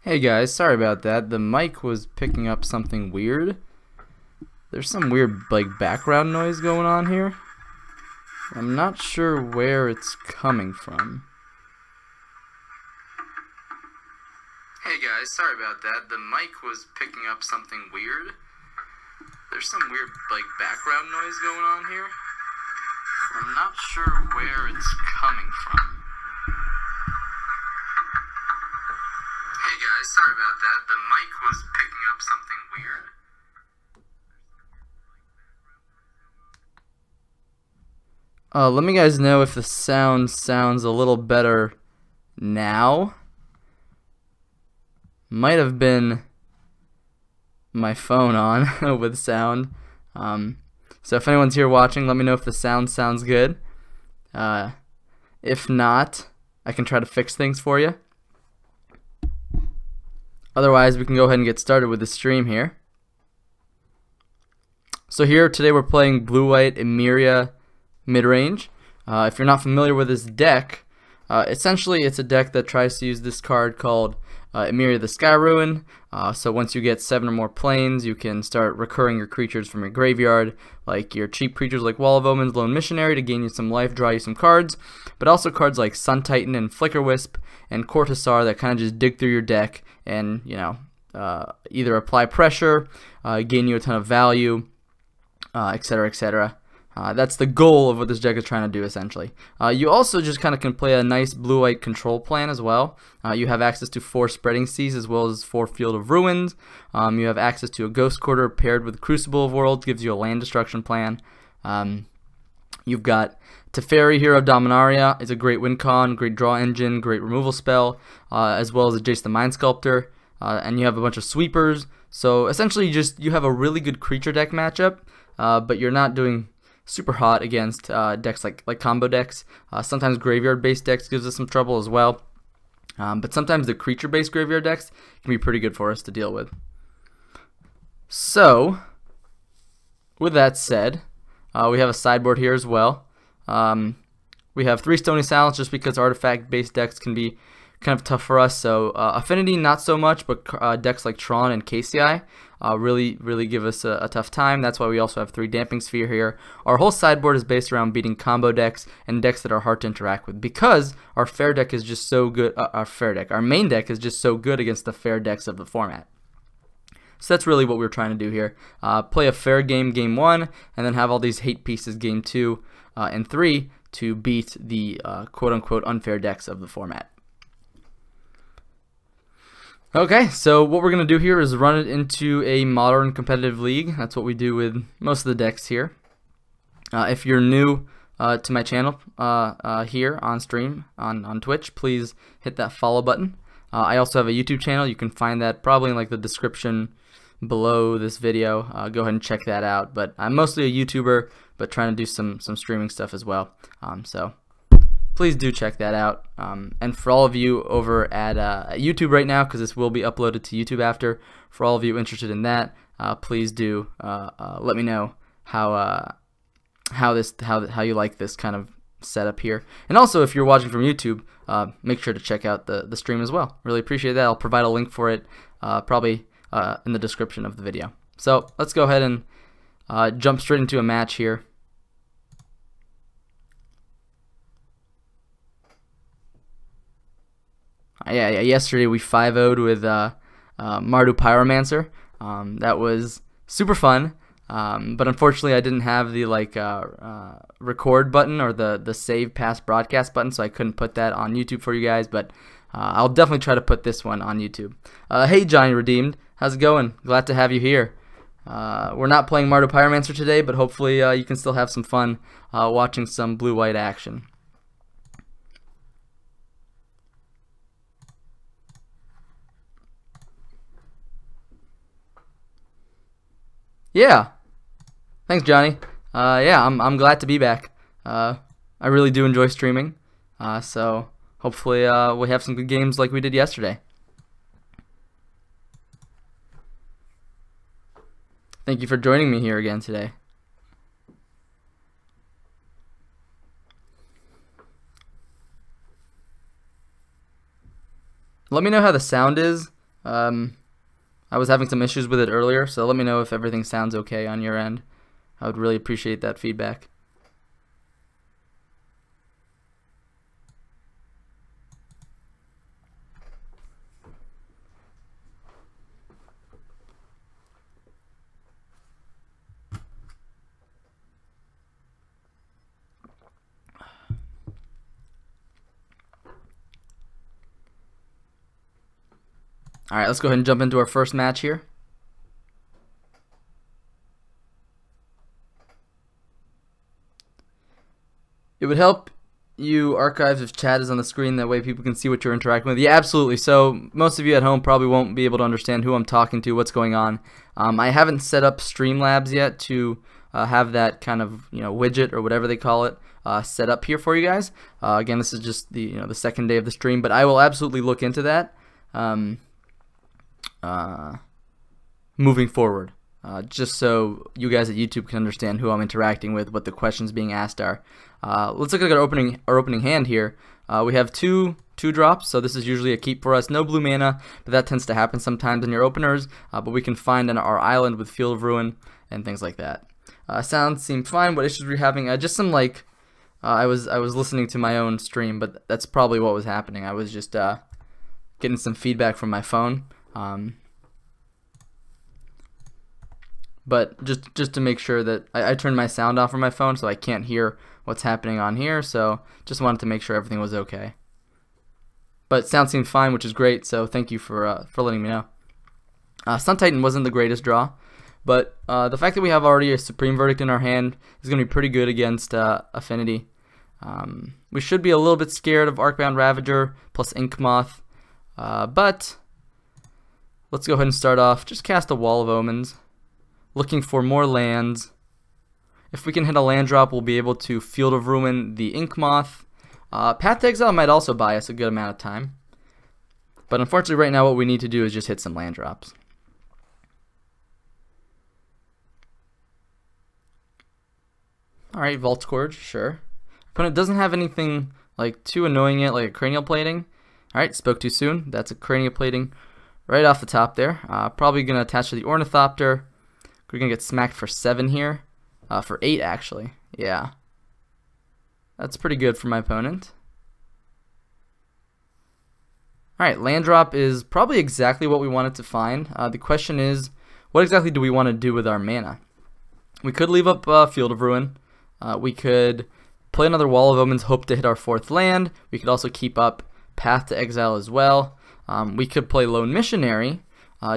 Hey guys, sorry about that. The mic was picking up something weird. There's some weird background noise going on here. I'm not sure where it's coming from. Hey guys, sorry about that. The mic was picking up something weird. There's some weird background noise going on here. I'm not sure where it's coming from. Hey guys, sorry about that. The mic was picking up something weird. Let me guys know if the sound sounds a little better now. Might have been my phone on with sound. So if anyone's here watching, let me know if the sound sounds good. If not, I can try to fix things for you. Otherwise, we can go ahead and get started with the stream here. So here today we're playing UW Emeria mid-range. If you're not familiar with this deck, essentially it's a deck that tries to use this card called Emeria the Sky Ruin. So once you get 7 or more planes, you can start recurring your creatures from your graveyard, like your cheap creatures like Wall of Omens, Lone Missionary, to gain you some life, draw you some cards, but also cards like Sun Titan and Flicker Wisp and Cortisar that kind of just dig through your deck and, you know, either apply pressure, gain you a ton of value, etc., etc. That's the goal of what this deck is trying to do, essentially. You also just kind of can play a nice blue-white control plan as well. You have access to 4 Spreading Seas as well as 4 Field of Ruins. You have access to a Ghost Quarter paired with Crucible of Worlds, gives you a land destruction plan. You've got Teferi, Hero of Dominaria. It's a great win con, great draw engine, great removal spell, as well as a Jace the Mind Sculptor. And you have a bunch of sweepers. So essentially you have a really good creature deck matchup, but you're not doing super hot against decks like combo decks. Sometimes graveyard-based decks gives us some trouble as well. But sometimes the creature-based graveyard decks can be pretty good for us to deal with. So, with that said, we have a sideboard here as well. We have 3 Stony Silence just because artifact-based decks can be kind of tough for us. So Affinity not so much, but decks like Tron and KCI really give us a tough time. That's why we also have 3 Damping Sphere here. Our whole sideboard is based around beating combo decks and decks that are hard to interact with because our fair deck is just so good. Our main deck is just so good against the fair decks of the format. So that's really what we're trying to do here. Play a fair game 1, and then have all these hate pieces game 2 and 3 to beat the quote-unquote unfair decks of the format. Okay, so what we're going to do here is run it into a modern competitive league. That's what we do with most of the decks here. If you're new to my channel here on stream on Twitch, please hit that follow button. I also have a YouTube channel. You can find that probably in like the description below this video. Go ahead and check that out. But I'm mostly a YouTuber, but trying to do some streaming stuff as well. So please do check that out. And for all of you over at YouTube right now, because this will be uploaded to YouTube after, for all of you interested in that, please do let me know how you like this kind of setup here. And also, if you're watching from YouTube, make sure to check out the stream as well. Really appreciate that. I'll provide a link for it probably in the description of the video. So let's go ahead and jump straight into a match here. Yeah, yesterday we 5-0'd with Mardu Pyromancer. That was super fun, but unfortunately I didn't have the record button or the save past broadcast button, so I couldn't put that on YouTube for you guys, but I'll definitely try to put this one on YouTube. Hey Johnny Redeemed, how's it going? Glad to have you here. We're not playing Mardu Pyromancer today, but hopefully you can still have some fun watching some blue-white action. Yeah, thanks, Johnny. Yeah, I'm glad to be back. I really do enjoy streaming, so hopefully we have some good games like we did yesterday. Thank you for joining me here again today. Let me know how the sound is. I was having some issues with it earlier, so let me know if everything sounds okay on your end. I would really appreciate that feedback. Alright, let's go ahead and jump into our first match here. It would help you archive if chat is on the screen, that way people can see what you're interacting with. Yeah, absolutely. So most of you at home probably won't be able to understand who I'm talking to, what's going on. I haven't set up Streamlabs yet to have that kind of widget or whatever they call it set up here for you guys. Again, this is just the the second day of the stream, but I will absolutely look into that. Moving forward, just so you guys at YouTube can understand who I'm interacting with, what the questions being asked are. Let's look at our opening hand here. We have two drops, so this is usually a keep for us. No blue mana, but that tends to happen sometimes in your openers. But we can find on our island with Field of Ruin and things like that. Sounds seem fine. What issues were you having? Just some I was listening to my own stream, but that's probably what was happening. I was just getting some feedback from my phone. But just to make sure that I turned my sound off from my phone, so I can't hear what's happening on here. So just wanted to make sure everything was okay. But sound seemed fine, which is great. So thank you for letting me know. Sun Titan wasn't the greatest draw, but the fact that we have already a Supreme Verdict in our hand is going to be pretty good against Affinity. We should be a little bit scared of Arcbound Ravager plus Ink Moth, but let's go ahead and start off. Just cast a Wall of Omens, looking for more lands. If we can hit a land drop, we'll be able to Field of Ruin the Ink Moth. Path to Exile might also buy us a good amount of time, but unfortunately right now what we need to do is just hit some land drops. Alright, Vault Scourge, sure. Opponent doesn't have anything too annoying yet, like a Cranial Plating. Alright, spoke too soon. That's a Cranial Plating right off the top there. Probably going to attach to the Ornithopter. We're going to get smacked for 7 here. For 8 actually. Yeah. That's pretty good for my opponent. Alright, land drop is probably exactly what we wanted to find. The question is, what exactly do we want to do with our mana? We could leave up Field of Ruin. We could play another Wall of Omens, hope to hit our 4th land. We could also keep up Path to Exile as well. We could play Lone Missionary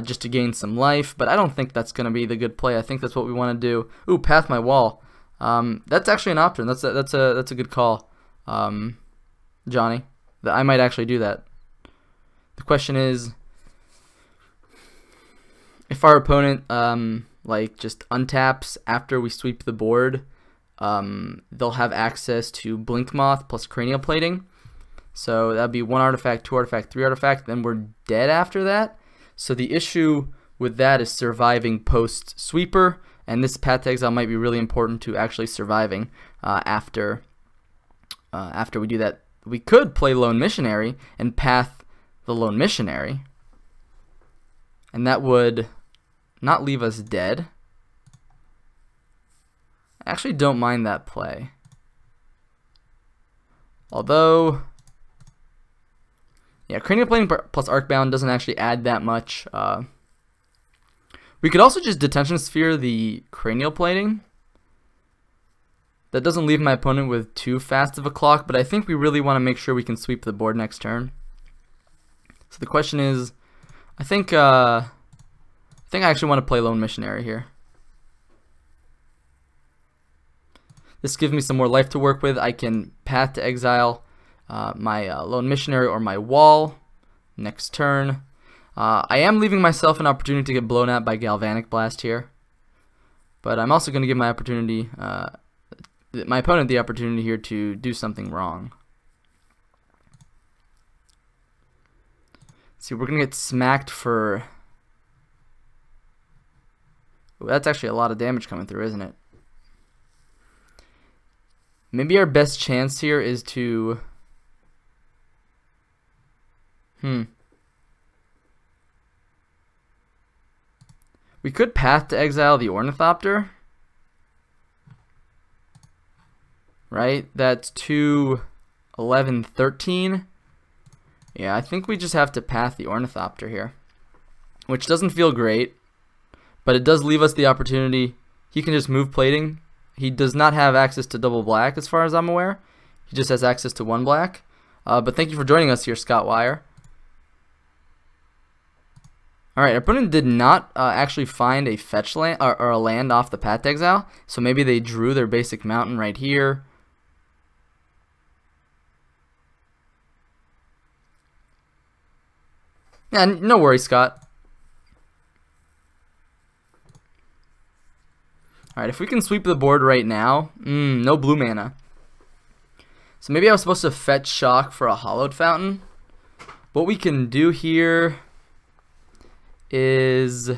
just to gain some life, but I don't think that's going to be the good play. I think that's what we want to do. Ooh, Path my Wall. That's actually an option. That's a good call, Johnny. I might actually do that. The question is, if our opponent just untaps after we sweep the board, they'll have access to Blink Moth plus Cranial Plating. So that'd be 1 artifact, 2 artifact, 3 artifact, then we're dead after that. So the issue with that is surviving post sweeper, and this Path to Exile might be really important to actually surviving after we do that. We could play Lone Missionary and path the Lone Missionary, and that would not leave us dead. I actually don't mind that play. Although, yeah, Cranial Plating plus Arcbound doesn't actually add that much. We could also just Detention Sphere the Cranial Plating. That doesn't leave my opponent with too fast of a clock, but I think we really want to make sure we can sweep the board next turn. So the question is, I think I actually want to play Lone Missionary here. This gives me some more life to work with. I can Path to Exile my Lone Missionary or my Wall next turn. I am leaving myself an opportunity to get blown out by Galvanic Blast here, but I'm also going to give my opponent the opportunity here to do something wrong. See, we're going to get smacked for... Ooh, that's actually a lot of damage coming through, isn't it? Maybe our best chance here is to... We could path to exile the Ornithopter. Right? That's 2, 11, 13. Yeah, I think we just have to path the Ornithopter here, which doesn't feel great, but it does leave us the opportunity. He can just move plating. He does not have access to double black as far as I'm aware. He just has access to 1 black. But thank you for joining us here, Scott Wire. Alright, our opponent did not actually find a fetch land or a land off the path to exile, so maybe they drew their basic mountain right here. Yeah, no worries, Scott. Alright, if we can sweep the board right now, no blue mana. So maybe I was supposed to fetch Shock for a Hollowed Fountain. What we can do here is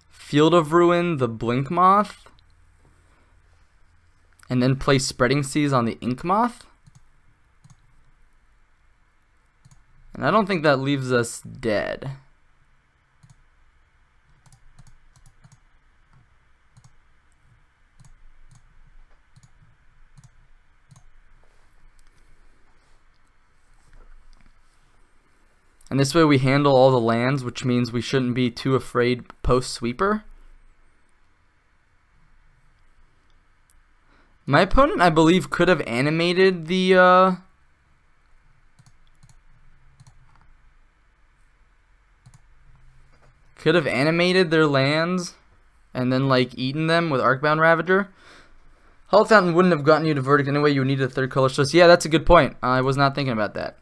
Field of Ruin, the Blink Moth, and then play Spreading Seas on the Ink Moth. And I don't think that leaves us dead. And this way we handle all the lands, which means we shouldn't be too afraid post-sweeper. My opponent, I believe, could have animated the... Could have animated their lands and then like eaten them with Arcbound Ravager. Hollowed Fountain wouldn't have gotten you to Verdict anyway. You would need a 3rd color source. Yeah, that's a good point. I was not thinking about that.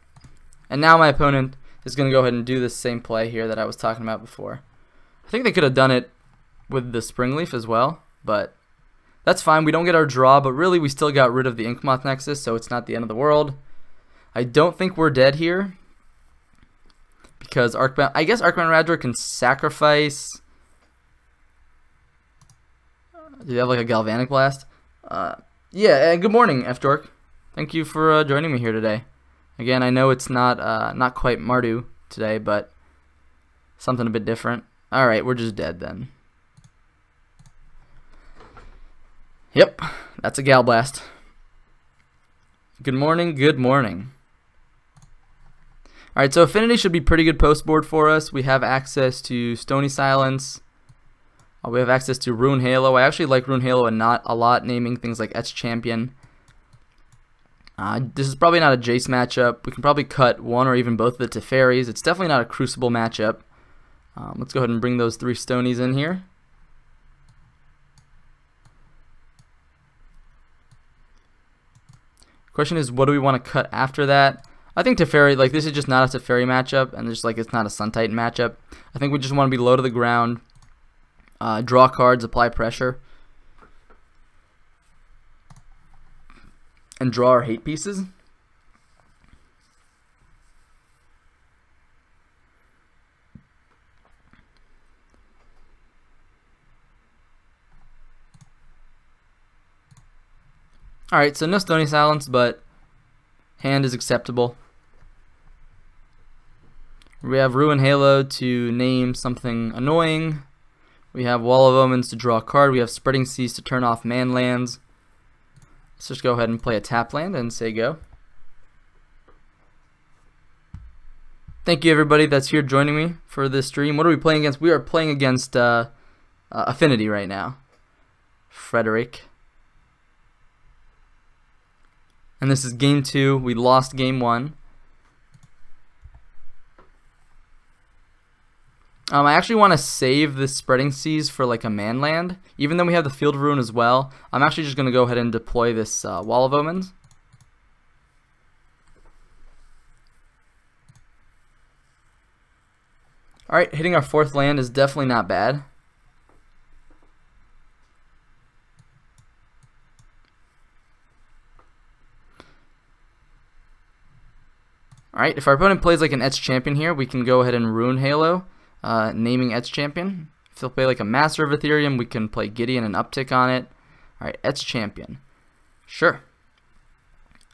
And now my opponent is going to go ahead and do this same play here that I was talking about before. I think they could have done it with the Springleaf as well, but that's fine. We don't get our draw, but really we still got rid of the Inkmoth Nexus, so it's not the end of the world. I don't think we're dead here, because Arcbound, I guess Arcbound Ravager can sacrifice. Do you have like a Galvanic Blast? Yeah, good morning, F-Dork. Thank you for joining me here today. Again, I know it's not quite Mardu today, but something a bit different. Alright, we're just dead then. Yep, that's a Gal Blast. Good morning, good morning. Alright, so Affinity should be pretty good post board for us. We have access to Stony Silence. We have access to Rune Halo. I actually like Rune Halo and not a lot, naming things like Etch Champion. This is probably not a Jace matchup. We can probably cut one or even both of the Teferis. It's definitely not a Crucible matchup. Let's go ahead and bring those 3 Stonies in here. Question is, what do we want to cut after that? I think Teferi, like this is just not a Teferi matchup, and just like it's not a Sun Titan matchup. I think we just want to be low to the ground, draw cards, apply pressure, and draw our hate pieces. Alright, so no Stony Silence, but hand is acceptable. We have Ruin Halo to name something annoying. We have Wall of Omens to draw a card. We have Spreading Seas to turn off man lands. Let's just go ahead and play a tap land and say go. Thank you everybody that's here joining me for this stream. What are we playing against? We are playing against Affinity right now. Frederick. And this is game 2. We lost game 1. I actually want to save this Spreading Seas for like a man land. Even though we have the Field of Ruin as well, I'm actually just going to go ahead and deploy this Wall of Omens. Alright, hitting our 4th land is definitely not bad. Alright, if our opponent plays like an Etch Champion here, we can go ahead and Rune Halo, naming Etch Champion. If they'll play like a Master of Ethereum, we can play Gideon and uptick on it. Alright, Etch Champion. Sure.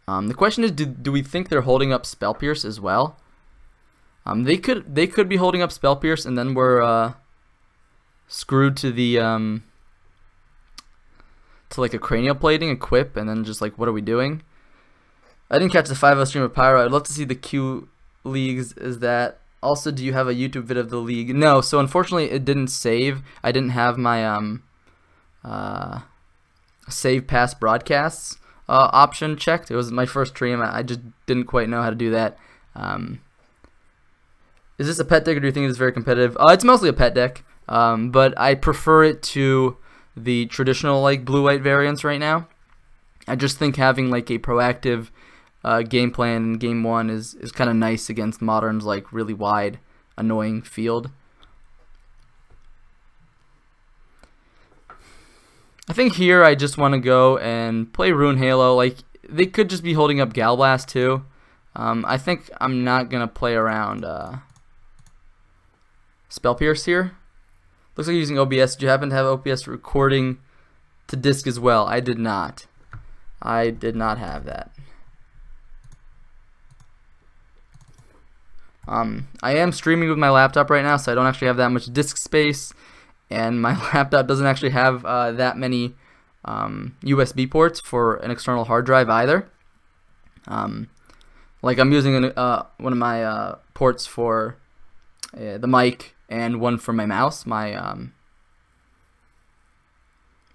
The question is, do we think they're holding up Spell Pierce as well? They could be holding up Spell Pierce, and then we're screwed to the to like a cranial plating equip, and then just like, what are we doing? I didn't catch the 5-0 stream of Pyro. I'd love to see the Q leagues. Is that also? Do you have a YouTube vid of the league? No. So unfortunately, it didn't save. I didn't have my save past broadcasts option checked. It was my first stream. I just didn't quite know how to do that. Is this a pet deck, or do you think it's very competitive? It's mostly a pet deck, but I prefer it to the traditional like blue-white variants right now. I just think having like a proactive game plan in game one is kind of nice against Modern's like really wide, annoying field. I think here I just want to go and play Rune Halo. Like, they could just be holding up Galblast too. I think I'm not gonna play around Spell Pierce here. Looks like you're using OBS. Did you happen to have OBS recording to disk as well? I did not. I did not have that. I am streaming with my laptop right now, so I don't actually have that much disk space, and my laptop doesn't actually have that many USB ports for an external hard drive either. Like, I'm using one of my ports for the mic and one for my mouse, my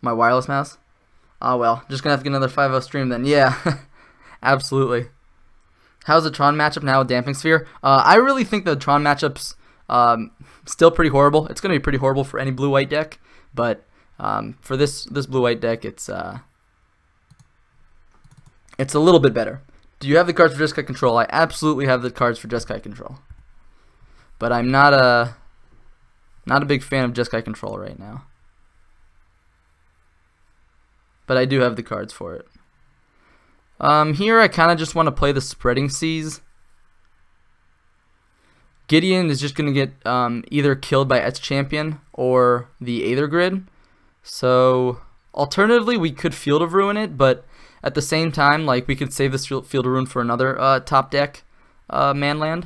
my wireless mouse. Oh well, just gonna have to get another 5-0 stream then. Yeah, absolutely. How's the Tron matchup now with Damping Sphere? I really think the Tron matchup's still pretty horrible. It's gonna be pretty horrible for any blue-white deck, but for this blue-white deck, it's a little bit better. Do you have the cards for Jeskai Control? I absolutely have the cards for Jeskai Control, but I'm not a big fan of Jeskai Control right now. But I do have the cards for it. Here I kind of just want to play the Spreading Seas. Gideon is just going to get either killed by Etch Champion or the Aether Grid. So alternatively, we could Field of Ruin it, but at the same time, like, we could save this Field of Ruin for another top deck manland.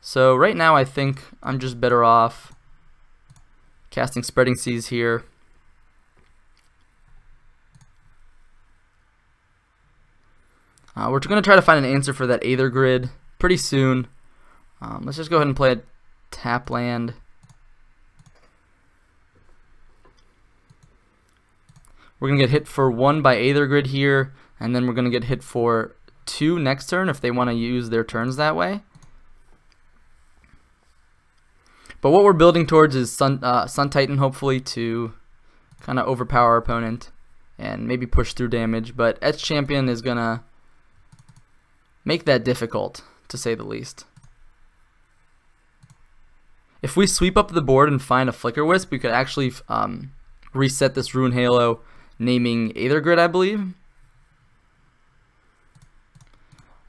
So right now I think I'm just better off casting Spreading Seas here. We're going to try to find an answer for that Aether Grid pretty soon. Let's just go ahead and play a tap land. We're going to get hit for 1 by Aether Grid here, and then we're going to get hit for 2 next turn if they want to use their turns that way. But what we're building towards is Sun Titan, hopefully, to kind of overpower our opponent and maybe push through damage. But Etch Champion is going to make that difficult, to say the least. If we sweep up the board and find a Flicker Wisp, we could actually reset this Rune Halo, naming Aether Grid, I believe.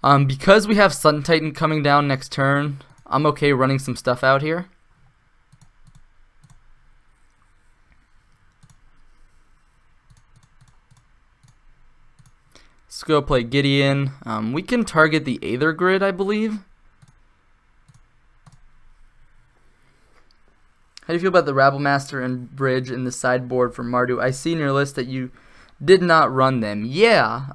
Because we have Sun Titan coming down next turn, I'm okay running some stuff out here. Let's go play Gideon. We can target the Aether Grid, I believe. How do you feel about the Rabble Master and Bridge in the sideboard for Mardu? I see in your list that you did not run them. Yeah.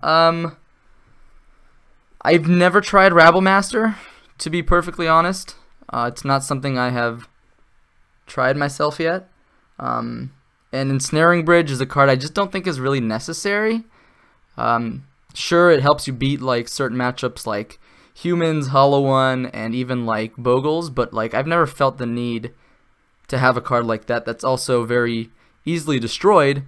I've never tried Rabble Master, to be perfectly honest. It's not something I have tried myself yet. And Ensnaring Bridge is a card I just don't think is really necessary. Sure, it helps you beat like certain matchups like Humans, Hollow One, and even like Bogles, but like I've never felt the need to have a card like that that's also very easily destroyed,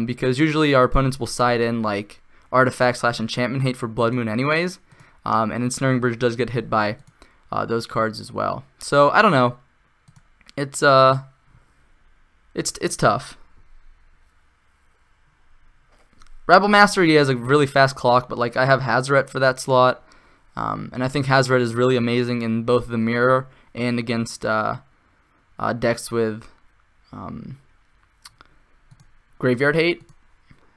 because usually our opponents will side in like Artifact / Enchantment Hate for Blood Moon anyways, and Ensnaring Bridge does get hit by those cards as well. So I don't know. It's tough. Rabble Master, he has a really fast clock, but like I have Hazoret for that slot, and I think Hazoret is really amazing in both the mirror and against decks with Graveyard Hate.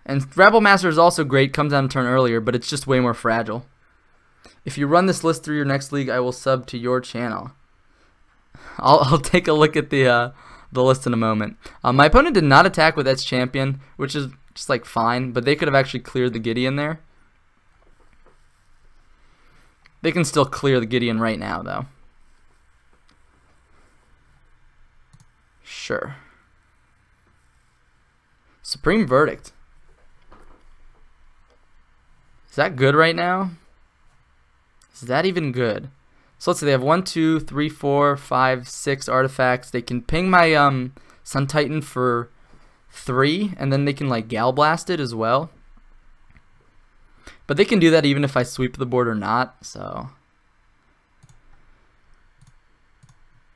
And Rabble Master is also great, comes down a turn earlier, but it's just way more fragile. If you run this list through your next league, I will sub to your channel. I'll take a look at the list in a moment. My opponent did not attack with Edge Champion, which is just like fine, but they could have actually cleared the Gideon there. They can still clear the Gideon right now, though. Sure. Supreme Verdict. Is that good right now? Is that even good? So let's see, they have 1, 2, 3, 4, 5, 6 artifacts. They can ping my Sun Titan for 3, and then they can like Gal Blast it as well. But they can do that even if I sweep the board or not, so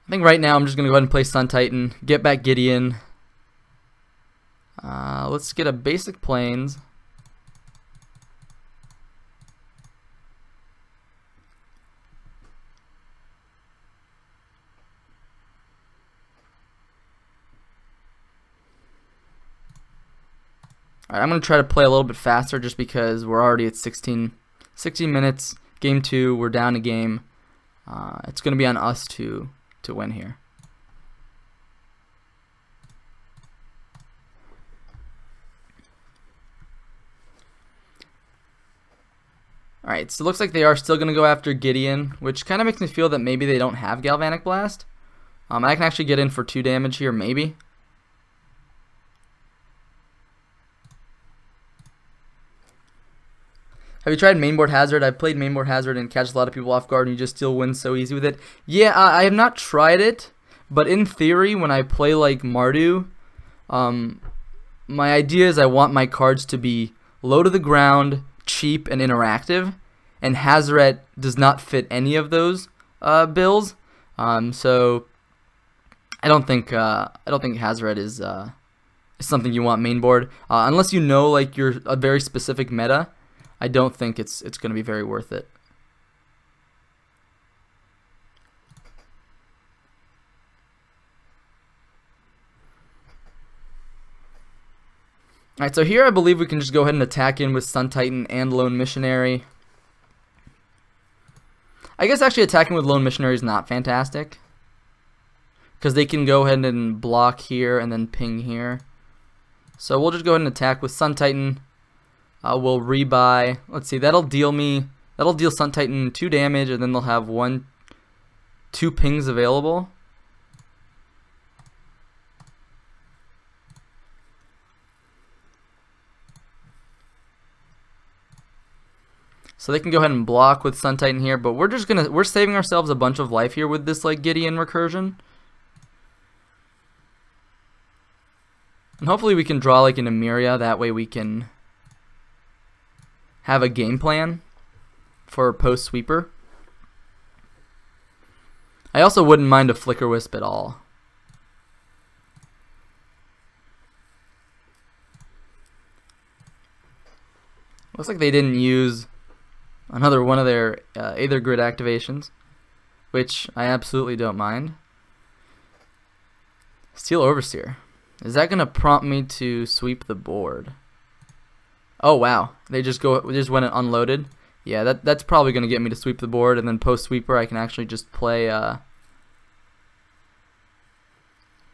I think right now I'm just going to go ahead and play Sun Titan, get back Gideon. Let's get a basic Plains. Alright, I'm going to try to play a little bit faster just because we're already at 16 minutes. Game 2, we're down a game. It's going to be on us to win here. Alright, so it looks like they are still going to go after Gideon, which kind of makes me feel that maybe they don't have Galvanic Blast. I can actually get in for 2 damage here, maybe. Have you tried Mainboard Hazard? I've played Mainboard Hazard and catches a lot of people off guard and you just still win so easy with it. Yeah, I have not tried it, but in theory, when I play like Mardu, my idea is I want my cards to be low to the ground, cheap, and interactive, and Hazoret does not fit any of those bills. So I don't think Hazoret is something you want mainboard unless you know like you're a very specific meta. I don't think it's going to be very worth it. Alright, so here I believe we can just go ahead and attack in with Sun Titan and Lone Missionary. I guess actually attacking with Lone Missionary is not fantastic, because they can go ahead and block here and then ping here. So we'll just go ahead and attack with Sun Titan. We'll rebuy. Let's see, that'll deal Sun Titan 2 damage, and then they'll have 2 pings available. So they can go ahead and block with Sun Titan here, but we're saving ourselves a bunch of life here with this like Gideon recursion. And hopefully we can draw like an Emeria, that way we can have a game plan for post sweeper. I also wouldn't mind a Flicker Wisp at all. Looks like they didn't use another one of their Aether Grid activations, which I absolutely don't mind. Steel Overseer. Is that going to prompt me to sweep the board? Oh wow, they just went and unloaded. Yeah, that's probably going to get me to sweep the board, and then post sweeper I can actually just play.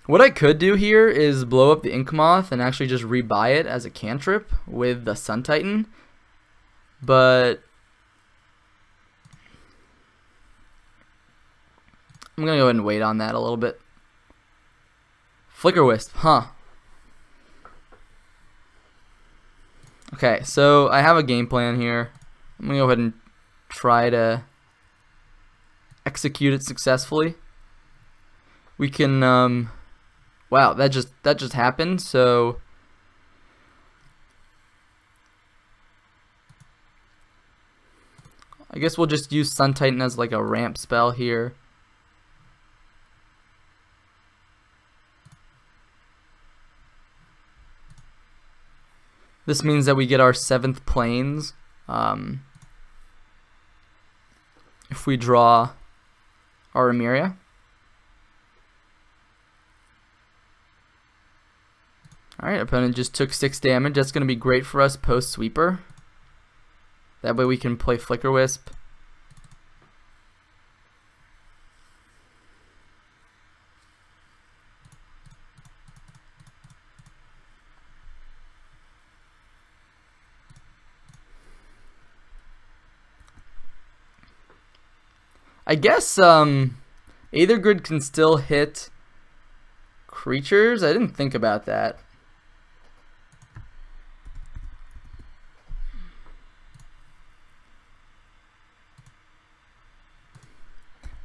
What I could do here is blow up the Inkmoth and actually just rebuy it as a cantrip with the Sun Titan, but I'm going to go ahead and wait on that a little bit. Flicker Wisp, huh? Okay, so I have a game plan here. I'm going to go ahead and try to execute it successfully. We can, wow, that just happened, so I guess we'll just use Sun Titan as like a ramp spell here. This means that we get our 7th planes if we draw our Emeria. Alright, opponent just took 6 damage. That's going to be great for us post sweeper. That way we can play Flicker Wisp. I guess Aether Grid can still hit creatures. I didn't think about that.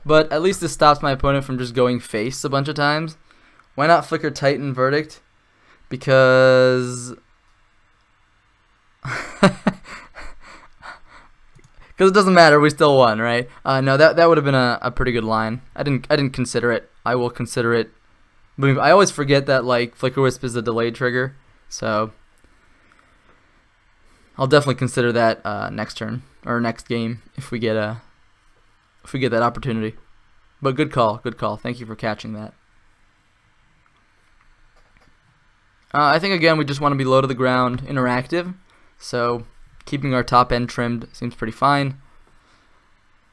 But at least this stops my opponent from just going face a bunch of times. Why not Flicker Titan Verdict? Because it doesn't matter, we still won, right? No, that would have been a pretty good line. I didn't consider it. I will consider it. I always forget that like Flicker Wisp is a delayed trigger, so I'll definitely consider that next turn or next game if we get that opportunity. But good call, good call. Thank you for catching that. I think again we just want to be low to the ground, interactive, so keeping our top end trimmed seems pretty fine.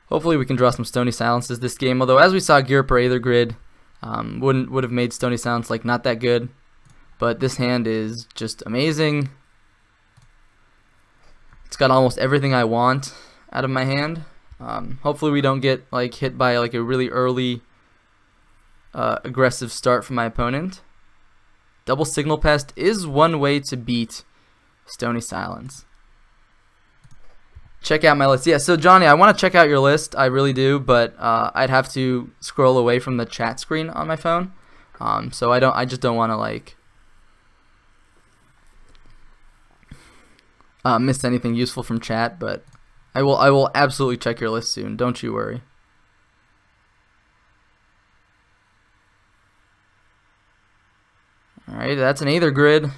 Hopefully we can draw some Stony Silences this game, although as we saw, Gear Up or Aether Grid would have made Stony Silence like not that good, but this hand is just amazing. It's got almost everything I want out of my hand. Hopefully we don't get like hit by like a really early aggressive start from my opponent. Double Signal Pest is one way to beat Stony Silence. Check out my list. Yeah, so Johnny, I want to check out your list. I really do, but I'd have to scroll away from the chat screen on my phone. So I just don't want to like miss anything useful from chat, but I will absolutely check your list soon. Don't you worry. Alright, that's an Aether Grid.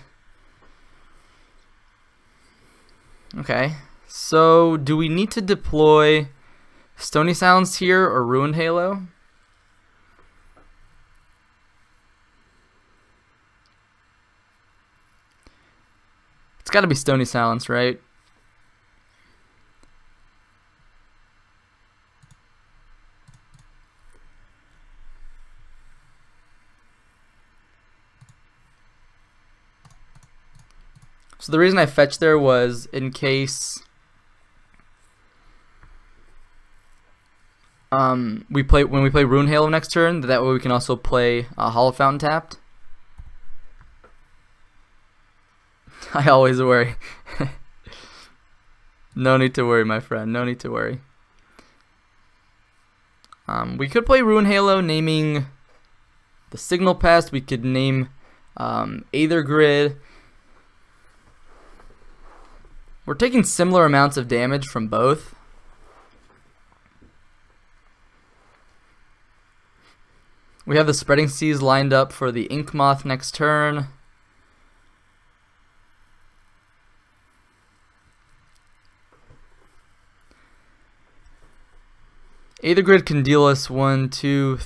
Okay, so do we need to deploy Stony Silence here or Ruined Halo? It's got to be Stony Silence, right? So the reason I fetched there was in case when we play Rune Halo next turn, that way we can also play Hollow Fountain tapped. I always worry. No need to worry, my friend. No need to worry. We could play Rune Halo, naming the Signal Pest. We could name Aether Grid. We're taking similar amounts of damage from both. We have the Spreading Seas lined up for the Ink Moth next turn. Aether Grid can deal us 1, 2.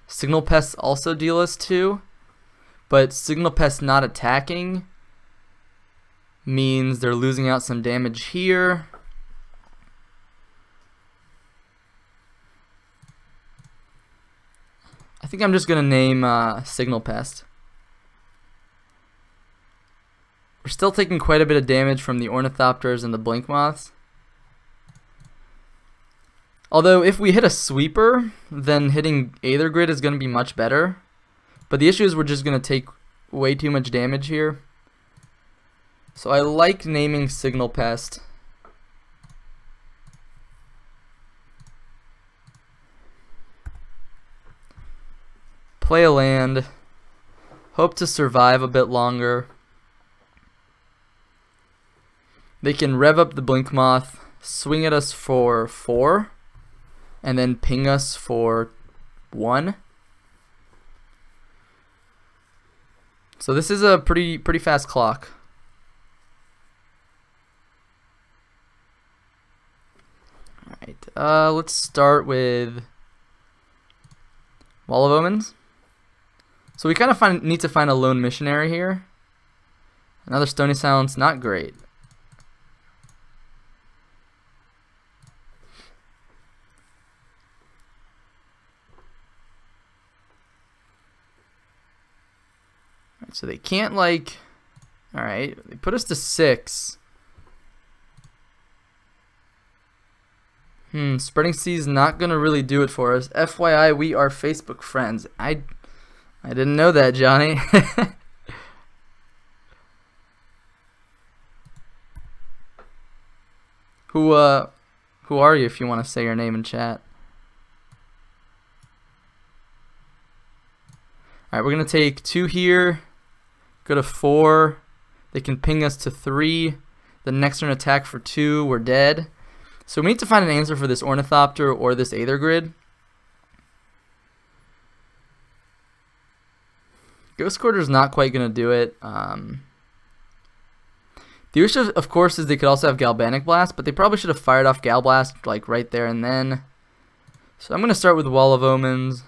Signal Pests also deal us 2. But Signal Pest not attacking means they're losing out some damage here. I think I'm just going to name Signal Pest. We're still taking quite a bit of damage from the Ornithopters and the Blink Moths. Although if we hit a sweeper, then hitting Aether Grid is going to be much better. But the issue is we're just going to take way too much damage here. So I like naming Signal Pest. Play a land. Hope to survive a bit longer. They can rev up the Blink Moth, swing at us for 4, and then ping us for 1. So this is a pretty fast clock. Alright, let's start with Wall of Omens. So we kind of need to find a lone missionary here. Another Stony Silence, not great. Alright, so they can't like... Alright, they put us to 6. Spreading seed's not gonna really do it for us. FYI, we are Facebook friends. I didn't know that, Johnny. Who are you if you want to say your name in chat? Alright, we're gonna take 2 here, go to 4. They can ping us to 3. The next turn attack for 2, we're dead. So we need to find an answer for this Ornithopter or this Aether Grid. Ghost Quarter's not quite gonna do it. The issue, of course, is they could also have Galvanic Blast, but they probably should have fired off Gal Blast like right there and then. So I'm gonna start with Wall of Omens.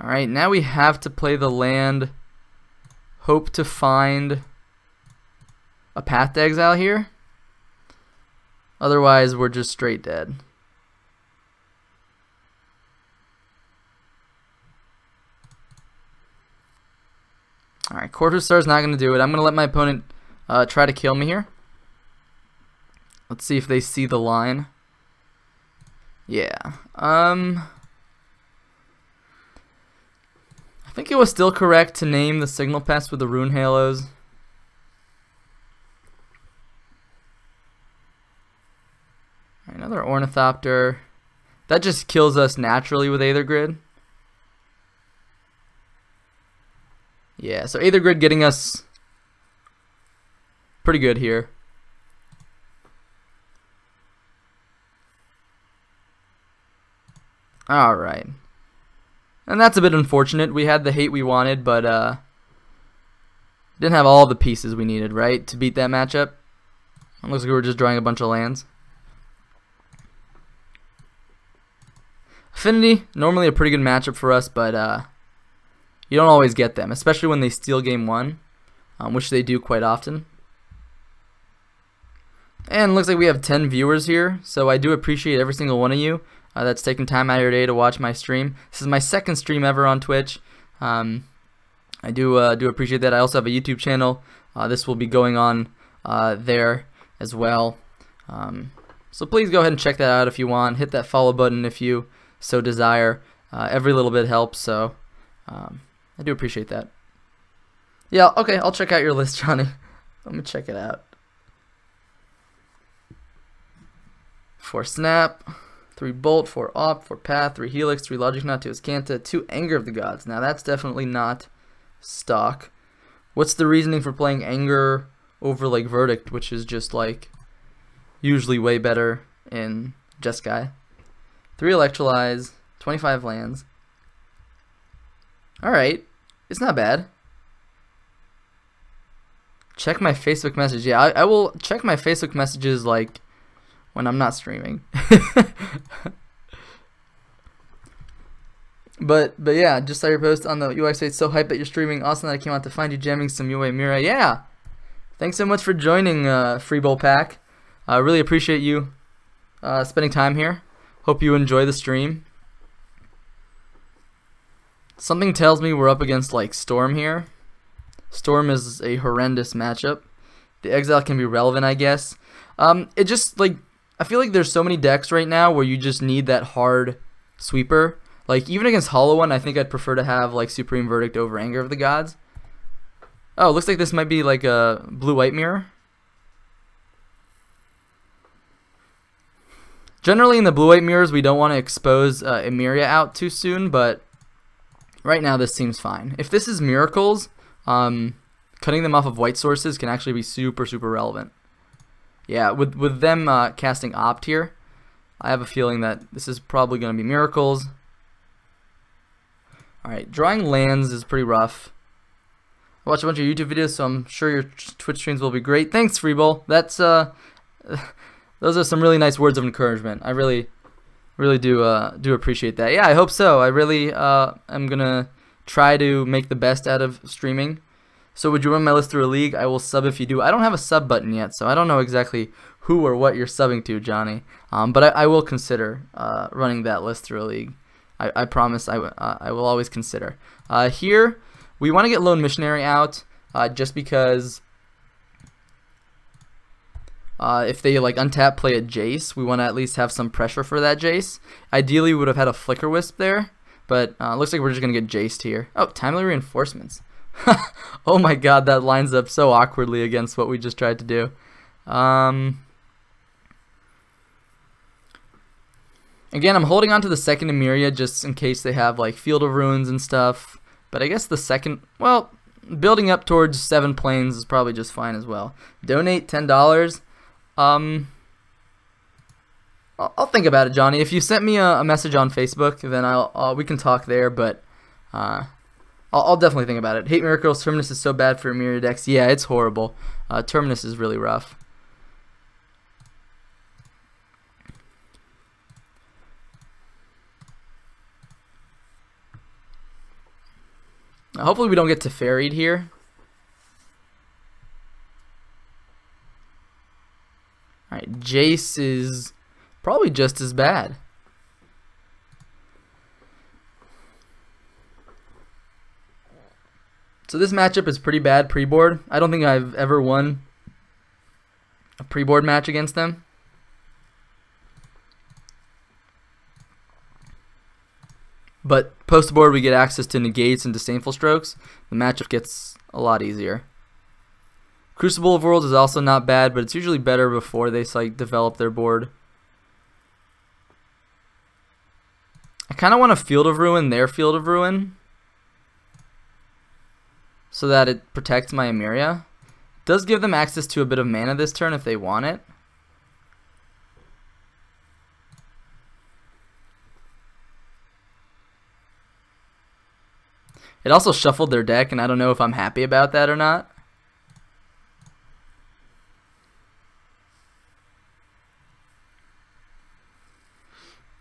Alright, now we have to play the land. Hope to find a Path to Exile here. Otherwise, we're just straight dead. Alright, Quarter Star's not going to do it. I'm going to let my opponent try to kill me here. Let's see if they see the line. Yeah. I think it was still correct to name the Signal Pest with the Rune Halos. Another Ornithopter. That just kills us naturally with Aether Grid. Yeah, so Aether Grid getting us pretty good here. Alright. And that's a bit unfortunate. We had the hate we wanted, but didn't have all the pieces we needed, right, to beat that matchup. It looks like we were just drawing a bunch of lands. Affinity, normally a pretty good matchup for us, but you don't always get them, especially when they steal game 1, which they do quite often. And it looks like we have 10 viewers here, so I do appreciate every single one of you that's taking time out of your day to watch my stream. This is my second stream ever on Twitch. I do appreciate that. I also have a YouTube channel. This will be going on there as well. So please go ahead and check that out if you want. Hit that follow button if you so desire. Every little bit helps, so I do appreciate that. Yeah, okay, I'll check out your list, Johnny. Let me check it out. 4 Snap, 3 Bolt, 4 Op, 4 Path, 3 Helix, 3 Logic Knot, 2 Ascanta, 2 Anger of the Gods. Now that's definitely not stock. What's the reasoning for playing Anger over like Verdict, which is just like usually way better in Jeskai? 3 Electrolyze, 25 lands. Alright, it's not bad. Check my Facebook message. Yeah, I will check my Facebook messages like when I'm not streaming. But yeah, just saw your post on the UI site. So hyped that you're streaming. Awesome that I came out to find you jamming some UW Emeria. Yeah, thanks so much for joining Free Bowl Pack. I really appreciate you spending time here. Hope you enjoy the stream. Something tells me we're up against like Storm here. Storm is a horrendous matchup. The Exile can be relevant, I guess. It just like I feel like there's so many decks right now where you just need that hard sweeper. Like even against Hollow One, I think I'd prefer to have like Supreme Verdict over Anger of the Gods. Oh, looks like this might be like a blue-white mirror. Generally in the blue-white mirrors, we don't want to expose Emeria out too soon, but right now this seems fine. If this is Miracles, cutting them off of white sources can actually be super, super relevant. Yeah, with them casting Opt here, I have a feeling that this is probably going to be Miracles. Alright, drawing lands is pretty rough. I watch a bunch of YouTube videos, so I'm sure your Twitch streams will be great. Thanks, Freeball. That's those are some really nice words of encouragement. I really do appreciate that. Yeah, I hope so. I really am gonna try to make the best out of streaming. So would you run my list through a league? I will sub if you do. I don't have a sub button yet, so I don't know exactly who or what you're subbing to, Johnny. But I will consider running that list through a league. I promise I will always consider. Here, we want to get Lone Missionary out just because If they like untap, play a Jace, we want to at least have some pressure for that Jace. Ideally, we would have had a Flicker Wisp there, but looks like we're just going to get Jaced here. Oh, timely reinforcements. Oh my god, that lines up so awkwardly against what we just tried to do. Again, I'm holding on to the second Emeria just in case they have like Field of Ruins and stuff. But I guess the second, well, building up towards 7 planes is probably just fine as well. Donate $10. I'll think about it, Johnny. If you sent me a message on Facebook, then we can talk there. But I'll definitely think about it. Hate Miracles, Terminus is so bad for Emeria decks. Yeah, it's horrible. Terminus is really rough. Hopefully we don't get Teferi'd here. Alright, Jace is probably just as bad. So this matchup is pretty bad pre-board. I don't think I've ever won a pre-board match against them. But post-board we get access to negates and disdainful strokes. The matchup gets a lot easier. Crucible of Worlds is also not bad, but it's usually better before they like develop their board. I kind of want a Field of Ruin, their Field of Ruin, so that it protects my Emeria. It does give them access to a bit of mana this turn if they want it. It also shuffled their deck, and I don't know if I'm happy about that or not.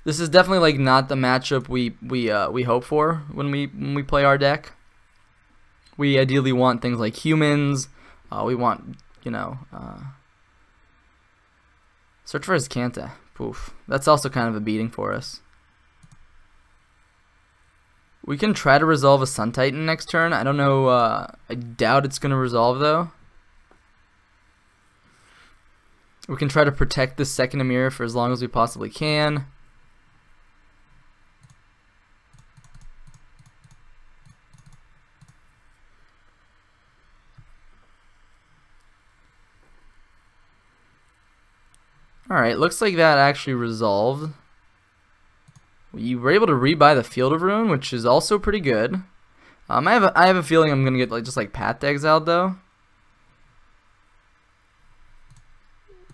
This is definitely like not the matchup we hope for when we play our deck. We ideally want things like humans. We want, you know, search for Azcanta. Poof. That's also kind of a beating for us. We can try to resolve a Sun Titan next turn. I don't know. I doubt it's going to resolve, though. We can try to protect this second Emeria for as long as we possibly can. Alright, looks like that actually resolved. You were able to rebuy the Field of Ruin, which is also pretty good. I have a feeling I'm gonna get just like Path exiled though.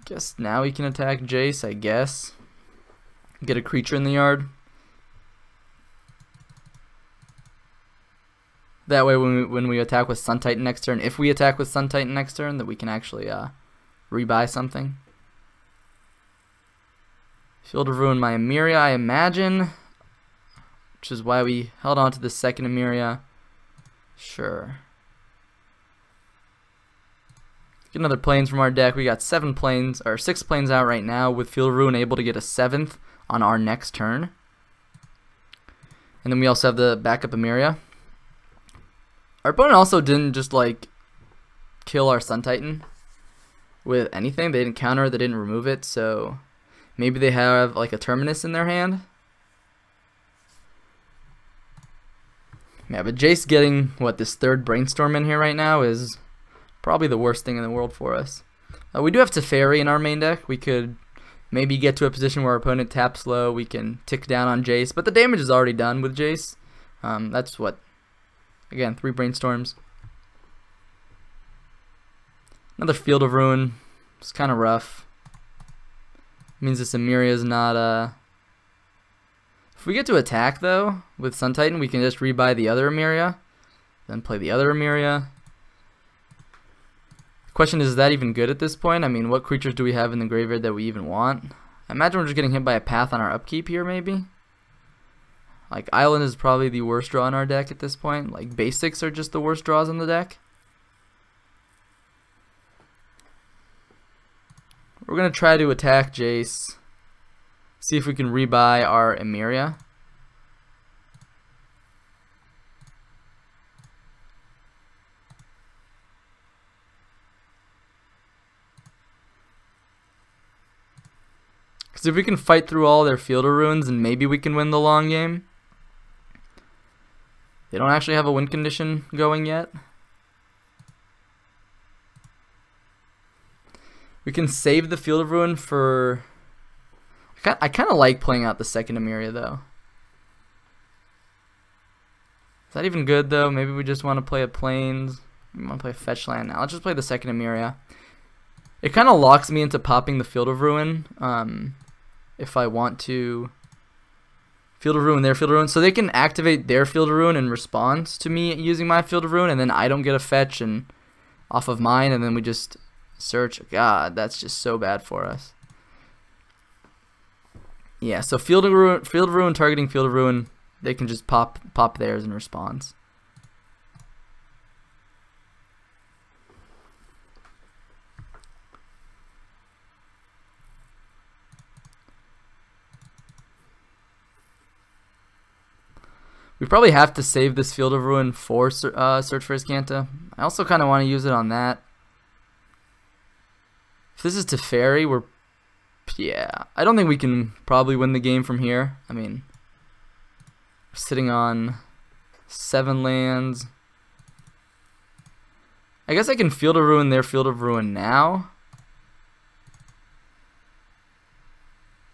Guess now we can attack Jace, I guess. Get a creature in the yard. That way when we attack with Sun Titan next turn, if we attack with Sun Titan next turn, that we can actually rebuy something. Field of Ruin my Emeria, I imagine, which is why we held on to the second Emeria. Sure. Get another planes from our deck. We got 7 planes, or 6 planes out right now, with Field of Ruin able to get a 7th on our next turn. And then we also have the backup Emeria. Our opponent also didn't just like kill our Sun Titan with anything. They didn't counter it, they didn't remove it, so maybe they have like a Terminus in their hand. Yeah, but Jace getting, what, this 3rd Brainstorm in here right now is probably the worst thing in the world for us. We do have Teferi in our main deck. We could maybe get to a position where our opponent taps low. We can tick down on Jace, but the damage is already done with Jace. That's what, again, 3 Brainstorms. Another Field of Ruin. It's kind of rough. Means this Emeria is not If we get to attack though with Sun Titan, we can just rebuy the other Emeria, then play the other Emeria. The question is that even good at this point? I mean, what creatures do we have in the graveyard that we even want? I imagine we're just getting hit by a Path on our upkeep here, maybe. Like Island is probably the worst draw in our deck at this point. Like Basics are just the worst draws in the deck. We're going to try to attack Jace. See if we can rebuy our Emeria. Because if we can fight through all their Field of Ruins, then maybe we can win the long game. They don't actually have a win condition going yet. We can save the Field of Ruin for... I kind of like playing out the second Emeria, though. Is that even good, though? Maybe we just want to play a Plains. We want to play a fetch land now. Let's just play the second Emeria. It kind of locks me into popping the Field of Ruin if I want to Field of Ruin their Field of Ruin. So they can activate their Field of Ruin in response to me using my Field of Ruin, and then I don't get a fetch and off of mine, and then we just search. God, that's just so bad for us. Yeah, so Field of Ruin targeting Field of Ruin, they can just pop theirs in response. We probably have to save this Field of Ruin for Search for Azcanta. I also kind of want to use it on that. If this is Teferi, yeah, I don't think we can probably win the game from here. I mean, we're sitting on 7 lands. I guess I can Field of Ruin their Field of Ruin now.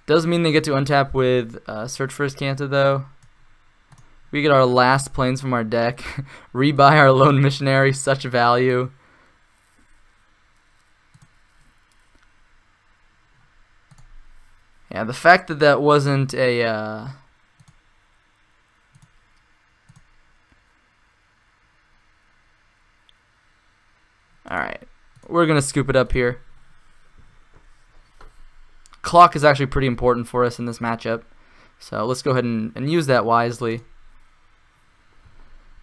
Does mean they get to untap with Search for Azcanta, though. We get our last planes from our deck. Rebuy our Lone Missionary, such value. Yeah, the fact that that wasn't a... Alright, we're going to scoop it up here. Clock is actually pretty important for us in this matchup. So let's go ahead and use that wisely.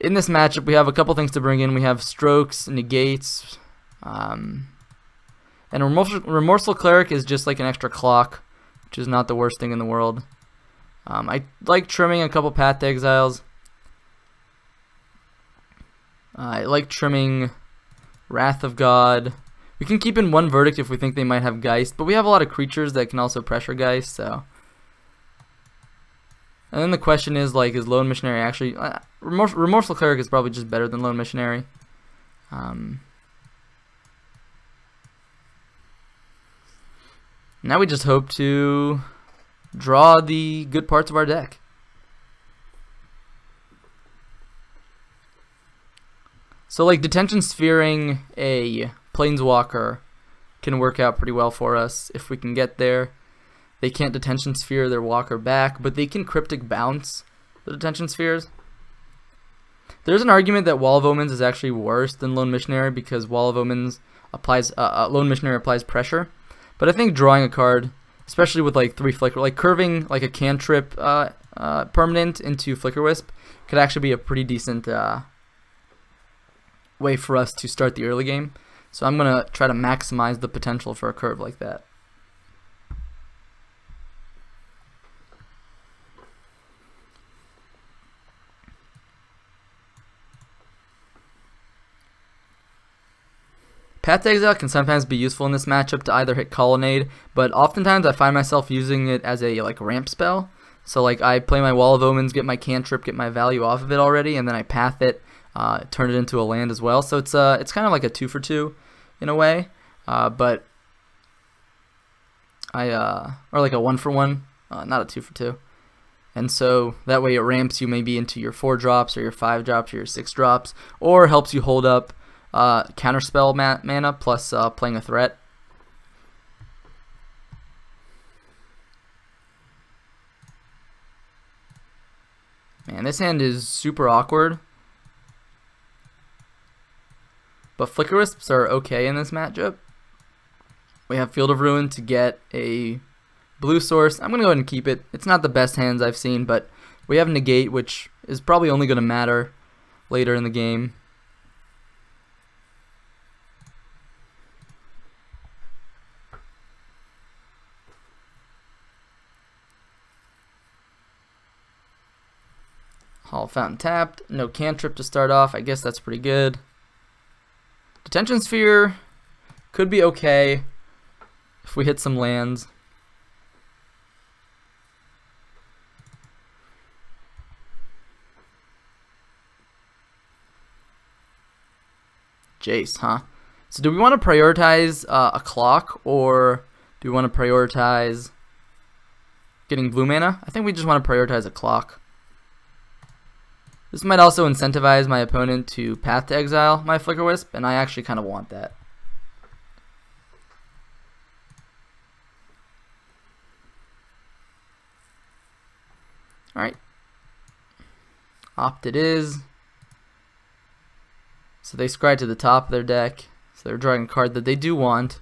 In this matchup, we have a couple things to bring in. We have strokes, negates, and Remorseful Cleric is just like an extra clock, which is not the worst thing in the world. I like trimming a couple Path to Exiles. I like trimming Wrath of God. We can keep in one Verdict if we think they might have Geist, but we have a lot of creatures that can also pressure Geist, so... And then the question is, like, is Lone Missionary actually... Remorseful Cleric is probably just better than Lone Missionary. Now we just hope to draw the good parts of our deck. So, like, Detention Sphering a Planeswalker can work out pretty well for us if we can get there. They can't Detention Sphere their Walker back, but they can Cryptic Bounce the Detention Spheres. There's an argument that Wall of Omens is actually worse than Lone Missionary because Wall of Omens applies, Lone Missionary applies pressure. But I think drawing a card, especially with like 3 Flicker, like curving like a cantrip permanent into Flicker Wisp, could actually be a pretty decent way for us to start the early game. So I'm going to try to maximize the potential for a curve like that. Path to Exile can sometimes be useful in this matchup to either hit Colonnade, but oftentimes I find myself using it as a like ramp spell. So like I play my Wall of Omens, get my cantrip, get my value off of it already, and then I path it, turn it into a land as well. So it's kind of like a 2-for-2 in a way, but or like a 1-for-1, not a 2-for-2. And so that way it ramps you maybe into your 4 drops or your 5 drops or your 6 drops, or helps you hold up counterspell mana plus playing a threat. Man, this hand is super awkward. But Flicker Wisps are okay in this matchup. We have Field of Ruin to get a blue source. I'm going to go ahead and keep it. It's not the best hands I've seen, but we have Negate, which is probably only going to matter later in the game. Hall Fountain tapped, no cantrip to start off. I guess that's pretty good. Detention Sphere could be okay if we hit some lands. Jace, huh? So do we want to prioritize a clock, or do we want to prioritize getting blue mana? I think we just want to prioritize a clock. This might also incentivize my opponent to path to exile my Flicker Wisp, and I actually kind of want that. Alright. Opt it is. So they scry to the top of their deck. So they're drawing a card that they do want.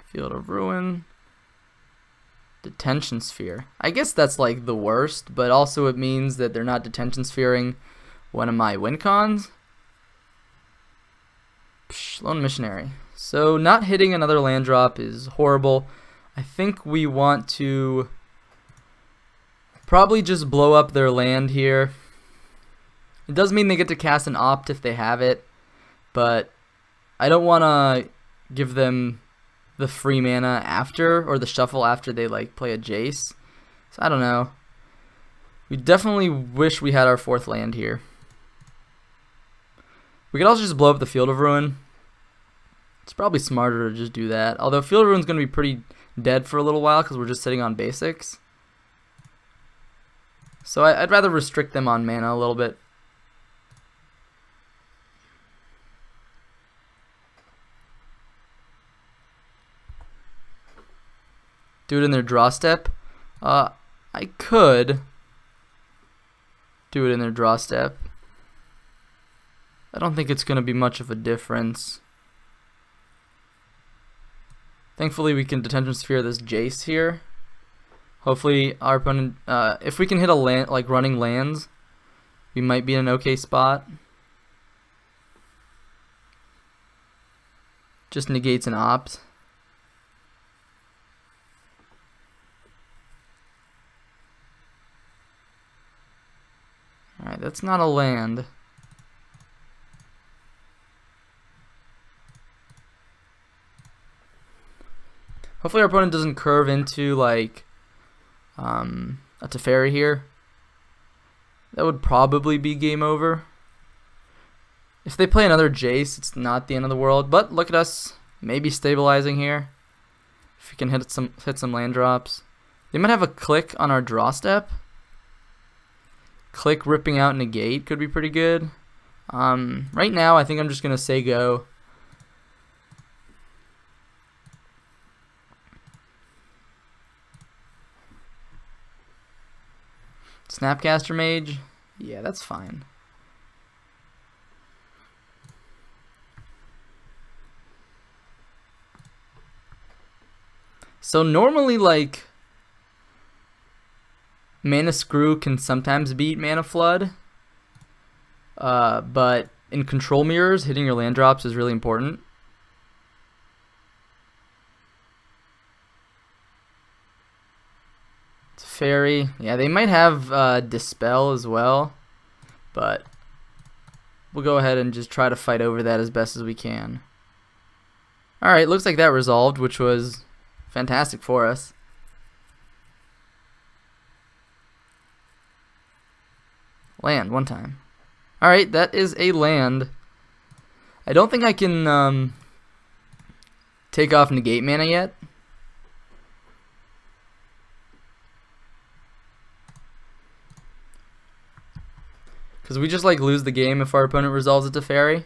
Field of Ruin. Detention Sphere. I guess that's like the worst, but also it means that they're not Detention Sphering one of my win cons. Lone Missionary. So not hitting another land drop is horrible. I think we want to probably just blow up their land here. It does mean they get to cast an Opt if they have it, but I don't want to give them the free mana after, or the shuffle after they like play a Jace. So I don't know. We definitely wish we had our 4th land here. We could also just blow up the Field of Ruin. It's probably smarter to just do that. Although Field of Ruin's going to be pretty dead for a little while because we're just sitting on basics. So I'd rather restrict them on mana a little bit. Do it in their draw step. I could do it in their draw step. I don't think it's going to be much of a difference. Thankfully, we can Detention Sphere this Jace here. Hopefully, our opponent, if we can hit a land, like running lands, we might be in an okay spot. Just negates an Opt. Alright, that's not a land. Hopefully our opponent doesn't curve into like a Teferi here. That would probably be game over. If they play another Jace, it's not the end of the world. But look at us, maybe stabilizing here. If we can hit some land drops. They might have a click on our draw step. Click ripping out negate could be pretty good. Right now, I think I'm just gonna say go. Snapcaster Mage, yeah, that's fine. So normally, like, Mana Screw can sometimes beat Mana Flood, but in control mirrors, hitting your land drops is really important. Fairy, yeah, they might have Dispel as well, but we'll go ahead and just try to fight over that as best as we can. Alright, looks like that resolved, which was fantastic for us. Land, one time. Alright, that is a land. I don't think I can take off negate mana yet. Because we just like lose the game if our opponent resolves it to Teferi.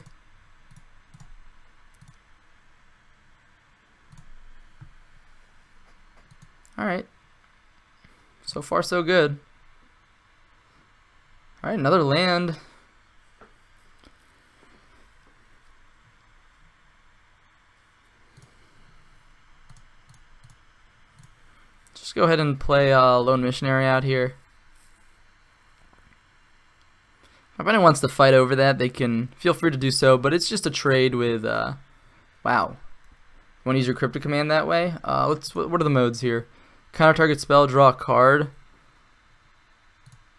Alright. So far so good. Alright, another land. Just go ahead and play Lone Missionary out here. If anyone wants to fight over that, they can feel free to do so, but it's just a trade with, wow. You want to use your Cryptic Command that way? What are the modes here? Counter target spell, draw a card.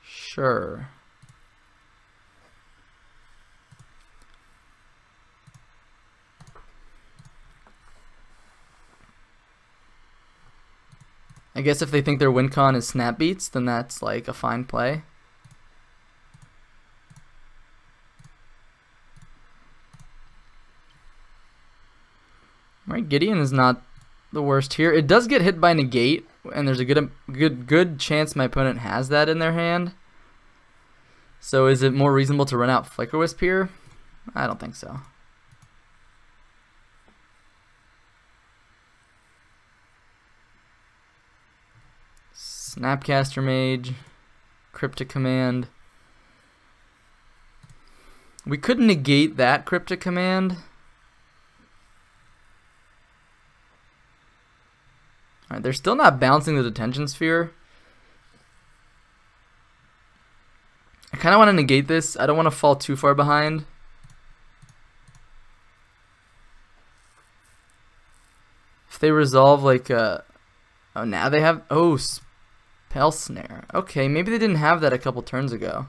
Sure. I guess if they think their win con is snap beats, then that's like a fine play. Right, Gideon is not the worst here. It does get hit by negate, and there's a good chance my opponent has that in their hand. So is it more reasonable to run out Flicker Wisp here? I don't think so. Snapcaster Mage, Cryptic Command. We could negate that Cryptic Command. Alright, they're still not bouncing the Detention Sphere. I kind of want to negate this. I don't want to fall too far behind. If they resolve like oh, now they have, oh, Spell Snare. Okay, maybe they didn't have that a couple turns ago.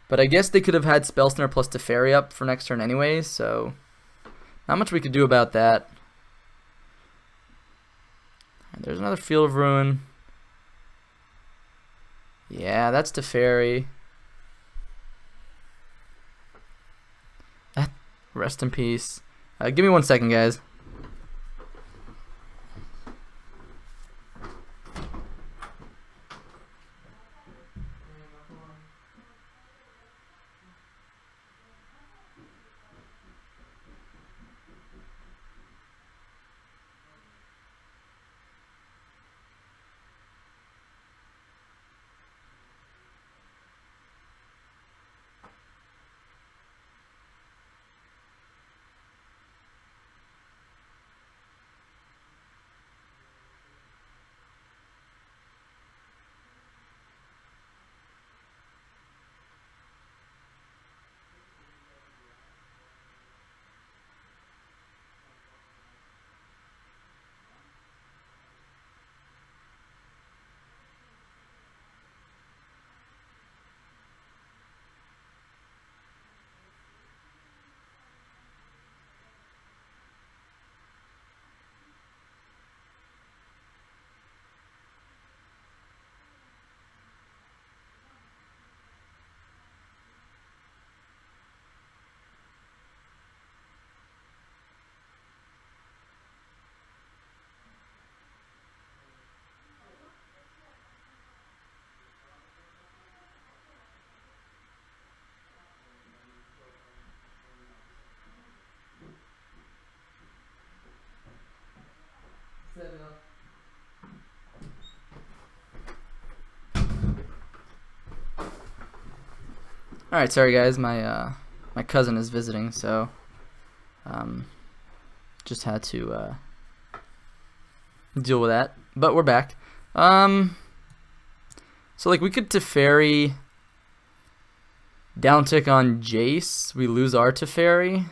But I guess they could have had Spell Snare plus Teferi up for next turn anyway, so not much we could do about that. And there's another Field of Ruin. Yeah, that's Teferi. Rest in peace. Give me 1 second, guys. Alright, sorry guys, my cousin is visiting, so just had to deal with that. But we're back. So like we could Teferi down tick on Jace, we lose our Teferi.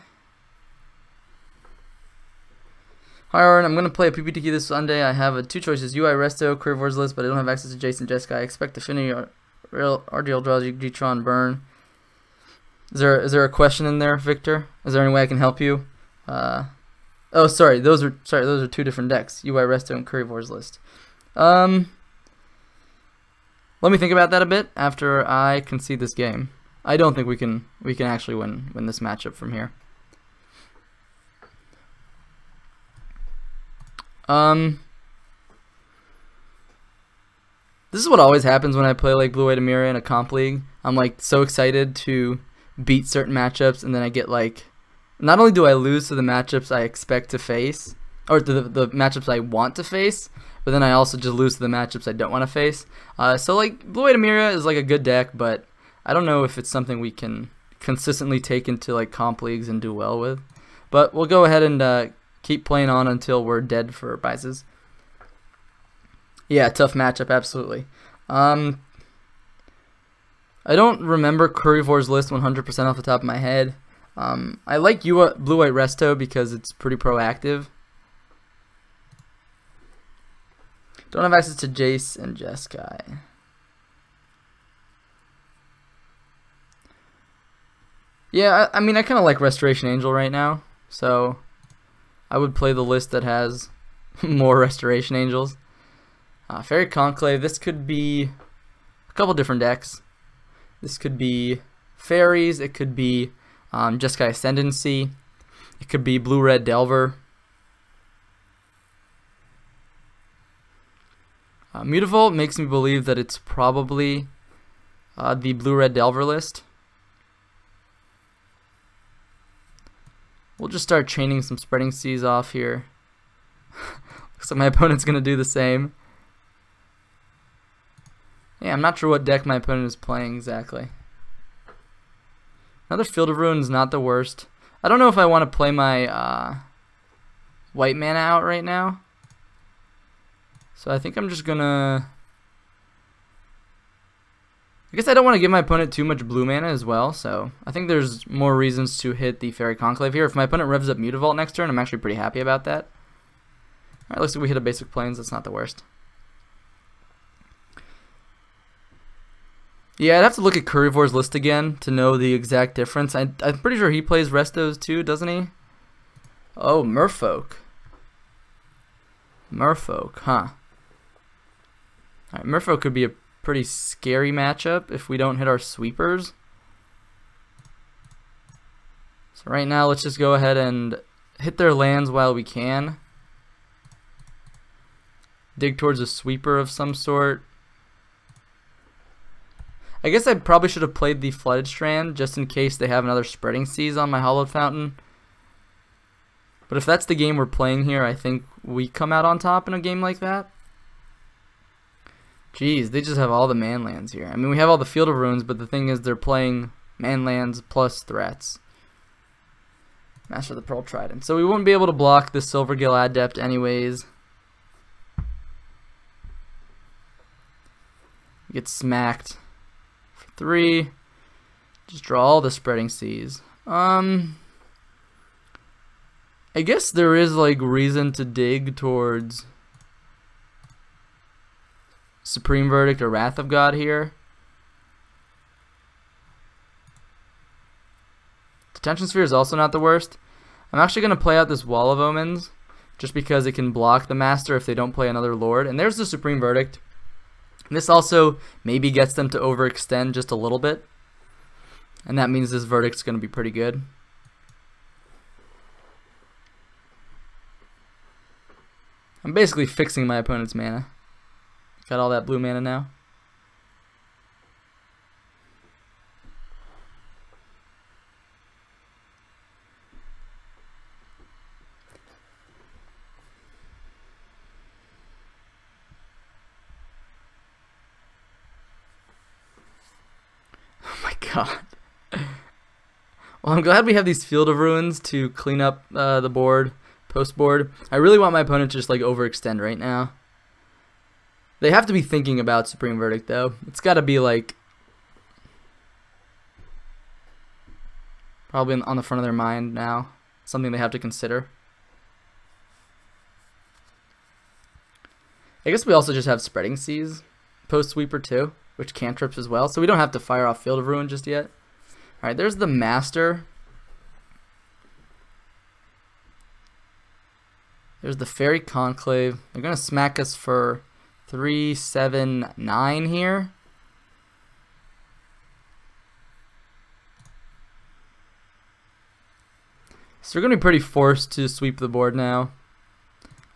Hi Oren, I'm going to play a PPTQ this Sunday. I have two choices, UI Resto, Career Wars list, but I don't have access to Jace and Jeskai. I expect Affinity, RDL draws, G-Tron, Burn. Is there a question in there, Victor? Is there any way I can help you? Oh, sorry, those are two different decks. UI Resto and Curry Wars list. Let me think about that a bit after I concede this game. I don't think we can actually win this matchup from here. This is what always happens when I play like Blue White Emeria in a comp league. I'm like so excited to beat certain matchups, and then I get like, not only do I lose to the matchups I expect to face, or to the matchups I want to face, but then I also just lose to the matchups I don't want to face. So like Blue White Emeria is like a good deck, but I don't know if it's something we can consistently take into like comp leagues and do well with. But we'll go ahead and keep playing on until we're dead for biases. Yeah, tough matchup, absolutely. I don't remember Curryvore's list 100% off the top of my head. I like Blue White Resto because it's pretty proactive. Don't have access to Jace and Jeskai. Yeah, I mean, I kind of like Restoration Angel right now, so I would play the list that has more Restoration Angels. Fairy Conclave, this could be a couple different decks. This could be fairies, it could be Jeskai Ascendancy, it could be Blue-Red Delver. Mutavault makes me believe that it's probably the Blue-Red Delver list. We'll just start chaining some Spreading Seas off here. Looks like my opponent's going to do the same. Yeah, I'm not sure what deck my opponent is playing exactly. Another Field of Ruin is not the worst. I don't know if I want to play my white mana out right now. So I think I'm just gonna... I guess I don't want to give my opponent too much blue mana as well, so I think there's more reasons to hit the Fairy Conclave here. If my opponent revs up Mutavault next turn, I'm actually pretty happy about that. Alright, looks like we hit a basic plains, that's not the worst. Yeah, I'd have to look at Curryvor's list again to know the exact difference. I'm pretty sure he plays Restos too, doesn't he? Oh, Merfolk. Merfolk, huh. Alright, Merfolk could be a pretty scary matchup if we don't hit our sweepers. So right now, let's just go ahead and hit their lands while we can. Dig towards a sweeper of some sort. I guess I probably should have played the Flooded Strand just in case they have another Spreading Seas on my Hollowed Fountain. But if that's the game we're playing here, I think we come out on top in a game like that. Jeez, they just have all the man lands here. I mean, we have all the Field of Ruins, but the thing is they're playing man lands plus threats. Master of the Pearl Trident. So we wouldn't be able to block the Silvergill Adept anyways. Get smacked for 3. Just draw all the Spreading Seas. I guess there is like reason to dig towards Supreme Verdict or Wrath of God here. Detention Sphere is also not the worst. I'm actually going to play out this Wall of Omens just because it can block the Master if they don't play another Lord. And there's the Supreme Verdict. This also maybe gets them to overextend just a little bit. And that means this Verdict's going to be pretty good. I'm basically fixing my opponent's mana. Got all that blue mana now. Oh my god. Well, I'm glad we have these Field of Ruins to clean up the board, post board. I really want my opponent to just like overextend right now. They have to be thinking about Supreme Verdict though. It's got to be like probably on the front of their mind now. Something they have to consider. I guess we also just have Spreading Seas post sweeper too, which cantrips as well. So we don't have to fire off Field of Ruin just yet. Alright, there's the Master. There's the Fairy Conclave. They're going to smack us for 3, 7, 9 here. So we're going to be pretty forced to sweep the board now.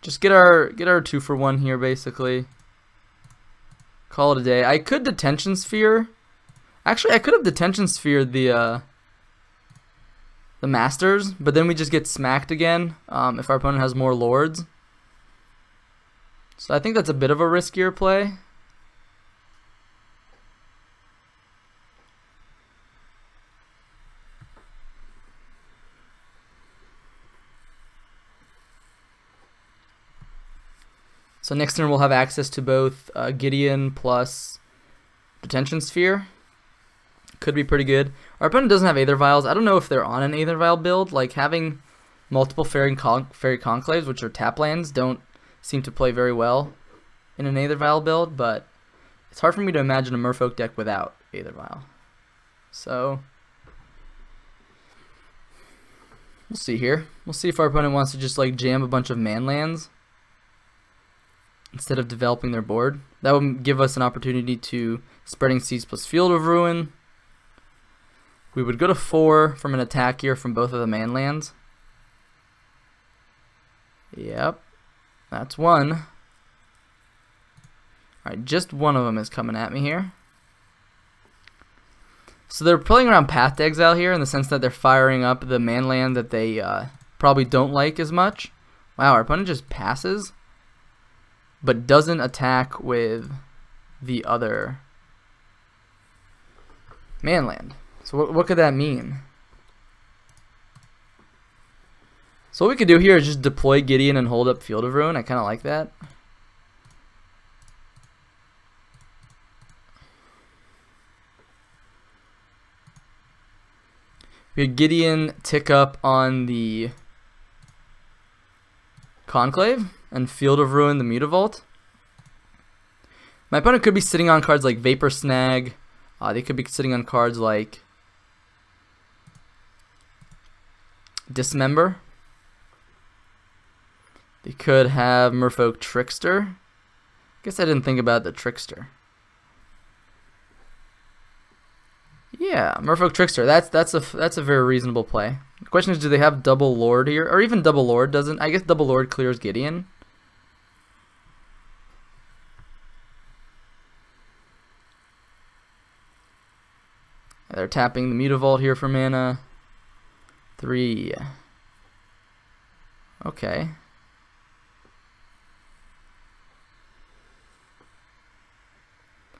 Just get our 2-for-1 here basically. Call it a day. I could Detention Sphere. Actually, I could have Detention Sphere the Masters, but then we just get smacked again if our opponent has more Lords. So I think that's a bit of a riskier play. So next turn we'll have access to both Gideon plus Detention Sphere. Could be pretty good. Our opponent doesn't have Aether Vials. I don't know if they're on an Aether Vial build. Like having multiple Fairy Conclaves, which are tap lands, don't seem to play very well in an Aether Vial build, but it's hard for me to imagine a Merfolk deck without Aether Vial. So we'll see here. We'll see if our opponent wants to just like jam a bunch of man lands. instead of developing their board. That would give us an opportunity to Spreading Seas plus Field of Ruin. We would go to 4 from an attack here from both of the man lands. Yep, that's one. Alright, just one of them is coming at me here. So they're playing around Path to Exile here in the sense that they're firing up the man land that they probably don't like as much. Wow, our opponent just passes, but doesn't attack with the other man land. So what could that mean? So what we could do here is just deploy Gideon and hold up Field of Ruin. I kind of like that. We had Gideon tick up on the Conclave and Field of Ruin the Mutavault. My opponent could be sitting on cards like Vapor Snag. They could be sitting on cards like Dismember. They could have Merfolk Trickster. Guess I didn't think about the Trickster. Yeah, Merfolk Trickster. That's a very reasonable play. The question is, do they have Double Lord here, or even Double Lord doesn't? I guess Double Lord clears Gideon. They're tapping the Mutavault here for mana. 3. Okay.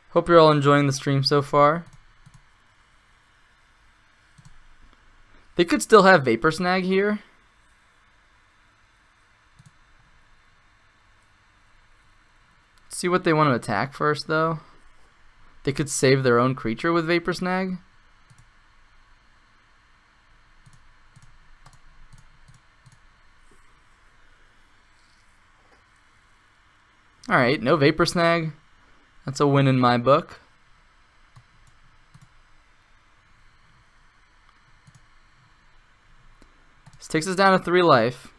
Hope you're all enjoying the stream so far. They could still have Vapor Snag here. See what they want to attack first, though. They could save their own creature with Vapor Snag. Alright, no Vapor Snag. That's a win in my book. This takes us down to 3 life.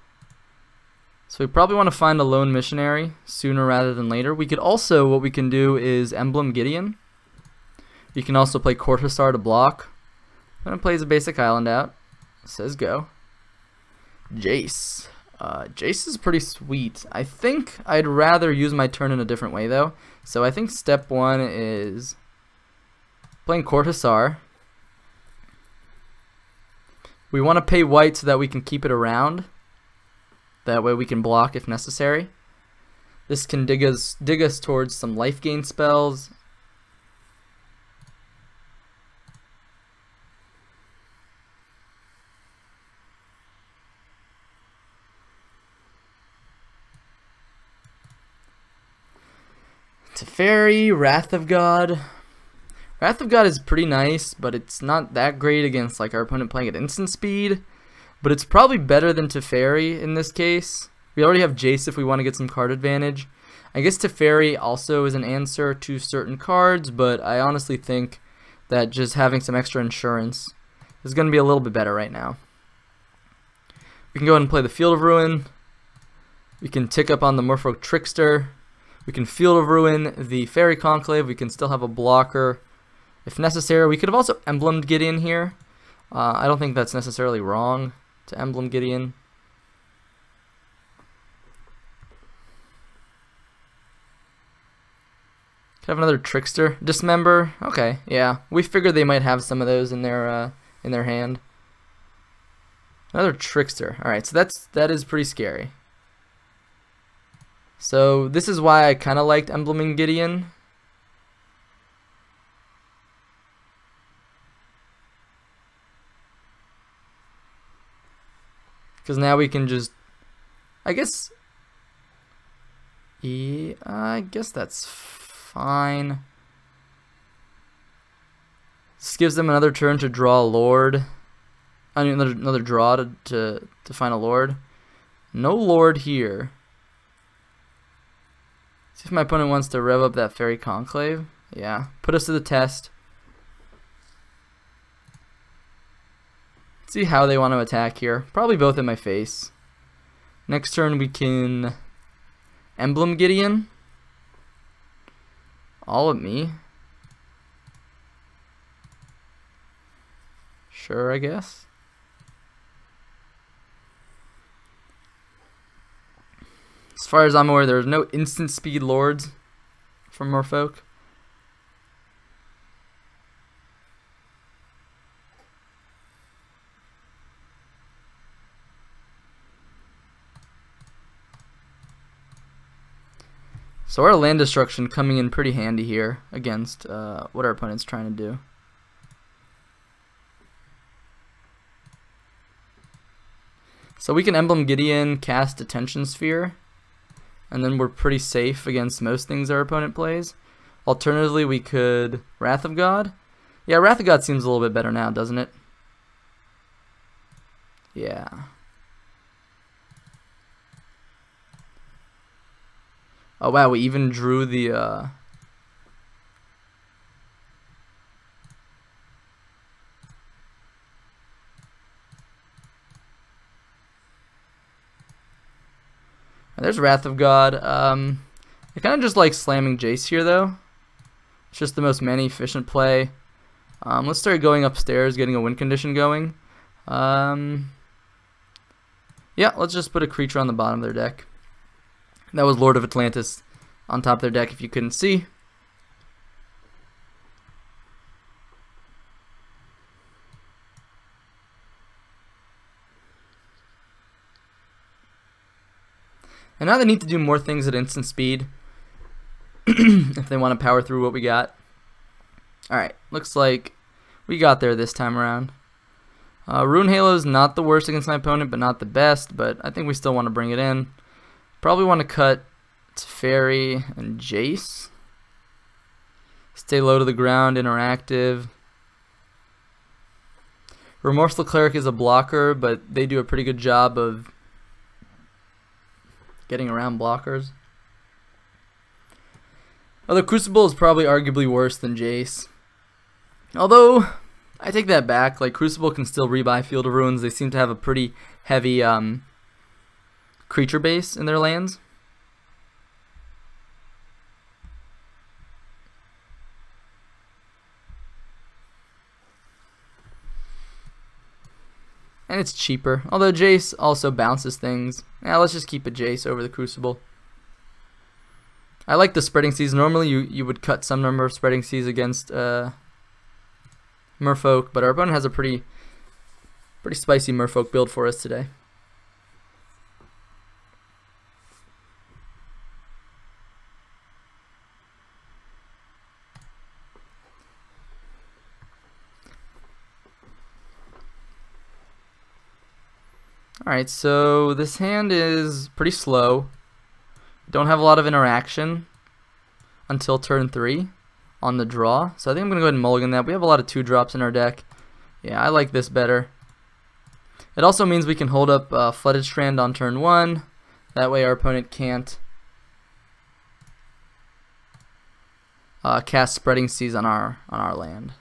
So we probably want to find a lone missionary sooner rather than later. We could also, what we can do is Emblem Gideon. You can also play Court Hussar to block. I'm going to play a basic island out. It says go. Jace. Jace is pretty sweet. I think I'd rather use my turn in a different way though. So I think step 1 is playing Court Hussar. We want to pay white so that we can keep it around. That way we can block if necessary. This can dig us towards some life gain spells. Teferi, Wrath of God. Wrath of God is pretty nice, but it's not that great against like our opponent playing at instant speed. But it's probably better than Teferi in this case. We already have Jace if we want to get some card advantage. I guess Teferi also is an answer to certain cards, but I honestly think that just having some extra insurance is going to be a little bit better right now. We can go ahead and play the Field of Ruin. We can tick up on the Merfolk Trickster. We can Field of Ruin the Fairy Conclave. We can still have a blocker if necessary. We could have also emblemed Gideon here. I don't think that's necessarily wrong to emblem Gideon. Could have another Trickster. Dismember. Okay, yeah. We figured they might have some of those in their hand. Another Trickster. Alright, so that is pretty scary. So this is why I kind of liked embleming Gideon. Because now we can just, yeah, I guess that's fine. This gives them another turn to draw a Lord. I mean, another draw to find a Lord. No Lord here. See if my opponent wants to rev up that Fairy Conclave. Yeah, put us to the test. See how they want to attack here. Probably both in my face. Next turn we can Emblem Gideon. All of me. Sure, I guess. As far as I'm aware, there's no instant speed lords from Merfolk. So our land destruction coming in pretty handy here against what our opponent's trying to do. So we can Emblem Gideon, cast Attention Sphere, and then we're pretty safe against most things our opponent plays. Alternatively, we could Wrath of God. Yeah, Wrath of God seems a little bit better now, doesn't it? Yeah. Oh wow, we even drew the there's Wrath of God. I kind of just like slamming Jace here though. It's just the most mana efficient play. Let's start going upstairs, getting a win condition going. Yeah, let's just put a creature on the bottom of their deck. That was Lord of Atlantis on top of their deck if you couldn't see. And now they need to do more things at instant speed if they want to power through what we got. Alright, looks like we got there this time around. Rune Halo is not the worst against my opponent, but not the best, but I think we still want to bring it in. Probably want to cut Teferi and Jace. Stay low to the ground, interactive. Remorseful Cleric is a blocker, but they do a pretty good job of getting around blockers. Although Crucible is probably arguably worse than Jace. Although, I take that back. Like, Crucible can still rebuy Field of Ruins. They seem to have a pretty heavy creature base in their lands. And it's cheaper. Although Jace also bounces things. Yeah, let's just keep a Jace over the Crucible. I like the Spreading Seas. Normally you would cut some number of Spreading Seas against Merfolk, but our opponent has a pretty spicy Merfolk build for us today. Alright, so this hand is pretty slow. Don't have a lot of interaction until turn 3 on the draw. So I think I'm going to go ahead and mulligan that. We have a lot of 2-drops in our deck. Yeah, I like this better. It also means we can hold up Flooded Strand on turn 1. That way our opponent can't cast Spreading Seas on our land.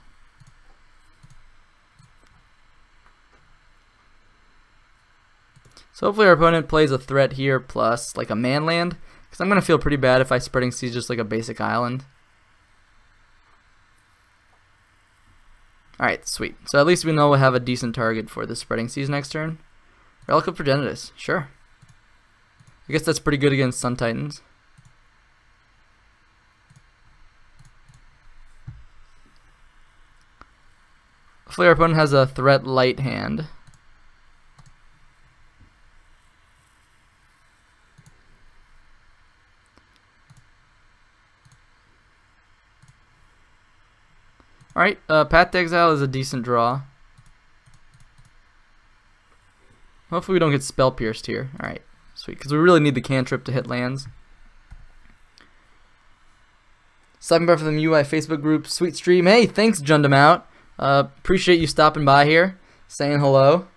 So hopefully our opponent plays a threat here plus like a man land, because I'm going to feel pretty bad if I Spreading Seas just like a basic island. Alright, sweet. So at least we know we'll have a decent target for the Spreading Seas next turn. Relic of Progenitus, sure. I guess that's pretty good against Sun Titans. Hopefully our opponent has a threat light hand. Alright, Path to Exile is a decent draw. Hopefully we don't get Spell Pierced here. Alright, sweet, because we really need the cantrip to hit lands. Stopping by from the UI Facebook group, sweet stream. Hey, thanks, Jundam Out. Appreciate you stopping by here, saying hello.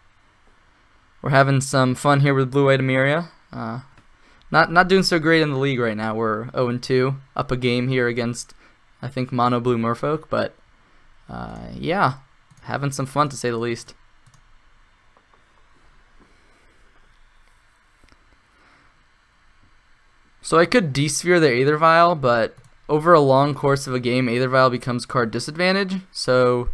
We're having some fun here with Blue White Emeria. Not doing so great in the league right now. We're 0-2, up a game here against, I think, Mono Blue Merfolk, but yeah, having some fun to say the least. So I could D-sphere the Aether Vial, but over a long course of a game, Aether Vial becomes card disadvantage, so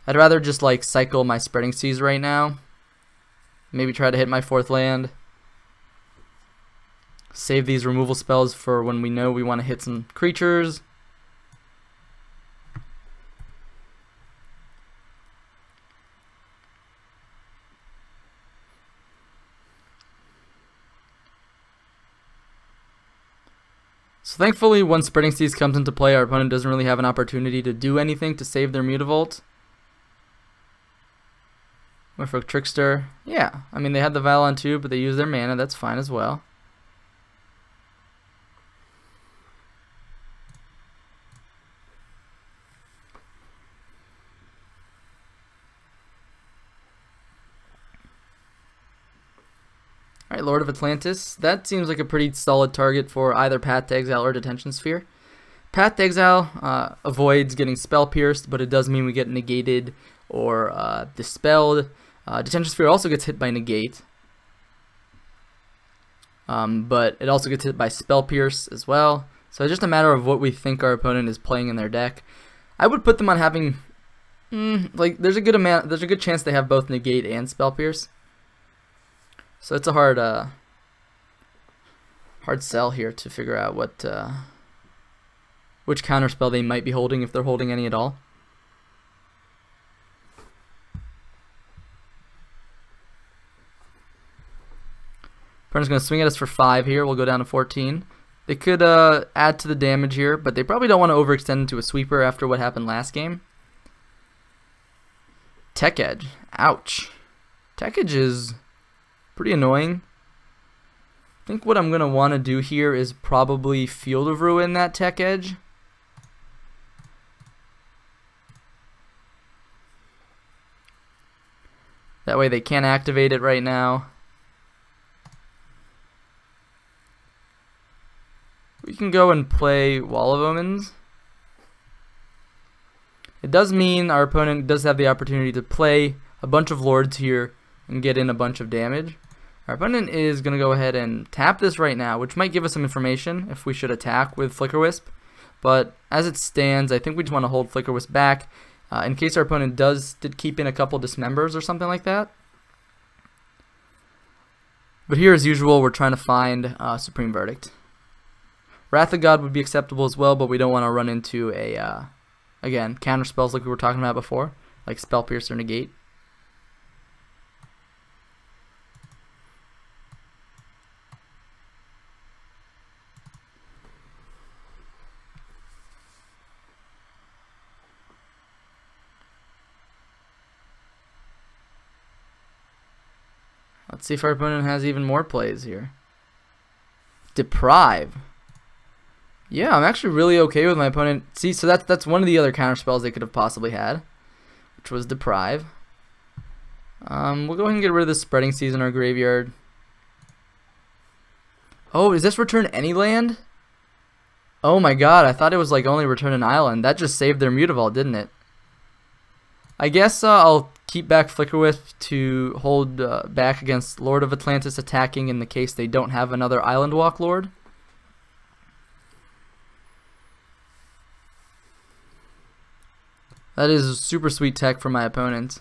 I'd rather just like cycle my Spreading Seas right now. Maybe try to hit my 4th land. Save these removal spells for when we know we want to hit some creatures. So thankfully, when Spreading Seas comes into play, our opponent doesn't really have an opportunity to do anything to save their Mutavault. Went for Trickster. Yeah, I mean, they had the Vial on too, but they used their mana. That's fine as well. Alright, Lord of Atlantis. That seems like a pretty solid target for either Path to Exile or Detention Sphere. Path to Exile avoids getting Spell Pierced, but it does mean we get negated or dispelled. Detention Sphere also gets hit by negate, but it also gets hit by Spell Pierce as well. So it's just a matter of what we think our opponent is playing in their deck. I would put them on having like there's a good chance they have both negate and Spell Pierce. So it's a hard sell here to figure out what which counterspell they might be holding, if they're holding any at all. Opponent's going to swing at us for 5 here. We'll go down to 14. They could add to the damage here, but they probably don't want to overextend into a sweeper after what happened last game. Tech Edge. Ouch. Tech Edge is pretty annoying. I think what I'm going to want to do here is probably Field of Ruin that Tech Edge. That way they can't activate it right now. We can go and play Wall of Omens. It does mean our opponent does have the opportunity to play a bunch of Lords here and get in a bunch of damage. Our opponent is going to go ahead and tap this right now, which might give us some information if we should attack with Flicker Wisp. But as it stands, I think we just want to hold Flicker Wisp back in case our opponent did keep in a couple Dismembers or something like that. But here, as usual, we're trying to find Supreme Verdict. Wrath of God would be acceptable as well, but we don't want to run into a, again, counter spells like we were talking about before, like Spell Pierce or Negate. Let's see if our opponent has even more plays here. Deprive. Yeah, I'm actually really okay with my opponent. See, so that's one of the other counter spells they could have possibly had, which was Deprive. We'll go ahead and get rid of the Spreading Seas in our graveyard. Oh, does this return any land? Oh my god, I thought it was like only return an island. That just saved their Mutavault, didn't it? I guess I'll keep back Flicker Wisp to hold back against Lord of Atlantis attacking in the case they don't have another Island Walk Lord. That is super sweet tech for my opponent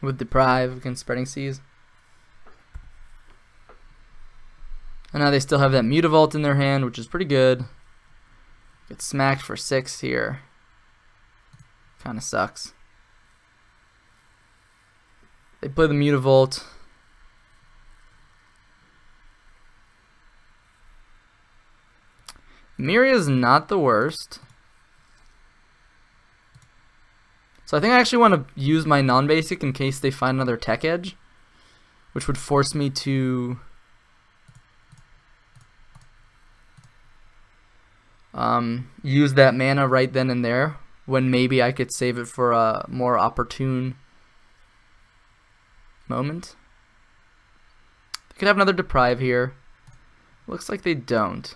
with Deprive against Spreading Seas. And now they still have that Mutavault in their hand, which is pretty good. Get smacked for 6 here. Kind of sucks. They play the Mutavault. Emeria is not the worst. So I think I actually want to use my non-basic in case they find another Tech Edge, which would force me to use that mana right then and there, when maybe I could save it for a more opportune moment. They could have another Deprive here. Looks like they don't.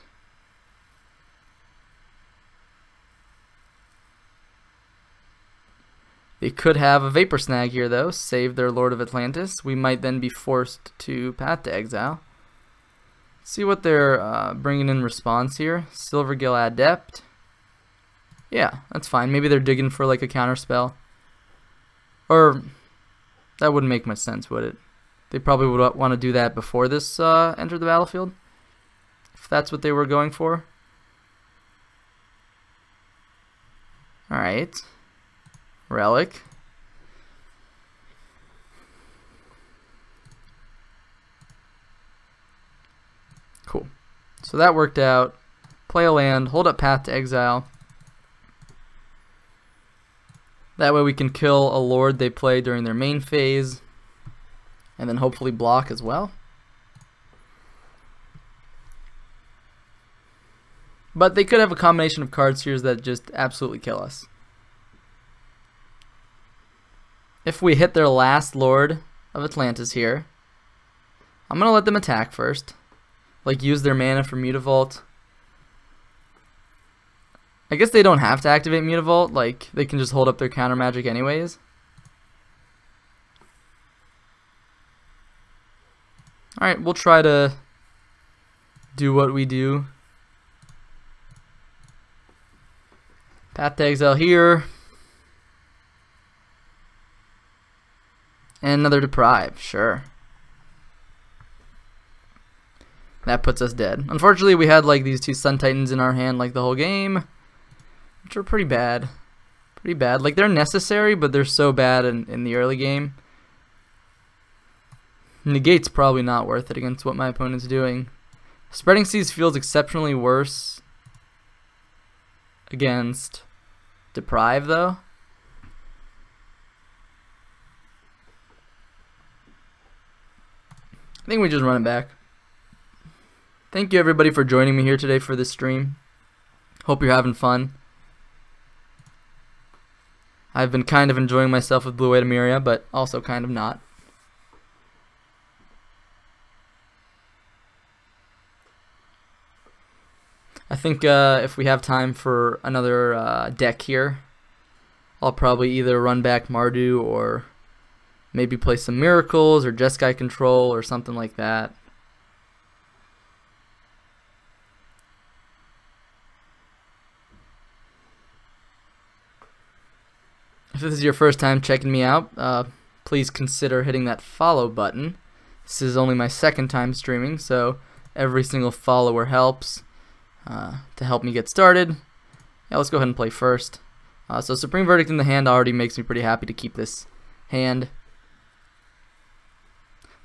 They could have a Vapor Snag here, though, save their Lord of Atlantis. We might then be forced to Path to Exile. See what they're bringing in response here. Silvergill Adept. Yeah, that's fine. Maybe they're digging for like a counter spell. Or that wouldn't make much sense, would it? They probably would want to do that before this entered the battlefield, if that's what they were going for. Alright. Relic. Cool. So that worked out. Play a land, hold up Path to Exile. That way we can kill a lord they play during their main phase, and then hopefully block as well. But they could have a combination of cards here that just absolutely kill us. If we hit their last Lord of Atlantis here, I'm going to let them attack first. Like use their mana for Mutavault. I guess they don't have to activate Mutavault, like they can just hold up their counter magic anyways. Alright, we'll try to do what we do. Path to Exile here. And another Deprive, sure. That puts us dead. Unfortunately, we had like these two Sun Titans in our hand like the whole game, which are pretty bad. Pretty bad. Like they're necessary, but they're so bad in the early game. Negate's probably not worth it against what my opponent's doing. Spreading Seas feels exceptionally worse against Deprive, though. I think we just run it back. Thank you everybody for joining me here today for this stream. Hope you're having fun. I've been kind of enjoying myself with Blue White Emeria, but also kind of not. I think if we have time for another deck here, I'll probably either run back Mardu or maybe play some Miracles or Jeskai Control or something like that. If this is your first time checking me out, please consider hitting that follow button. This is only my second time streaming, so every single follower helps to help me get started. Yeah, let's go ahead and play first. So Supreme Verdict in the hand already makes me pretty happy to keep this hand.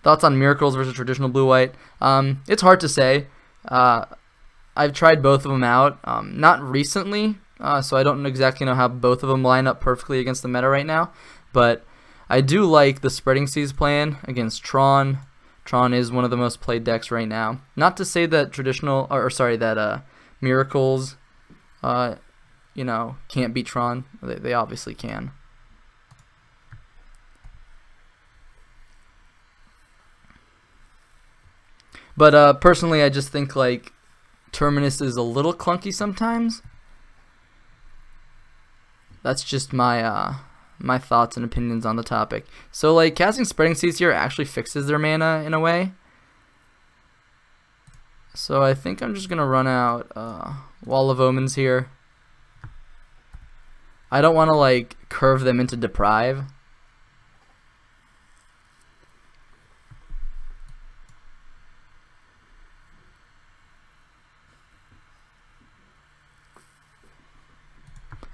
Thoughts on Miracles versus traditional blue-white? It's hard to say. I've tried both of them out, not recently, so I don't exactly know how both of them line up perfectly against the meta right now, but I do like the Spreading Seas plan against Tron. Tron is one of the most played decks right now. Not to say that traditional, or sorry, that Miracles, you know, can't beat Tron. They obviously can. But personally, I just think like Terminus is a little clunky sometimes. That's just my my thoughts and opinions on the topic. So like casting Spreading Seas here actually fixes their mana in a way. So I think I'm just gonna run out Wall of Omens here. I don't want to like curve them into Deprive.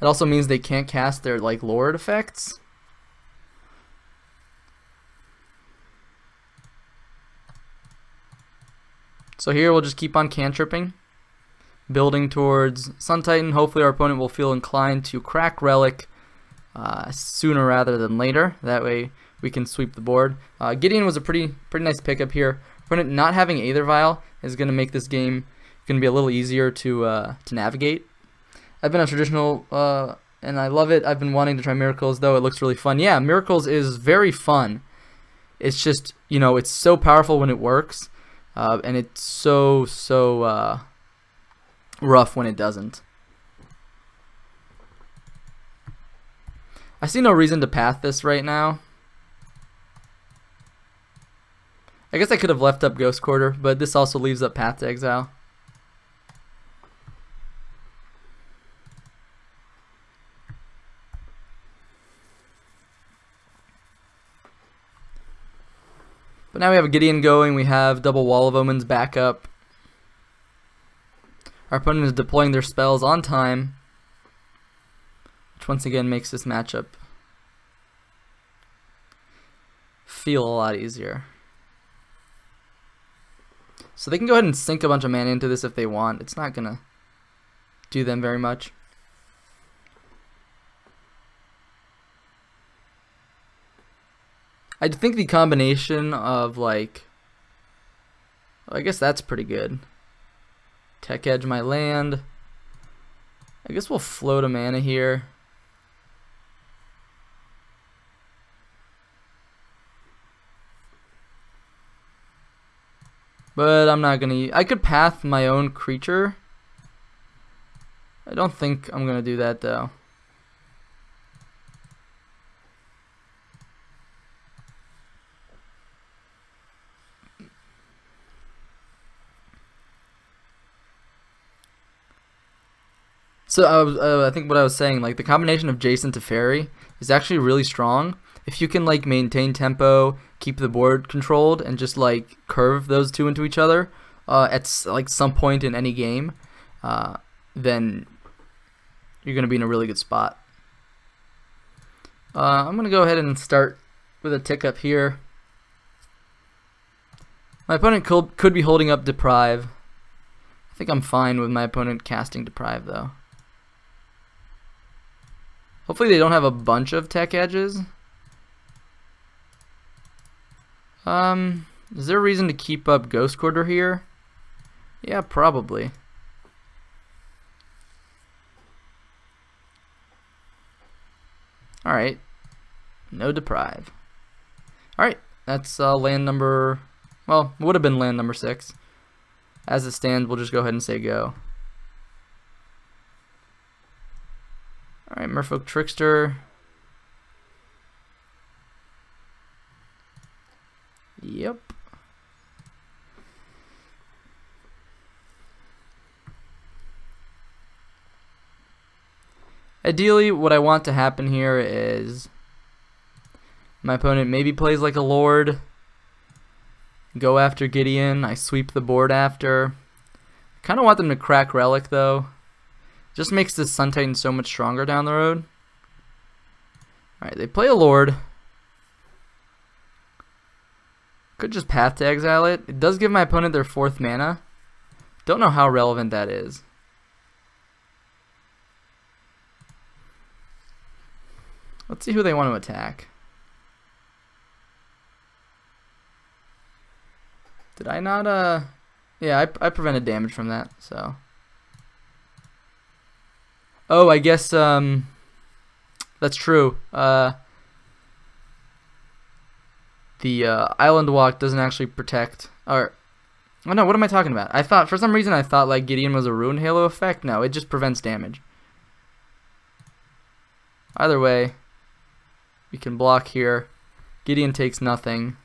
It also means they can't cast their like Lord effects. So here we'll just keep on cantripping, building towards Sun Titan. Hopefully our opponent will feel inclined to crack Relic sooner rather than later. That way we can sweep the board. Gideon was a pretty nice pickup here. Opponent not having Aether Vial is going to make this game going to be a little easier to navigate. I've been on traditional and I love it. I've been wanting to try Miracles, though it looks really fun. Yeah, Miracles is very fun. It's just, you know, it's so powerful when it works, and it's so rough when it doesn't. I see no reason to path this right now. I guess I could have left up Ghost Quarter, but this also leaves up Path to Exile. But now we have a Gideon going. We have double Wall of Omens back up. Our opponent is deploying their spells on time, which once again makes this matchup feel a lot easier. So they can go ahead and sink a bunch of mana into this if they want. It's not gonna do them very much. I think the combination of, like, I guess that's pretty good. Tech Edge my land. I guess we'll float a mana here. But I'm not gonna. I could path my own creature. I don't think I'm gonna do that though. So I think what I was saying, like the combination of Jason to Fairy is actually really strong. If you can like maintain tempo, keep the board controlled, and just like curve those two into each other at like some point in any game, then you're gonna be in a really good spot. I'm gonna go ahead and start with a tick up here. My opponent could be holding up Deprive. I think I'm fine with my opponent casting Deprive though. Hopefully they don't have a bunch of tech edges. Is there a reason to keep up Ghost Quarter here? Yeah, probably. Alright. No Deprive. Alright, that's land number... Well, would have been land number 6. As it stands, we'll just go ahead and say go. Alright, Merfolk Trickster. Yep. Ideally, what I want to happen here is my opponent maybe plays like a Lord, go after Gideon, I sweep the board after. Kind of want them to crack Relic though. Just makes this Sun Titan so much stronger down the road. Alright, they play a Lord. Could just Path to Exile it. It does give my opponent their 4th mana. Don't know how relevant that is. Let's see who they want to attack. Did I not, yeah, I prevented damage from that, so. Oh, I guess, that's true. The Island Walk doesn't actually protect, or, oh no, what am I talking about? I thought, for some reason I thought like Gideon was a Ruin Halo effect. No, it just prevents damage. Either way, we can block here. Gideon takes nothing.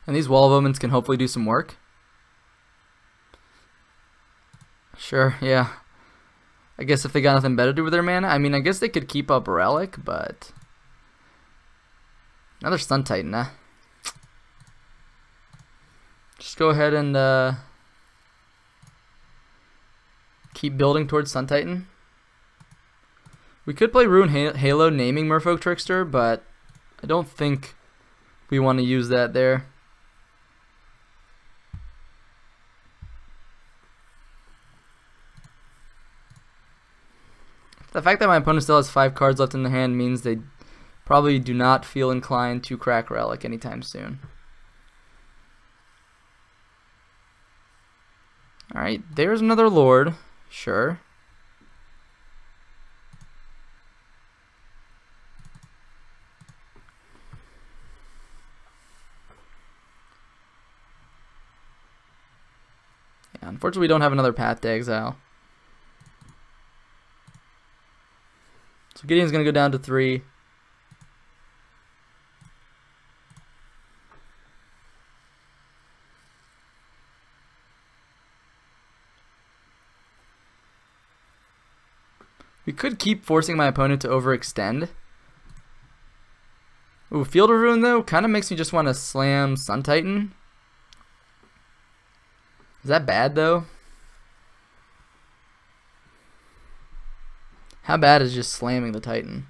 And these Wall of Omens can hopefully do some work. Sure, yeah. I guess if they got nothing better to do with their mana, I mean, I guess they could keep up Relic, but another Sun Titan, huh? Just go ahead and keep building towards Sun Titan. We could play Ruin Halo naming Merfolk Trickster, but I don't think we want to use that there. The fact that my opponent still has 5 cards left in the hand means they probably do not feel inclined to crack Relic anytime soon. Alright, there's another Lord. Sure. Yeah, unfortunately we don't have another Path to Exile. So Gideon's going to go down to 3. We could keep forcing my opponent to overextend. Ooh, Field of Ruin though kind of makes me just want to slam Sun Titan. Is that bad though? How bad is just slamming the Titan?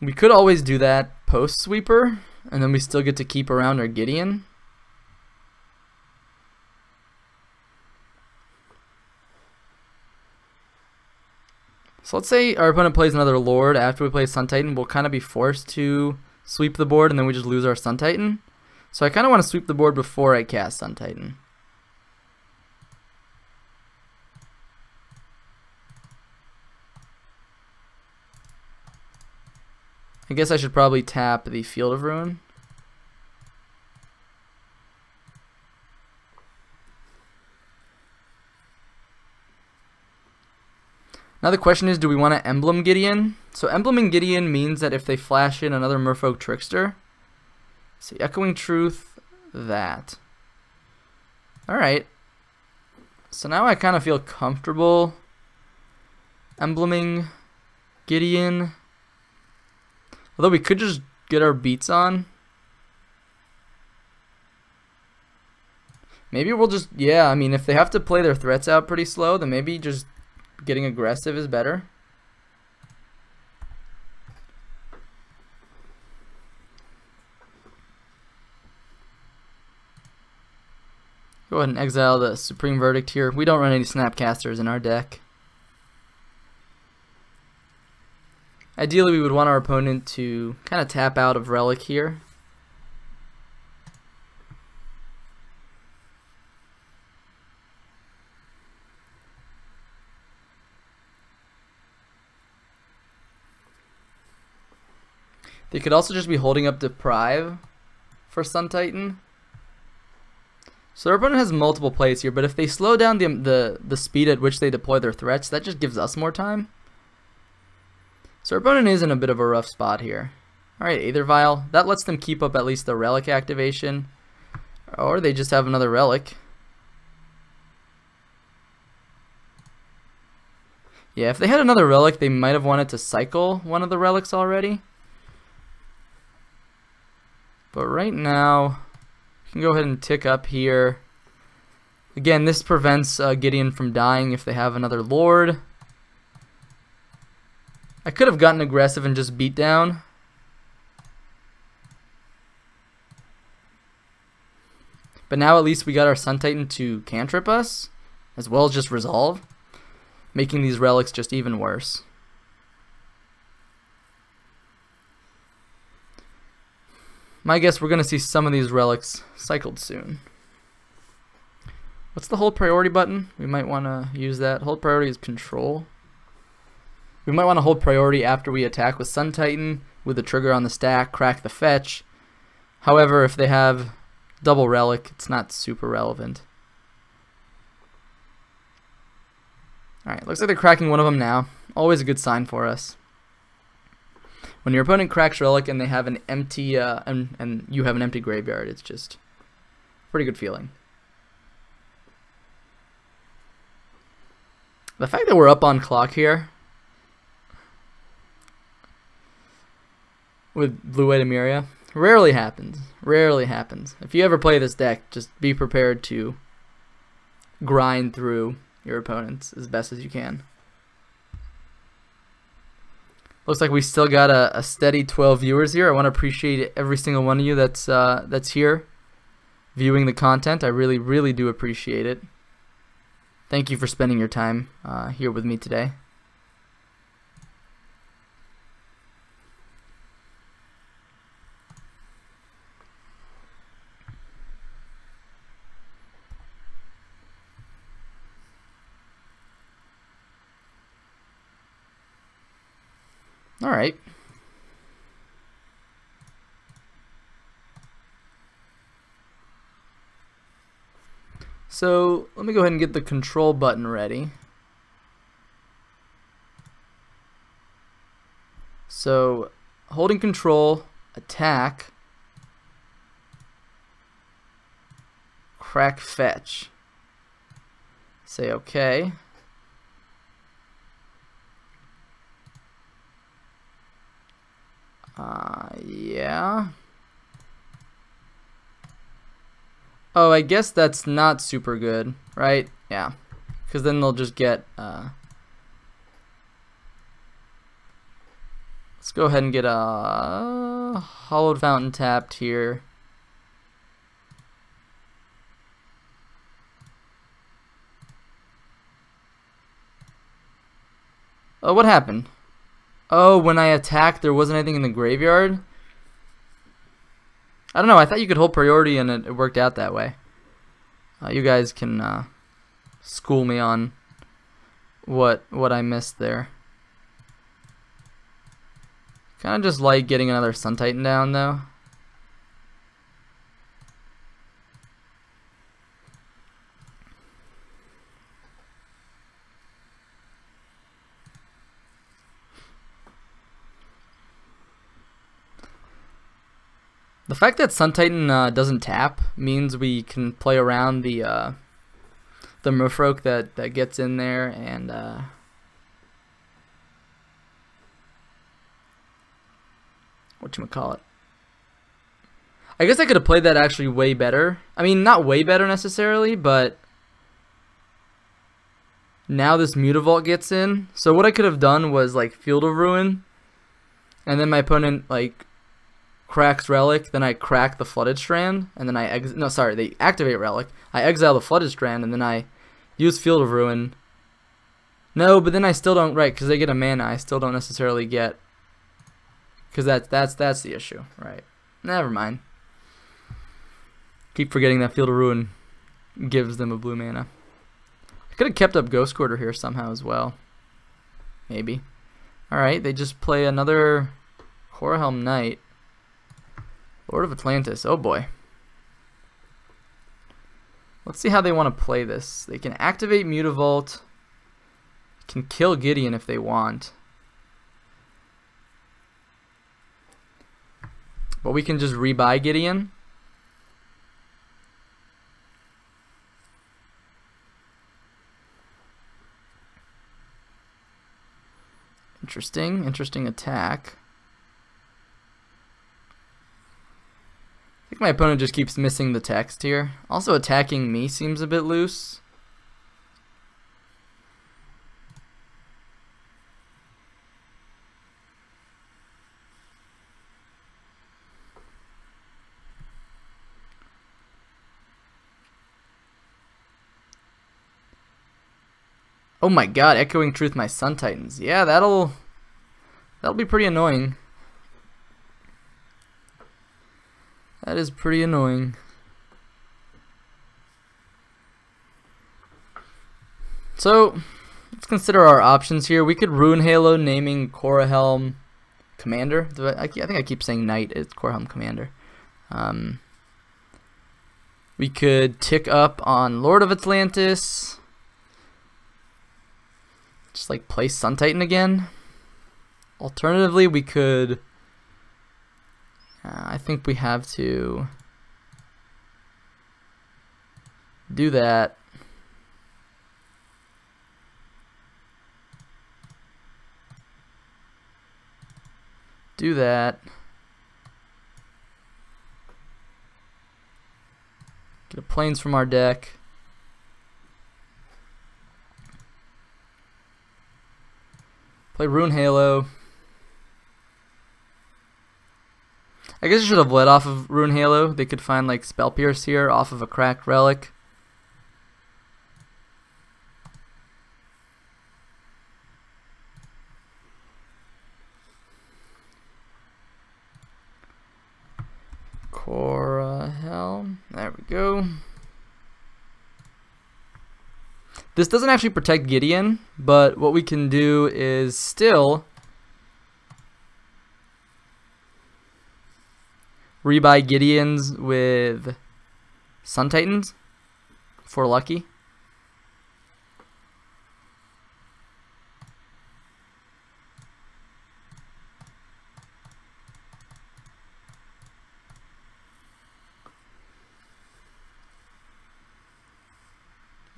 We could always do that post sweeper, and then we still get to keep around our Gideon. So let's say our opponent plays another Lord after we play Sun Titan. We'll kind of be forced to sweep the board, and then we just lose our Sun Titan. So I kind of want to sweep the board before I cast Sun Titan. I guess I should probably tap the Field of Ruin. Now the question is, do we want to Emblem Gideon? So Embleming Gideon means that if they flash in another Merfolk Trickster, see, Echoing Truth, that. Alright. So now I kind of feel comfortable Embleming Gideon. Although we could just get our beats on. Maybe we'll just, yeah, I mean, if they have to play their threats out pretty slow, then maybe just getting aggressive is better. Go ahead and exile the Supreme Verdict here. We don't run any Snapcasters in our deck. Ideally, we would want our opponent to kind of tap out of Relic here. They could also just be holding up Deprive for Sun Titan. So our opponent has multiple plays here, but if they slow down the speed at which they deploy their threats, that just gives us more time. So our opponent is in a bit of a rough spot here. Alright, Aether Vial. That lets them keep up at least the Relic activation. Or they just have another Relic. Yeah, if they had another Relic, they might have wanted to cycle one of the Relics already. But right now, you can go ahead and tick up here. Again, this prevents Gideon from dying if they have another Lord. I could have gotten aggressive and just beat down. But now at least we got our Sun Titan to cantrip us, as well as just resolve, making these relics just even worse. My guess, we're going to see some of these relics cycled soon. What's the hold priority button? We might want to use that. Hold priority is control. We might want to hold priority after we attack with Sun Titan, with the trigger on the stack, crack the fetch. However, if they have double relic, it's not super relevant. Alright, looks like they're cracking one of them now. Always a good sign for us. When your opponent cracks relic and they have an empty, and you have an empty graveyard, it's just a pretty good feeling. The fact that we're up on clock here with Blue-White Emeria rarely happens. Rarely happens. If you ever play this deck, just be prepared to grind through your opponents as best as you can. Looks like we still got a steady 12 viewers here. I want to appreciate every single one of you that's here viewing the content. I really, really do appreciate it. Thank you for spending your time here with me today. All right. So let me go ahead and get the control button ready. So holding control, attack, crack fetch. Say okay. Yeah. Oh, I guess that's not super good, right? Yeah. Because then they'll just get... let's go ahead and get a hollowed fountain tapped here. Oh, what happened? Oh, when I attacked, there wasn't anything in the graveyard? I don't know. I thought you could hold priority and it worked out that way. You guys can school me on what I missed there. Kind of just like getting another Sun Titan down, though. The fact that Sun Titan doesn't tap means we can play around the Murfroak that gets in there and whatchamacallit. I guess I could have played that actually way better. I mean, not way better necessarily, but now this Mutavault gets in. So what I could have done was like Field of Ruin, and then my opponent like cracks Relic, then I crack the Flooded Strand, and then they activate Relic. I exile the Flooded Strand, and then I use Field of Ruin. No, but then I still don't, right, because they get a mana, I still don't necessarily get, because that's the issue, right. Never mind. Keep forgetting that Field of Ruin gives them a blue mana. I could have kept up Ghost Quarter here somehow as well. Maybe. Alright, they just play another Corahelm Knight. Lord of Atlantis, oh boy. Let's see how they want to play this. They can activate Mutavault. Can kill Gideon if they want. But we can just rebuy Gideon. Interesting attack. I think my opponent just keeps missing the text here. Also, attacking me seems a bit loose. Oh my god, Echoing Truth my Sun Titans. Yeah, that'll be pretty annoying. That is pretty annoying. So, let's consider our options here. We could Rune Halo naming Corahelm Commander. I think I keep saying Knight. It's Corahelm Commander. We could tick up on Lord of Atlantis. Just like play Sun Titan again. Alternatively, we could... I think we have to do that. Do that. Get a Plains from our deck. Play Rune Halo. I guess I should have led off of Rune Halo. They could find like Spell Pierce here off of a cracked Relic. Corahelm. There we go. This doesn't actually protect Gideon, but what we can do is still rebuy Gideons with Sun Titans for lucky.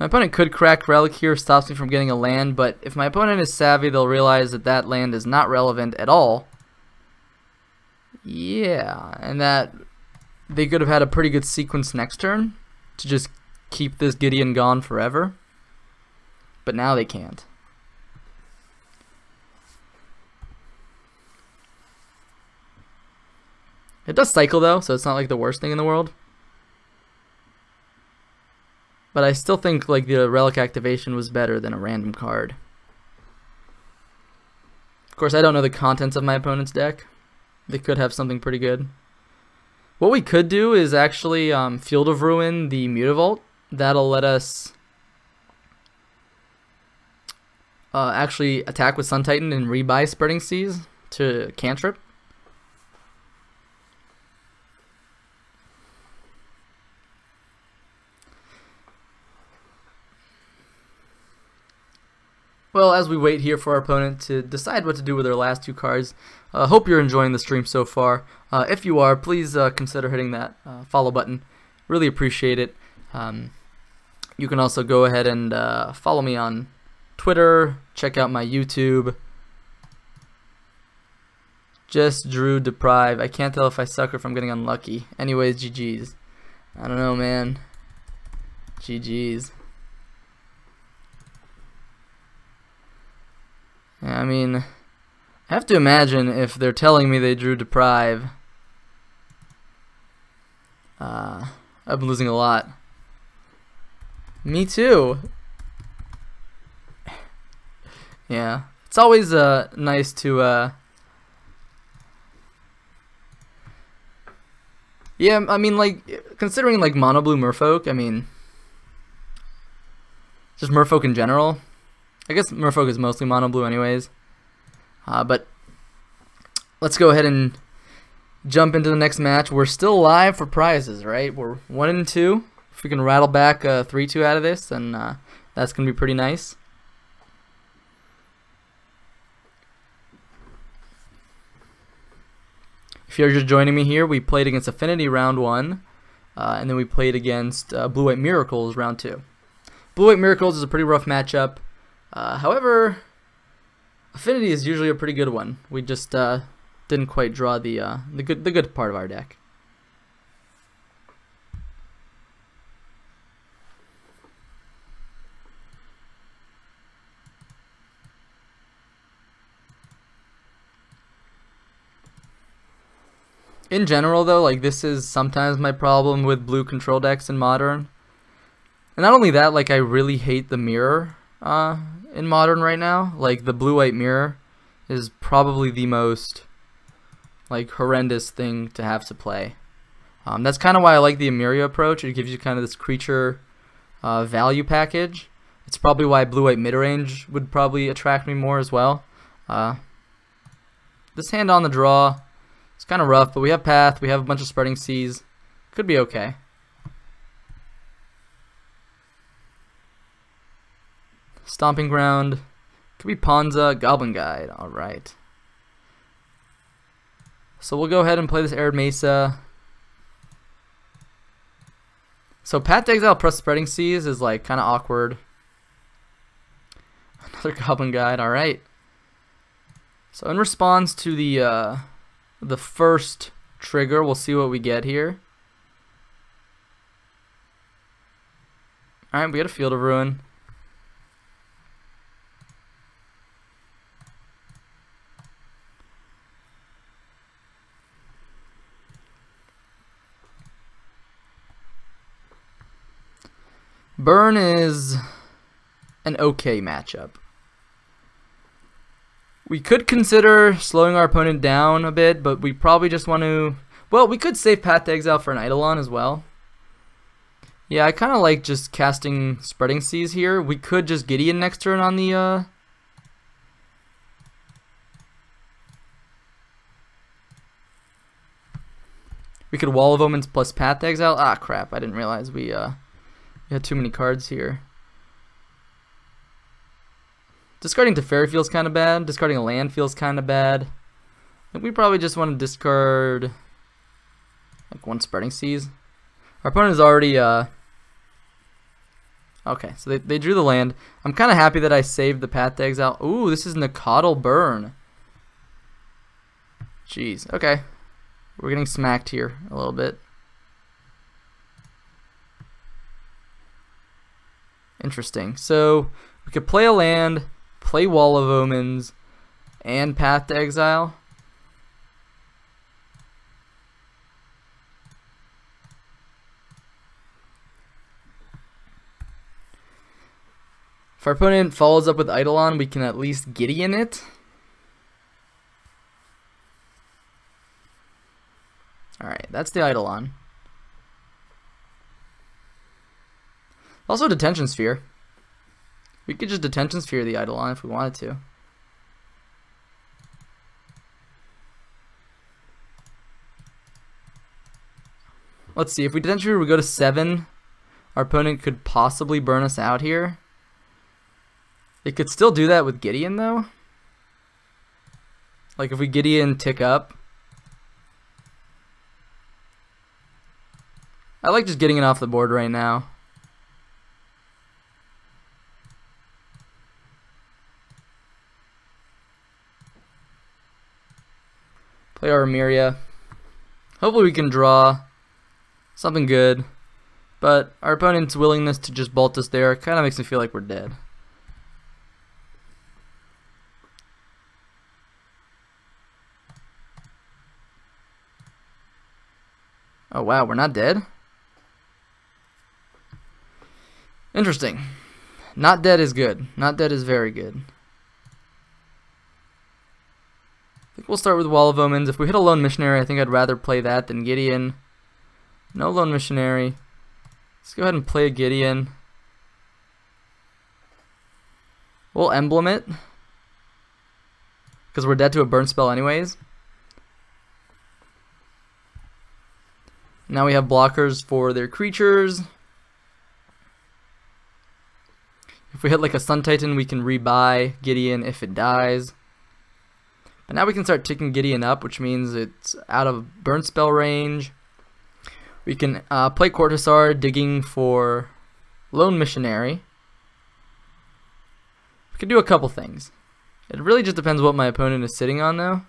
My opponent could crack Relic here, stops me from getting a land, but if my opponent is savvy, they'll realize that that land is not relevant at all. Yeah, and that they could have had a pretty good sequence next turn to just keep this Gideon gone forever. But now they can't. It does cycle though, so it's not like the worst thing in the world. But I still think like the relic activation was better than a random card. Of course, I don't know the contents of my opponent's deck. They could have something pretty good. What we could do is actually Field of Ruin the Mutavault. That'll let us actually attack with Sun Titan and rebuy Spreading Seas to cantrip. Well, as we wait here for our opponent to decide what to do with their last two cards, hope you're enjoying the stream so far. If you are, please consider hitting that follow button. Really appreciate it. You can also go ahead and follow me on Twitter, check out my YouTube. Just drew Deprive. I can't tell if I suck or if I'm getting unlucky. Anyways, GG's. I don't know, man. GG's. Yeah, I mean, I have to imagine if they're telling me they drew Deprive, I've been losing a lot. Me too. Yeah, it's always nice to yeah, I mean, like, considering like mono blue Merfolk, I mean, just Merfolk in general. I guess Merfolk is mostly mono blue anyways. But let's go ahead and jump into the next match. We're still live for prizes, right? We're 1-2. If we can rattle back 3-2 out of this, then that's going to be pretty nice. If you're just joining me here, we played against Affinity round 1, and then we played against Blue-White Miracles round 2. Blue-White Miracles is a pretty rough matchup. However, Affinity is usually a pretty good one. We just didn't quite draw the good part of our deck. In general, though, like, this is sometimes my problem with blue control decks in Modern. And not only that, like, I really hate the mirror in Modern right now. Like, the blue-white mirror is probably the most, like, horrendous thing to have to play. That's kind of why I like the Emeria approach. It gives you kind of this creature value package. It's probably why blue-white mid-range would probably attract me more as well. This hand on the draw, it's kind of rough, but we have Path, we have a bunch of Spreading Seas. Could be okay. Stomping Ground. Could be Ponza, Goblin Guide. Alright. So we'll go ahead and play this Arid Mesa. So Path to Exile plus Spreading Seas is like kind of awkward. Another Goblin Guide. Alright. So in response to the first trigger, we'll see what we get here. Alright, we got a Field of Ruin. Burn is an okay matchup. We could consider slowing our opponent down a bit, but we probably just want to... Well, we could save Path to Exile for an Eidolon as well. Yeah, I kind of like just casting Spreading Seas here. We could just Gideon next turn on the... We could Wall of Omens plus Path to Exile. Ah, crap. I didn't realize we had too many cards here. Discarding Teferi feels kind of bad. Discarding a land feels kind of bad. I think we probably just want to discard like one Spreading Seas. Our opponent is already Okay, so they drew the land. I'm kind of happy that I saved the Path to Exile. Ooh, this is Nakadal Burn. Jeez, okay. We're getting smacked here a little bit. Interesting. So we could play a land, play Wall of Omens, and Path to Exile. If our opponent follows up with Eidolon, we can at least Gideon it. Alright, that's the Eidolon. Also Detention Sphere. We could just Detention Sphere the Eidolon if we wanted to. Let's see, if we Detention Sphere, we go to 7. Our opponent could possibly burn us out here. They could still do that with Gideon though. Like if we Gideon tick up. I like just getting it off the board right now. Play our Emeria. Hopefully we can draw something good. But our opponent's willingness to just bolt us there kind of makes me feel like we're dead. Oh wow, we're not dead? Interesting. Not dead is good. Not dead is very good. I think we'll start with Wall of Omens. If we hit a Lone Missionary, I think I'd rather play that than Gideon. No Lone Missionary. Let's go ahead and play a Gideon. We'll Emblem it, because we're dead to a burn spell anyways. Now we have blockers for their creatures. If we hit like a Sun Titan, we can rebuy Gideon if it dies. But now we can start ticking Gideon up, which means it's out of burn spell range. We can play Cortisar, digging for Lone Missionary. We can do a couple things. It really just depends what my opponent is sitting on though.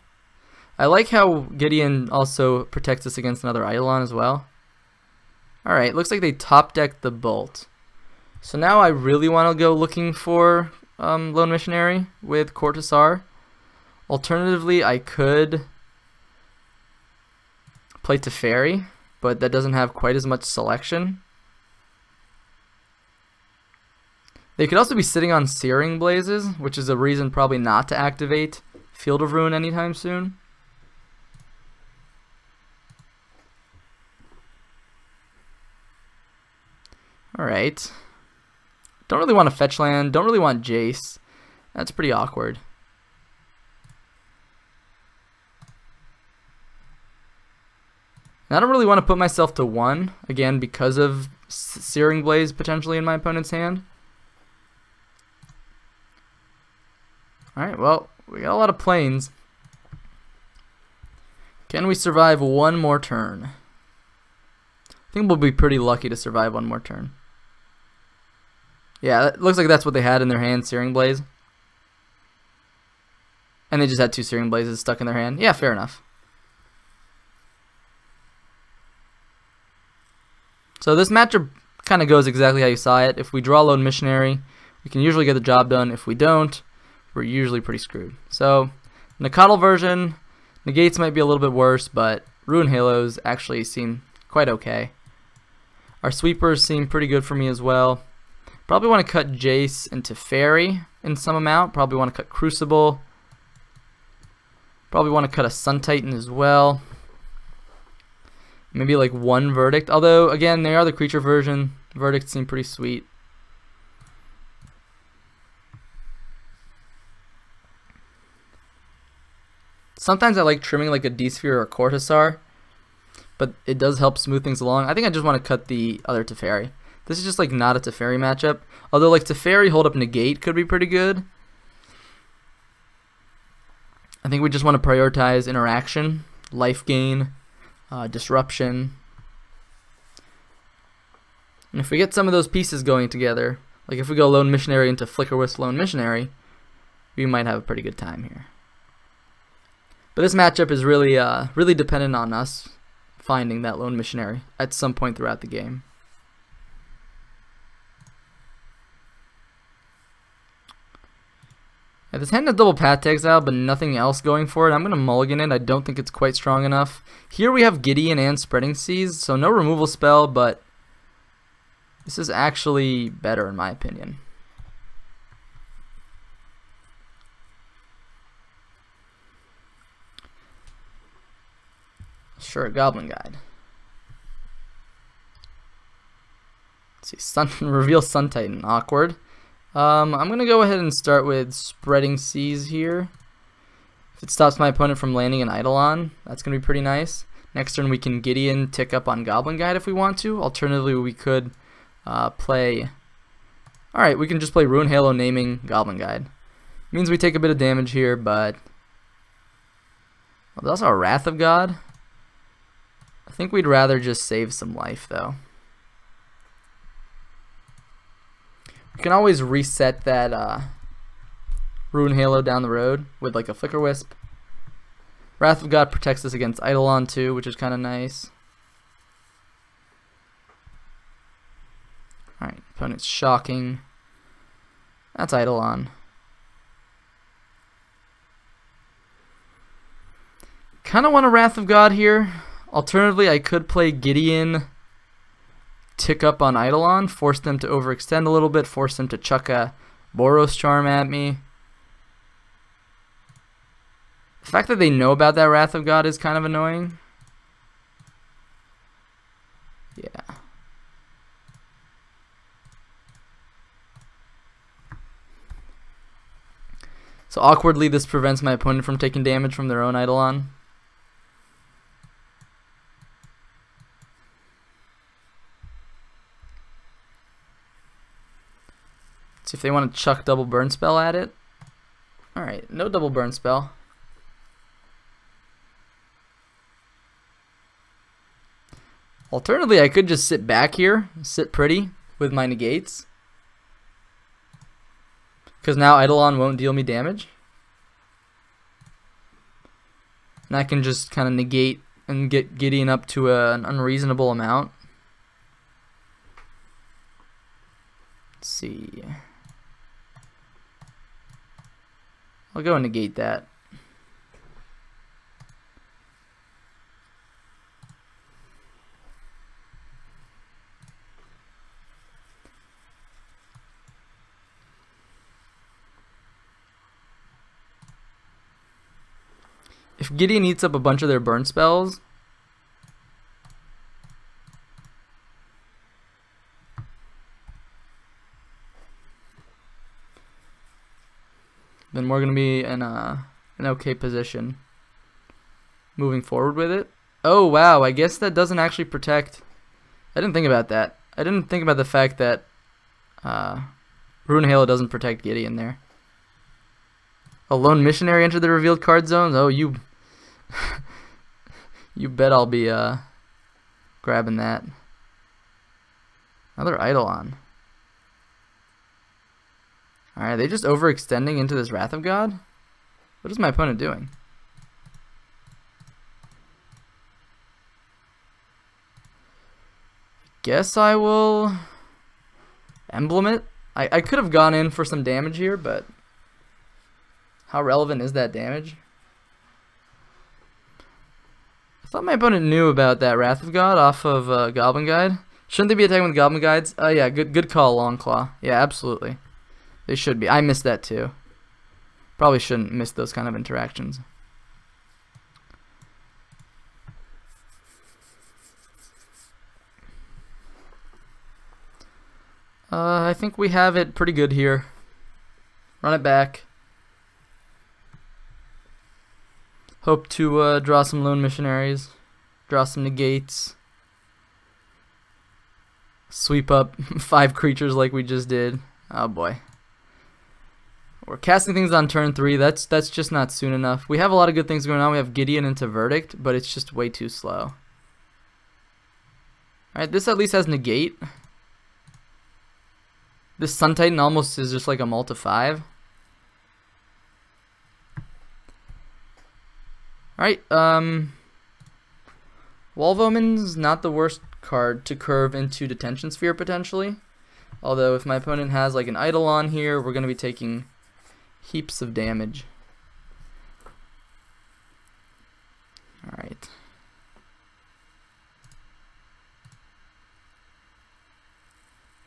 I like how Gideon also protects us against another Eidolon as well. Alright, looks like they top decked the Bolt. So now I really want to go looking for Lone Missionary with Cortisar. Alternatively, I could play Teferi, but that doesn't have quite as much selection. They could also be sitting on Searing Blazes, which is a reason probably not to activate Field of Ruin anytime soon. Alright. Don't really want to fetch land. Don't really want Jace. That's pretty awkward. And I don't really want to put myself to 1, again, because of Searing Blaze potentially in my opponent's hand. Alright, well, we got a lot of planes. Can we survive one more turn? I think we'll be pretty lucky to survive one more turn. Yeah, it looks like that's what they had in their hand, Searing Blaze. And they just had 2 Searing Blazes stuck in their hand. Yeah, fair enough. So this matchup kind of goes exactly how you saw it. If we draw Lone Missionary, we can usually get the job done. If we don't, we're usually pretty screwed. So, Nakadal version, negates might be a little bit worse, but Ruin Halos actually seem quite okay. Our sweepers seem pretty good for me as well. Probably want to cut Jace into Teferi in some amount. Probably want to cut Crucible. Probably want to cut a Sun Titan as well. Maybe like 1 Verdict. Although, again, they are the creature version. Verdicts seem pretty sweet. Sometimes I like trimming like a D-Sphere or a Cortisar, but it does help smooth things along. I think I just want to cut the other Teferi. This is just like not a Teferi matchup. Although like Teferi hold up negate could be pretty good. I think we just want to prioritize interaction, life gain, disruption. And if we get some of those pieces going together, Like if we go Lone Missionary into Flicker Wisp Lone Missionary, we might have a pretty good time here. But this matchup is really really dependent on us finding that Lone Missionary at some point throughout the game. Yeah, this hand has double Path to Exile, but nothing else going for it. I'm going to mulligan it. I don't think it's quite strong enough. Here we have Gideon and Spreading Seas, so no removal spell, but this is actually better in my opinion. Sure, Goblin Guide. Let's see, reveal Sun Titan, awkward. I'm going to go ahead and start with Spreading Seas here. If it stops my opponent from landing an Eidolon, that's going to be pretty nice. Next turn we can Gideon tick up on Goblin Guide if we want to. Alternatively, we could play... Alright, we can just play Ruin Halo naming Goblin Guide. Means we take a bit of damage here, but... Well, there's also a Wrath of God. I think we'd rather just save some life, though. You can always reset that Ruin Halo down the road with like a Flicker Wisp. Wrath of God protects us against Eidolon too, which is kind of nice. Alright, opponent's shocking. That's Eidolon. Kind of want a Wrath of God here. Alternatively, I could play Gideon, tick up on Eidolon, force them to overextend a little bit, force them to chuck a Boros Charm at me. The fact that they know about that Wrath of God is kind of annoying. Yeah. So awkwardly, this prevents my opponent from taking damage from their own Eidolon. See if they want to chuck double burn spell at it. Alright, no double burn spell. Alternatively, I could just sit back here, sit pretty with my negates. Because now Eidolon won't deal me damage. And I can just kind of negate and get Gideon up to an unreasonable amount. Let's see. I'll go and negate that. If Gideon eats up a bunch of their burn spells, then we're going to be in an okay position moving forward with it. Oh wow, I guess that doesn't actually protect. I didn't think about that. I didn't think about the fact that Ruin Halo doesn't protect Gideon there. A Lone Missionary entered the revealed card zones? Oh, you you bet I'll be grabbing that. Another Eidolon. Alright, are they just overextending into this Wrath of God? What is my opponent doing? Guess I will emblem it. I could have gone in for some damage here, but how relevant is that damage? I thought my opponent knew about that Wrath of God off of Goblin Guide. Shouldn't they be attacking with Goblin Guides? Oh yeah, good call, Longclaw. Yeah, absolutely. They should be. I missed that too. Probably shouldn't miss those kind of interactions. I think we have it pretty good here. Run it back. Hope to draw some Lone Missionaries. Draw some negates. Sweep up 5 creatures like we just did. Oh boy. We're casting things on turn 3. That's just not soon enough. We have a lot of good things going on. We have Gideon into Verdict, but it's just way too slow. Alright, this at least has negate. This Sun Titan almost is just like a Malta 5. Alright, Wall of Omen's not the worst card to curve into Detention Sphere potentially. Although if my opponent has like an Eidolon here, we're going to be taking heaps of damage. Alright.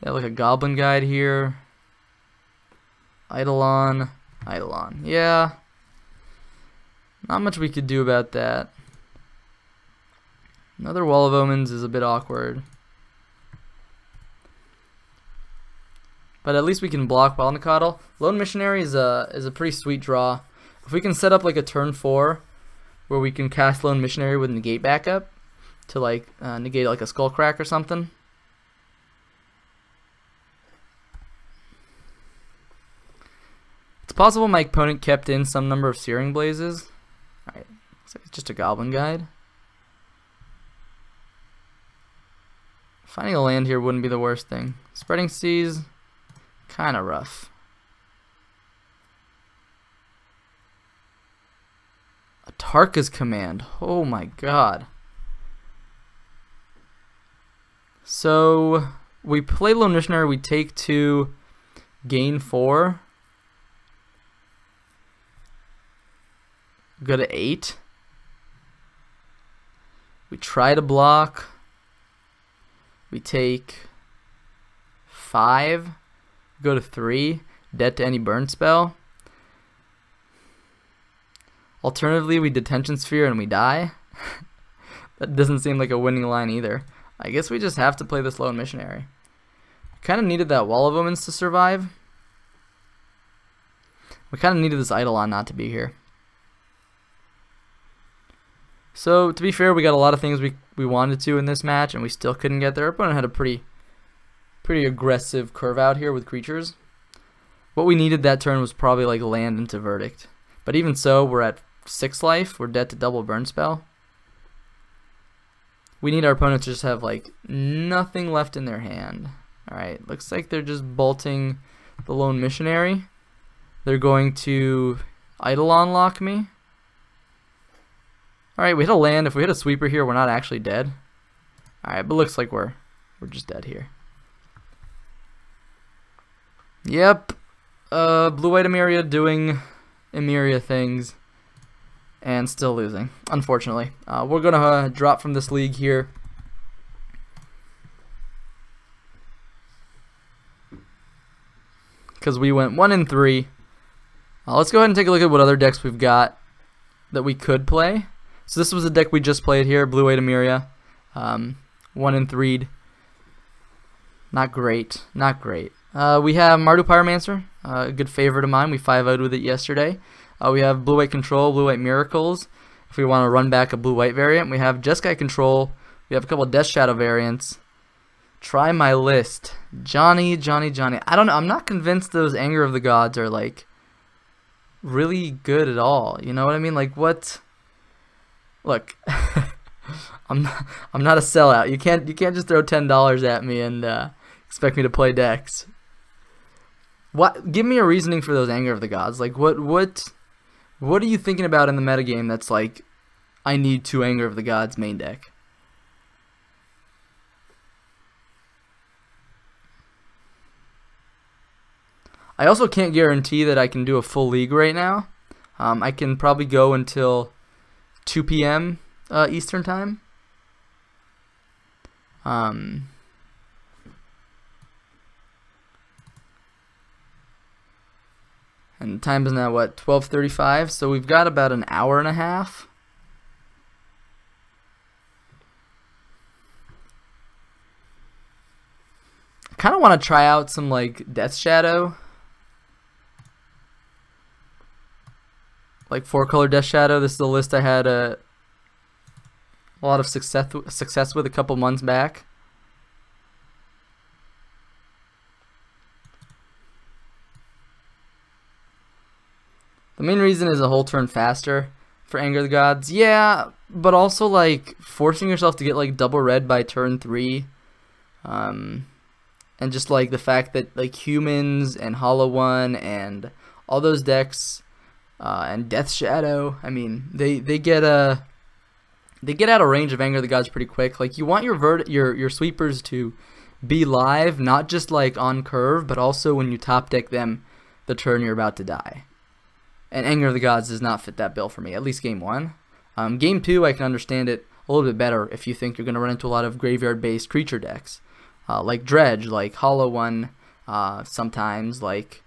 Got like a Goblin Guide here. Eidolon. Yeah. Not much we could do about that. Another Wall of Omens is a bit awkward. But at least we can block Balnicottle. Lone Missionary is a pretty sweet draw. If we can set up like a turn 4 where we can cast Lone Missionary with negate backup to like negate like a Skullcrack or something. It's possible my opponent kept in some number of Searing Blazes. Alright, looks like it's just a Goblin Guide. Finding a land here wouldn't be the worst thing. Spreading Seas, kind of rough. A Tarka's Command, oh my god. So, we play Lone Missionary, we take 2, gain 4. Go to 8. We try to block. We take 5. Go to 3. Dead to any burn spell. Alternatively, we Detention Sphere and we die. That doesn't seem like a winning line either. I guess we just have to play this Lone Missionary. Kind of needed that Wall of Omens to survive. We kind of needed this Eidolon not to be here. So, to be fair, we got a lot of things we wanted to in this match, and we still couldn't get there. Our opponent had a pretty aggressive curve out here with creatures. What we needed that turn was probably like land into Verdict. But even so, we're at 6 life. We're dead to double burn spell. We need our opponent to just have like nothing left in their hand. Alright, looks like they're just bolting the Lone Missionary. They're going to Eidolon lock me. Alright, we hit a land. If we hit a sweeper here, we're not actually dead. Alright, but looks like we're just dead here. Yep. Blue-White Emeria doing Emeria things and still losing, unfortunately. We're going to drop from this league here. Because we went 1-3. Let's go ahead and take a look at what other decks we've got that we could play. So this was a deck we just played here, Blue-White Emeria. 1-3'd. Not great. Not great. We have Mardu Pyromancer, a good favorite of mine. We 5-0'd with it yesterday. We have Blue-White Control, Blue-White Miracles, if we want to run back a Blue-White variant. We have Jeskai Control. We have a couple of Death Shadow variants. Try my list. Johnny. I don't know. I'm not convinced those Anger of the Gods are, like, really good at all. You know what I mean? Like, what... Look, I'm not a sellout. You can't just throw $10 at me and expect me to play decks. What? Give me a reasoning for those Anger of the Gods. Like what are you thinking about in the metagame that's like, I need 2 Anger of the Gods main deck? I also can't guarantee that I can do a full league right now. I can probably go until 2 p.m. Eastern time. And the time is now what, 12:35, so we've got about an hour and a half. I kind of want to try out some like Death Shadow, like 4-color Death Shadow. This is a list I had a lot of success with a couple months back. The main reason is a whole turn faster for Anger of the Gods. Yeah, but also like forcing yourself to get like double red by turn 3. And and just like the fact that like Humans and Hollow One and all those decks and Death Shadow, I mean, they get out of range of Anger of the Gods pretty quick. Like, you want your sweepers to be live, not just like on curve, but also when you top deck them the turn you're about to die. And Anger of the Gods does not fit that bill for me, at least game 1. Game 2, I can understand it a little bit better if you think you're going to run into a lot of graveyard-based creature decks, like Dredge, like Hollow One, sometimes like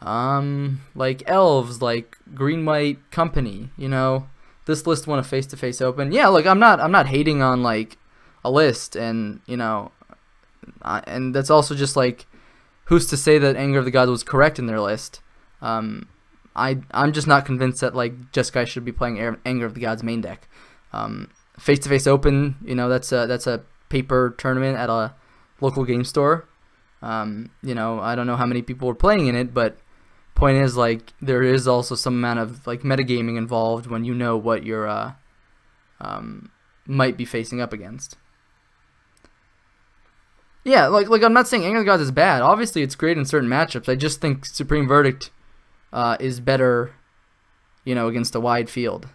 Elves, like Green-White Company. You know, this list won a face-to-face open. Yeah, like I'm not hating on like a list, and you know, and that's also just like, who's to say that Anger of the Gods was correct in their list? I'm just not convinced that like Jeskai should be playing Anger of the Gods main deck. Face-to-face open, you know, that's a paper tournament at a local game store. You know, I don't know how many people were playing in it, but point is, like, there is also some amount of like metagaming involved when you know what you're might be facing up against. Yeah, like I'm not saying Anger of the Gods is bad. Obviously, it's great in certain matchups. I just think Supreme Verdict is better, you know, against a wide field.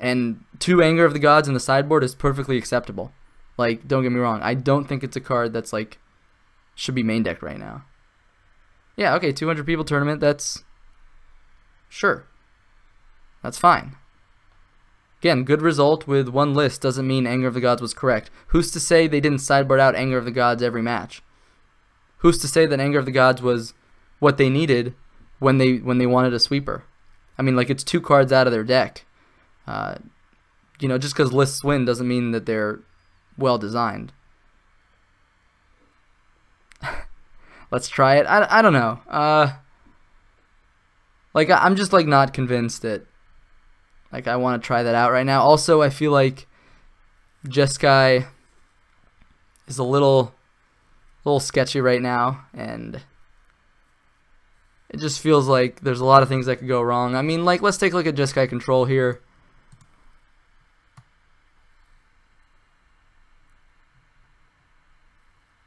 And 2 Anger of the Gods in the sideboard is perfectly acceptable. Like, don't get me wrong, I don't think it's a card that's like should be main decked right now. Yeah, okay, 200 people tournament, that's sure. That's fine. Again, good result with 1 list doesn't mean Anger of the Gods was correct. Who's to say they didn't sideboard out Anger of the Gods every match? Who's to say that Anger of the Gods was what they needed when they wanted a sweeper? I mean, like, it's 2 cards out of their deck. You know, just because lists win doesn't mean that they're well designed. Let's try it. I don't know. Like, I'm just like not convinced that like I want to try that out right now. Also, I feel like Jeskai is a little sketchy right now, and it just feels like there's a lot of things that could go wrong. I mean, like, let's take a look at Jeskai Control here.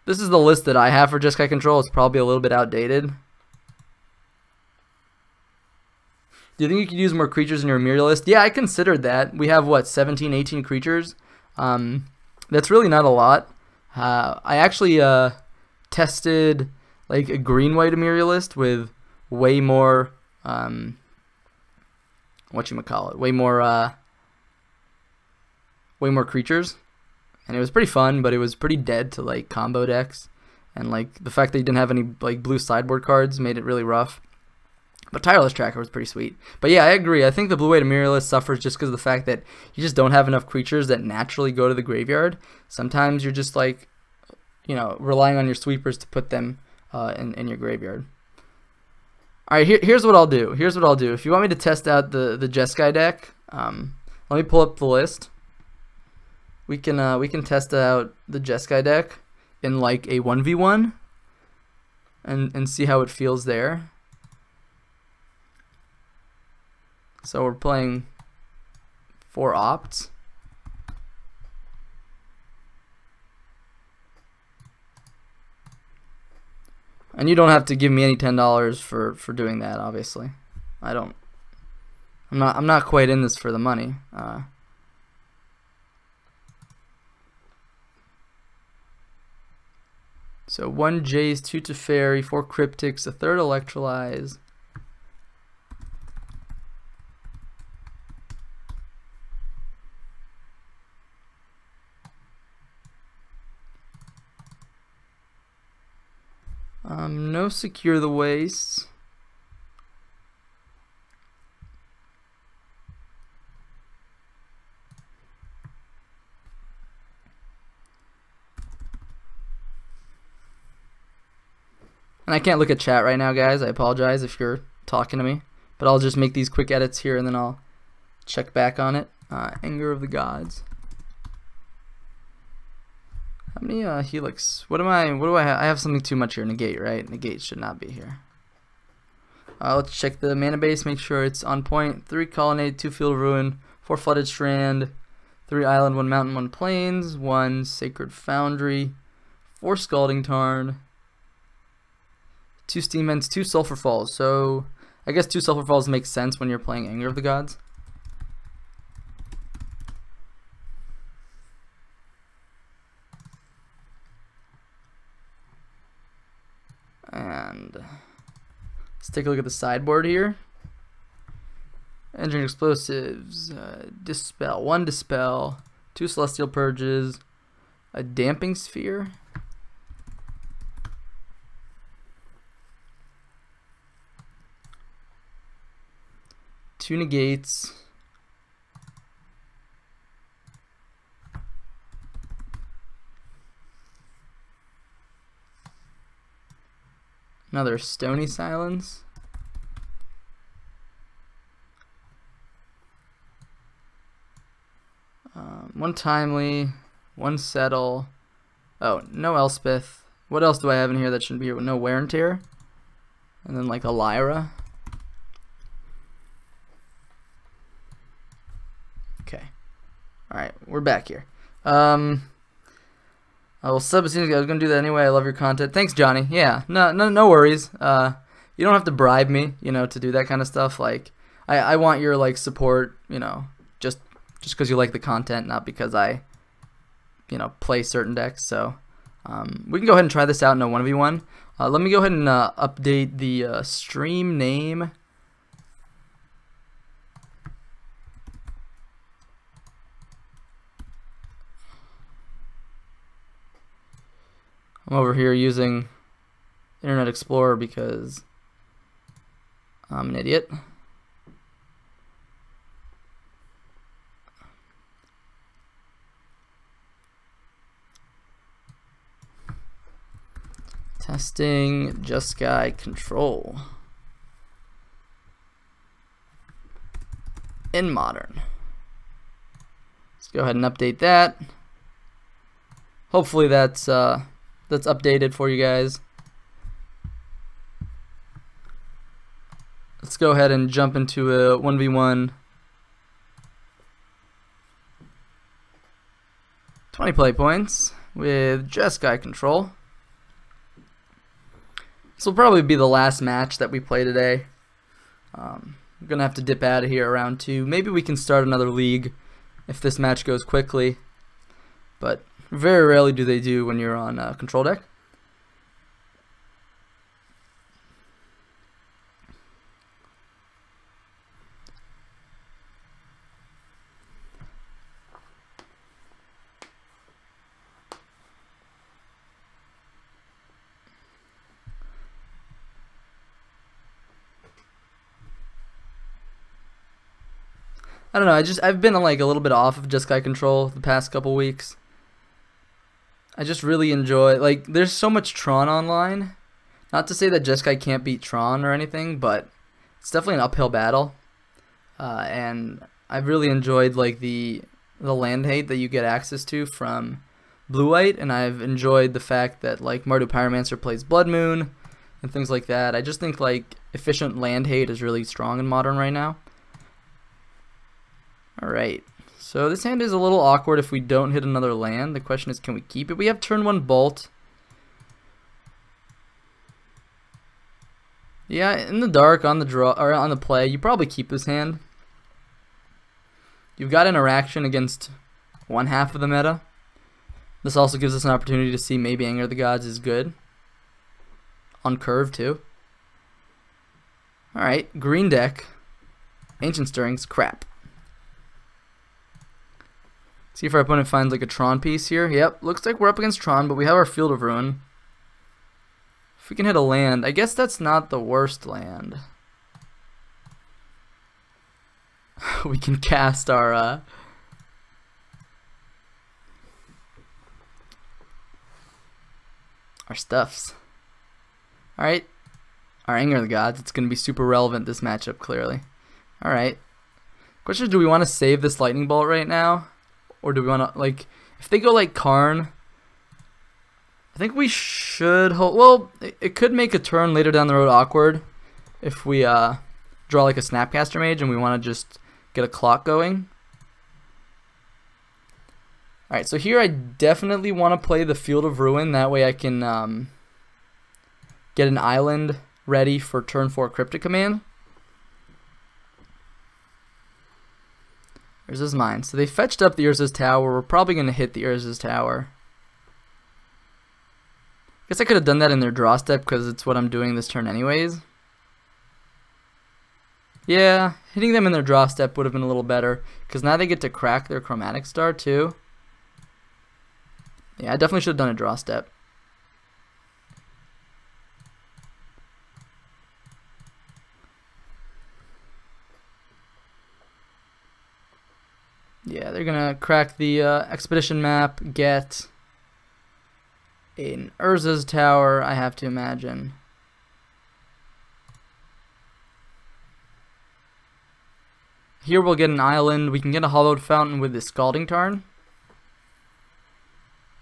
This is the list that I have for Jeskai Control. It's probably a little bit outdated. Do you think you could use more creatures in your Emeria list? Yeah, I considered that. We have, what, 17, 18 creatures? That's really not a lot. I actually tested like a green-white Emeria list with way more, whatchamacallit, way more creatures. And it was pretty fun, but it was pretty dead to like combo decks, and like the fact that you didn't have any like blue sideboard cards made it really rough. But Tireless Tracker was pretty sweet. But yeah, I agree. I think the blue-white Emeria list suffers just because of the fact that you just don't have enough creatures that naturally go to the graveyard. Sometimes you're just like, you know, relying on your sweepers to put them in your graveyard. All right, here's what I'll do. Here's what I'll do. If you want me to test out the Jeskai deck, let me pull up the list. We can test out the Jeskai deck in like a 1v1 and see how it feels there. So we're playing 4 opts. And you don't have to give me any $10 for doing that, obviously. I'm not quite in this for the money. So 1 Jace, 2 Teferi, 4 Cryptics, a 3rd Electrolyze. No Secure the Wastes. And I can't look at chat right now, guys. I apologize if you're talking to me. But I'll just make these quick edits here and then I'll check back on it. Anger of the Gods. How many Helix? What do I have? I have something too much here. Negate, right? Negate should not be here. Let's check the mana base, make sure it's on point. 3 Colonnade, 2 Field of Ruin, 4 Flooded Strand, 3 Island, 1 Mountain, 1 Plains, 1 Sacred Foundry, 4 Scalding Tarn, 2 Steam Vents, 2 Sulphur Falls. So I guess 2 Sulphur Falls makes sense when you're playing Anger of the Gods. And let's take a look at the sideboard here. Engineered Explosives, Dispel, 1 Dispel, 2 Celestial Purges, a Damping Sphere, two Negates, another Stony Silence, one Timely, 1 Settle. Oh, no Elspeth. What else do I have in here that shouldn't be here? No Wear and Tear. And then like a Lyra. Okay. Alright, we're back here. I will sub as soon as I was gonna do that anyway. I love your content. Thanks, Johnny. Yeah, no worries. You don't have to bribe me, you know, to do that kind of stuff. Like, I want your like support, you know, just because you like the content, not because I, you know, play certain decks. So we can go ahead and try this out in a 1v1. Let me go ahead and update the stream name. I'm over here using Internet Explorer because I'm an idiot. Testing Jeskai Control in Modern. Let's go ahead and update that. Hopefully that's updated for you guys. Let's go ahead and jump into a 1v1. 20 play points with Jeskai Control. This will probably be the last match that we play today. I'm going to have to dip out of here around 2. Maybe we can start another league if this match goes quickly. But very rarely do they do when you're on a control deck. I don't know, I've been like a little bit off of Jeskai Control the past couple weeks. I just really enjoy, like, there's so much Tron online. Not to say that Jeskai can't beat Tron or anything, but it's definitely an uphill battle. And I've really enjoyed like the land hate that you get access to from Blue White, and I've enjoyed the fact that like Mardu Pyromancer plays Blood Moon and things like that. I just think like efficient land hate is really strong in Modern right now. Alright, so this hand is a little awkward if we don't hit another land. The question is, can we keep it? We have turn 1 Bolt. Yeah, in the dark, on the draw or on the play, you probably keep this hand. You've got interaction against 1/2 of the meta. This also gives us an opportunity to see maybe Anger of the Gods is good. On curve too. Alright, green deck. Ancient Stirrings, crap. See if our opponent finds like a Tron piece here. Yep, looks like we're up against Tron, but we have our Field of Ruin. If we can hit a land, I guess that's not the worst land. We can cast our stuffs. Alright, our Anger of the Gods. It's going to be super relevant this matchup, clearly. Alright. Question is, do we want to save this Lightning Bolt right now? Or do we want to, like, if they go like Karn, I think we should hold. Well, it could make a turn later down the road awkward if we draw like a Snapcaster Mage and we want to just get a clock going. Alright, so here I definitely want to play the Field of Ruin. That way I can get an island ready for turn 4 Cryptic Command. Urza's Mine. So they fetched up the Urza's Tower. We're probably going to hit the Urza's Tower. Guess I could have done that in their draw step because it's what I'm doing this turn anyways. Yeah, hitting them in their draw step would have been a little better because now they get to crack their Chromatic Star too. Yeah, I definitely should have done a draw step. Yeah, they're gonna crack the expedition map, get an Urza's Tower, I have to imagine. Here we'll get an island. We can get a Hollowed Fountain with the Scalding Tarn.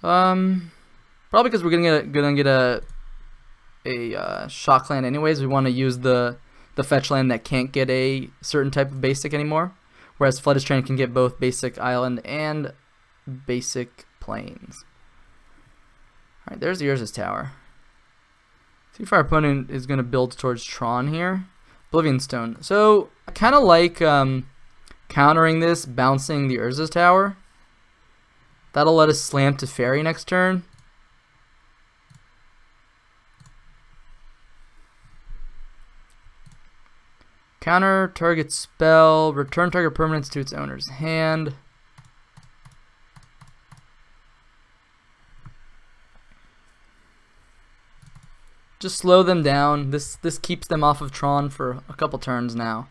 Probably because we're gonna get a shock land anyways. We want to use the fetch land that can't get a certain type of basic anymore. Whereas Flooded Strand can get both basic island and basic plains. Alright, there's the Urza's Tower. See if our opponent is going to build towards Tron here. Oblivion Stone. So, I kind of like countering this, bouncing the Urza's Tower. That'll let us slam to Fairy next turn. Counter target spell, return target permanence to its owner's hand. Just slow them down. This keeps them off of Tron for a couple turns now.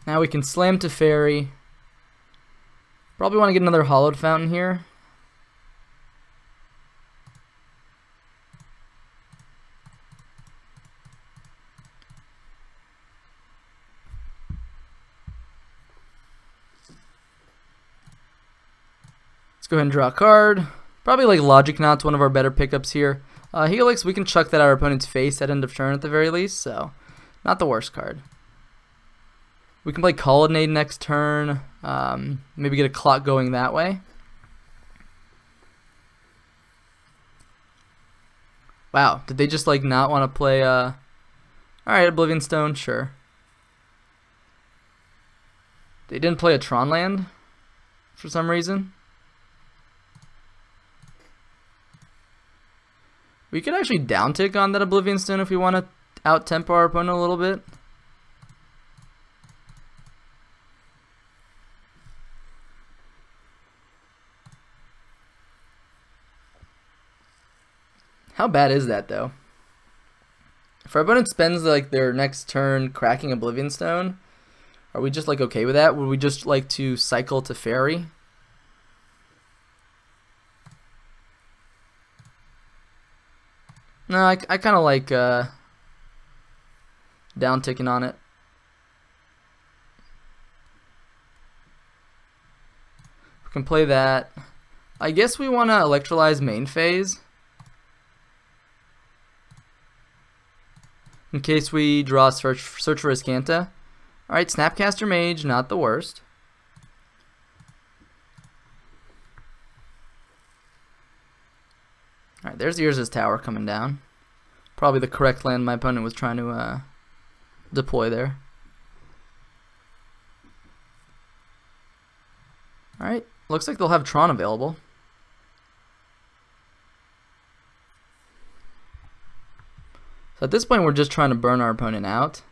Now we can slam to Fairy. Probably want to get another Hollowed Fountain here. Let's go ahead and draw a card. Probably like Logic Knot's one of our better pickups here. Helix, we can chuck that at our opponent's face at end of turn at the very least, so not the worst card. We can play Colonnade next turn, maybe get a clock going that way. Wow, did they just like not want to play, alright, Oblivion Stone, sure. They didn't play a Tron land for some reason. We could actually down tick on that Oblivion Stone if we want to out-tempo our opponent a little bit. How bad is that though? If our opponent spends like their next turn cracking Oblivion Stone, are we just like okay with that? Would we just like to cycle to Fairy? No, I kind of like down ticking on it. We can play that. I guess we want to electrolyze main phase. In case we draw Search for Riscanta. Alright, Snapcaster Mage, not the worst. Alright, there's the Urza's Tower coming down. Probably the correct land my opponent was trying to deploy there. Alright, looks like they'll have Tron available. So at this point we're just trying to burn our opponent out.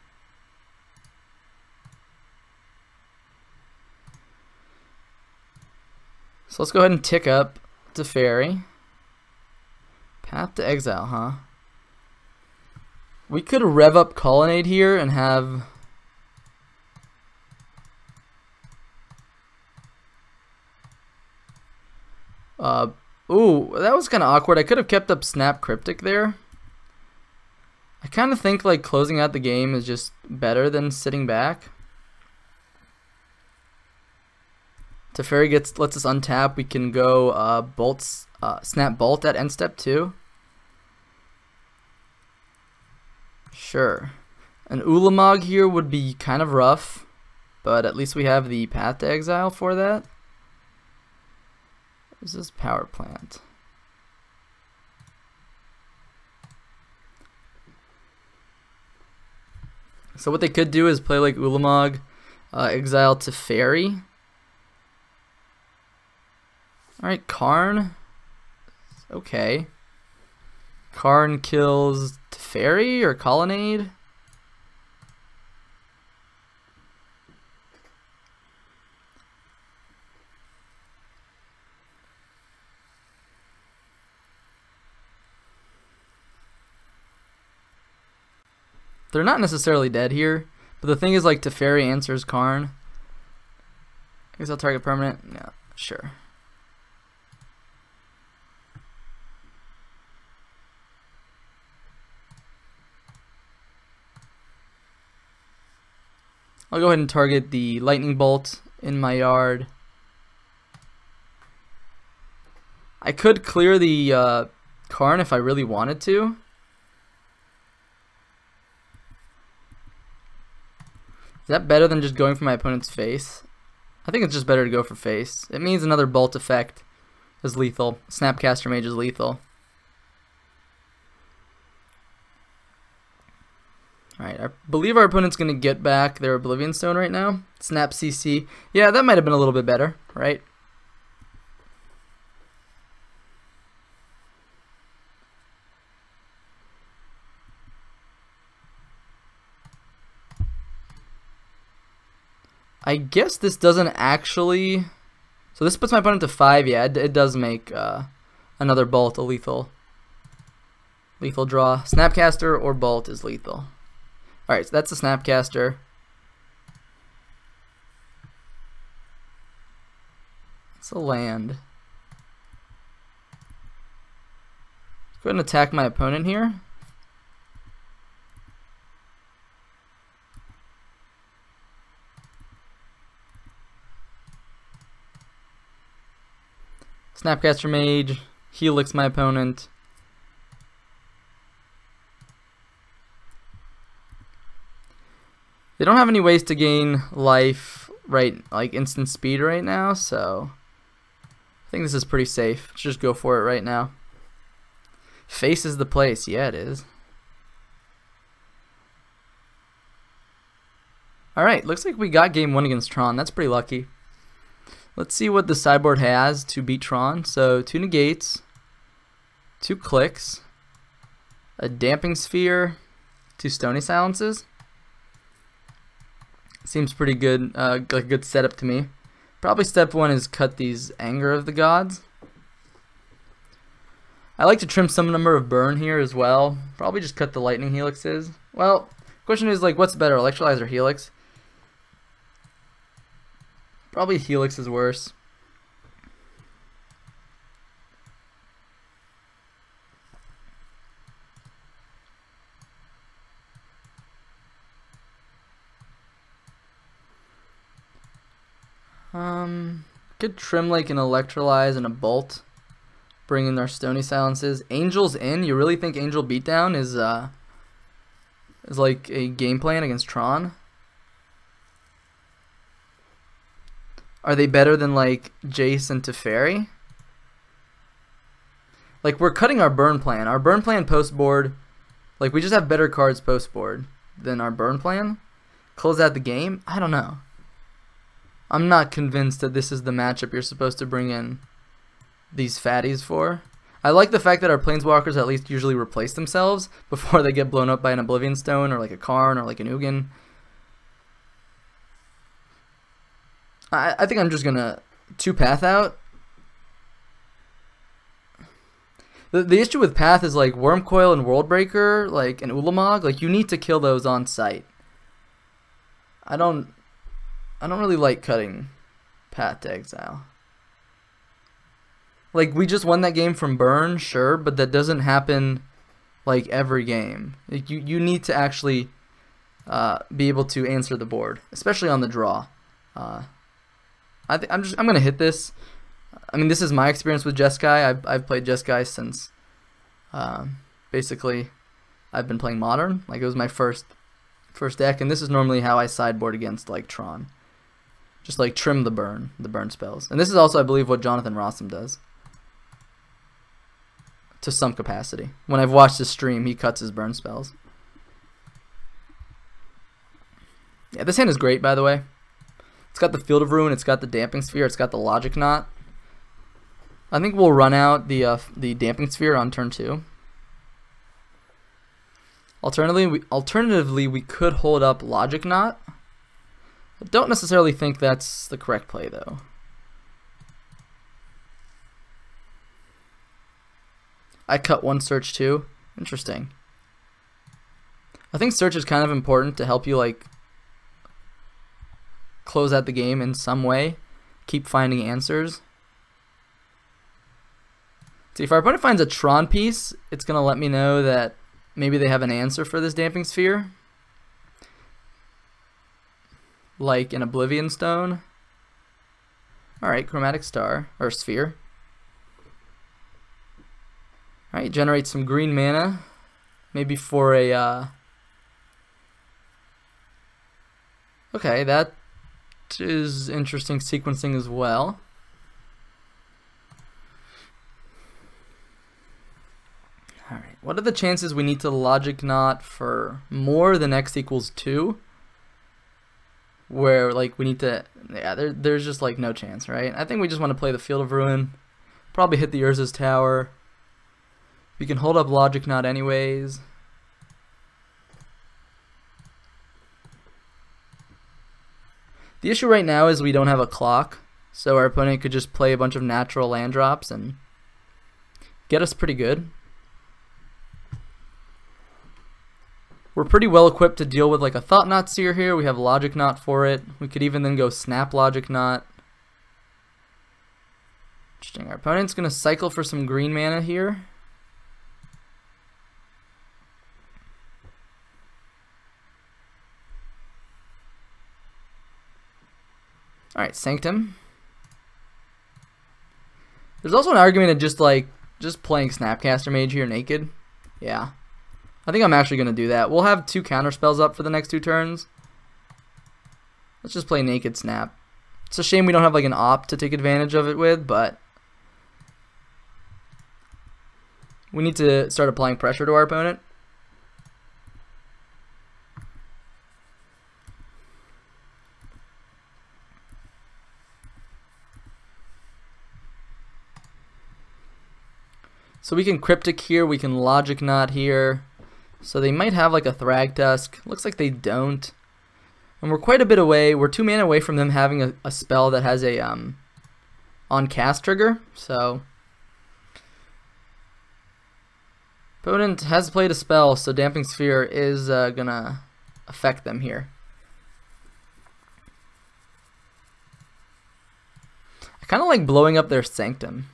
So let's go ahead and tick up to Fairy. Path to Exile, huh? We could rev up Colonnade here and have... Ooh, that was kind of awkward. I could have kept up Snap Cryptic there. I kind of think like closing out the game is just better than sitting back. Teferi lets us untap. We can go Snap Bolt at end step too. Sure. An Ulamog here would be kind of rough, but at least we have the Path to Exile for that. This is Power Plant. So what they could do is play like Ulamog, exile Teferi. Alright, Karn. Okay. Karn kills Teferi or Colonnade. They're not necessarily dead here, but the thing is, like, Teferi answers Karn. I guess I'll target permanent. Yeah, sure. I'll go ahead and target the lightning bolt in my yard. I could clear the Karn if I really wanted to. Is that better than just going for my opponent's face? I think it's just better to go for face. It means another bolt effect is lethal. Snapcaster Mage is lethal. Alright, I believe our opponent's going to get back their Oblivion Stone right now. Snap CC. Yeah, that might have been a little bit better, right? I guess this doesn't actually... So this puts my opponent to 5. Yeah, it does make another bolt a lethal draw. Snapcaster or bolt is lethal. Alright, so that's a Snapcaster. It's a land. Go ahead and attack my opponent here. Snapcaster Mage, Helix my opponent. They don't have any ways to gain life, right, like instant speed right now, so I think this is pretty safe. Let's just go for it right now. Face is the place. Yeah, it is. Alright, looks like we got game 1 against Tron. That's pretty lucky. Let's see what the sideboard has to beat Tron. So 2 negates, 2 clicks, a damping sphere, 2 stony silences. Seems pretty good, like a good setup to me. Probably step 1 is cut these Anger of the Gods. I like to trim some number of burn here as well. Probably just cut the lightning helixes. Well, question is, like, what's better, Electrolyze or Helix? Probably Helix is worse. Could trim like an Electrolyze and a Bolt. Bring in our Stony Silences. Angel's in. You really think Angel Beatdown is like a game plan against Tron? Are they better than like Jace and Teferi? Like, we're cutting our burn plan. Our burn plan post board, like, we just have better cards post board than our burn plan. Close out the game? I don't know. I'm not convinced that this is the matchup you're supposed to bring in these fatties for. I like the fact that our planeswalkers at least usually replace themselves before they get blown up by an Oblivion Stone or like a Karn or like an Ugin. I think I'm just gonna 2 Path out. The issue with Path is like Wormcoil and Worldbreaker, like an Ulamog, like you need to kill those on sight. I don't really like cutting Path to Exile. Like, we just won that game from burn, sure, but that doesn't happen like every game. Like, you need to actually be able to answer the board, especially on the draw. I'm gonna hit this. I mean, this is my experience with Jeskai. I've played Jeskai since basically I've been playing Modern. Like, it was my first deck, and this is normally how I sideboard against like Tron. just like trim the burn spells. And this is also, I believe, what Jonathan Rossum does to some capacity. When I've watched his stream, he cuts his burn spells. Yeah, this hand is great, by the way. It's got the Field of Ruin, it's got the Damping Sphere, it's got the Logic Knot. I think we'll run out the Damping Sphere on turn 2. Alternatively, we could hold up Logic Knot. I don't necessarily think that's the correct play, though. I cut one search too. Interesting. I think search is kind of important to help you like close out the game in some way. Keep finding answers. See, if our opponent finds a Tron piece, it's going to let me know that maybe they have an answer for this Damping Sphere. Like an Oblivion Stone. Alright, Chromatic Star, or Sphere. Alright, generate some green mana. Maybe for a, okay, that is interesting sequencing as well. Alright, what are the chances we need to Logic Knot for more than x equals 2? Where, like, we need to, yeah, there's just, like, no chance, right? I think we just want to play the Field of Ruin. Probably hit the Urza's Tower. We can hold up Logic Knot anyways. The issue right now is we don't have a clock, so our opponent could just play a bunch of natural land drops and get us pretty good. We're pretty well equipped to deal with like a Thought Knot Seer here. We have Logic Knot for it. We could even then go Snap Logic Knot. Interesting. Our opponent's going to cycle for some green mana here. Alright, Sanctum. There's also an argument of just playing Snapcaster Mage here naked. Yeah. I think I'm actually going to do that. We'll have 2 counter spells up for the next 2 turns. Let's just play Naked Snap. It's a shame we don't have like an op to take advantage of it with, but we need to start applying pressure to our opponent. So we can Cryptic here, we can Logic Knot here. So they might have like a Thragtusk. Looks like they don't. And we're quite a bit away. We're 2 mana away from them having a spell that has a on cast trigger. So opponent has played a spell, so Damping Sphere is gonna affect them here. I kind of like blowing up their Sanctum.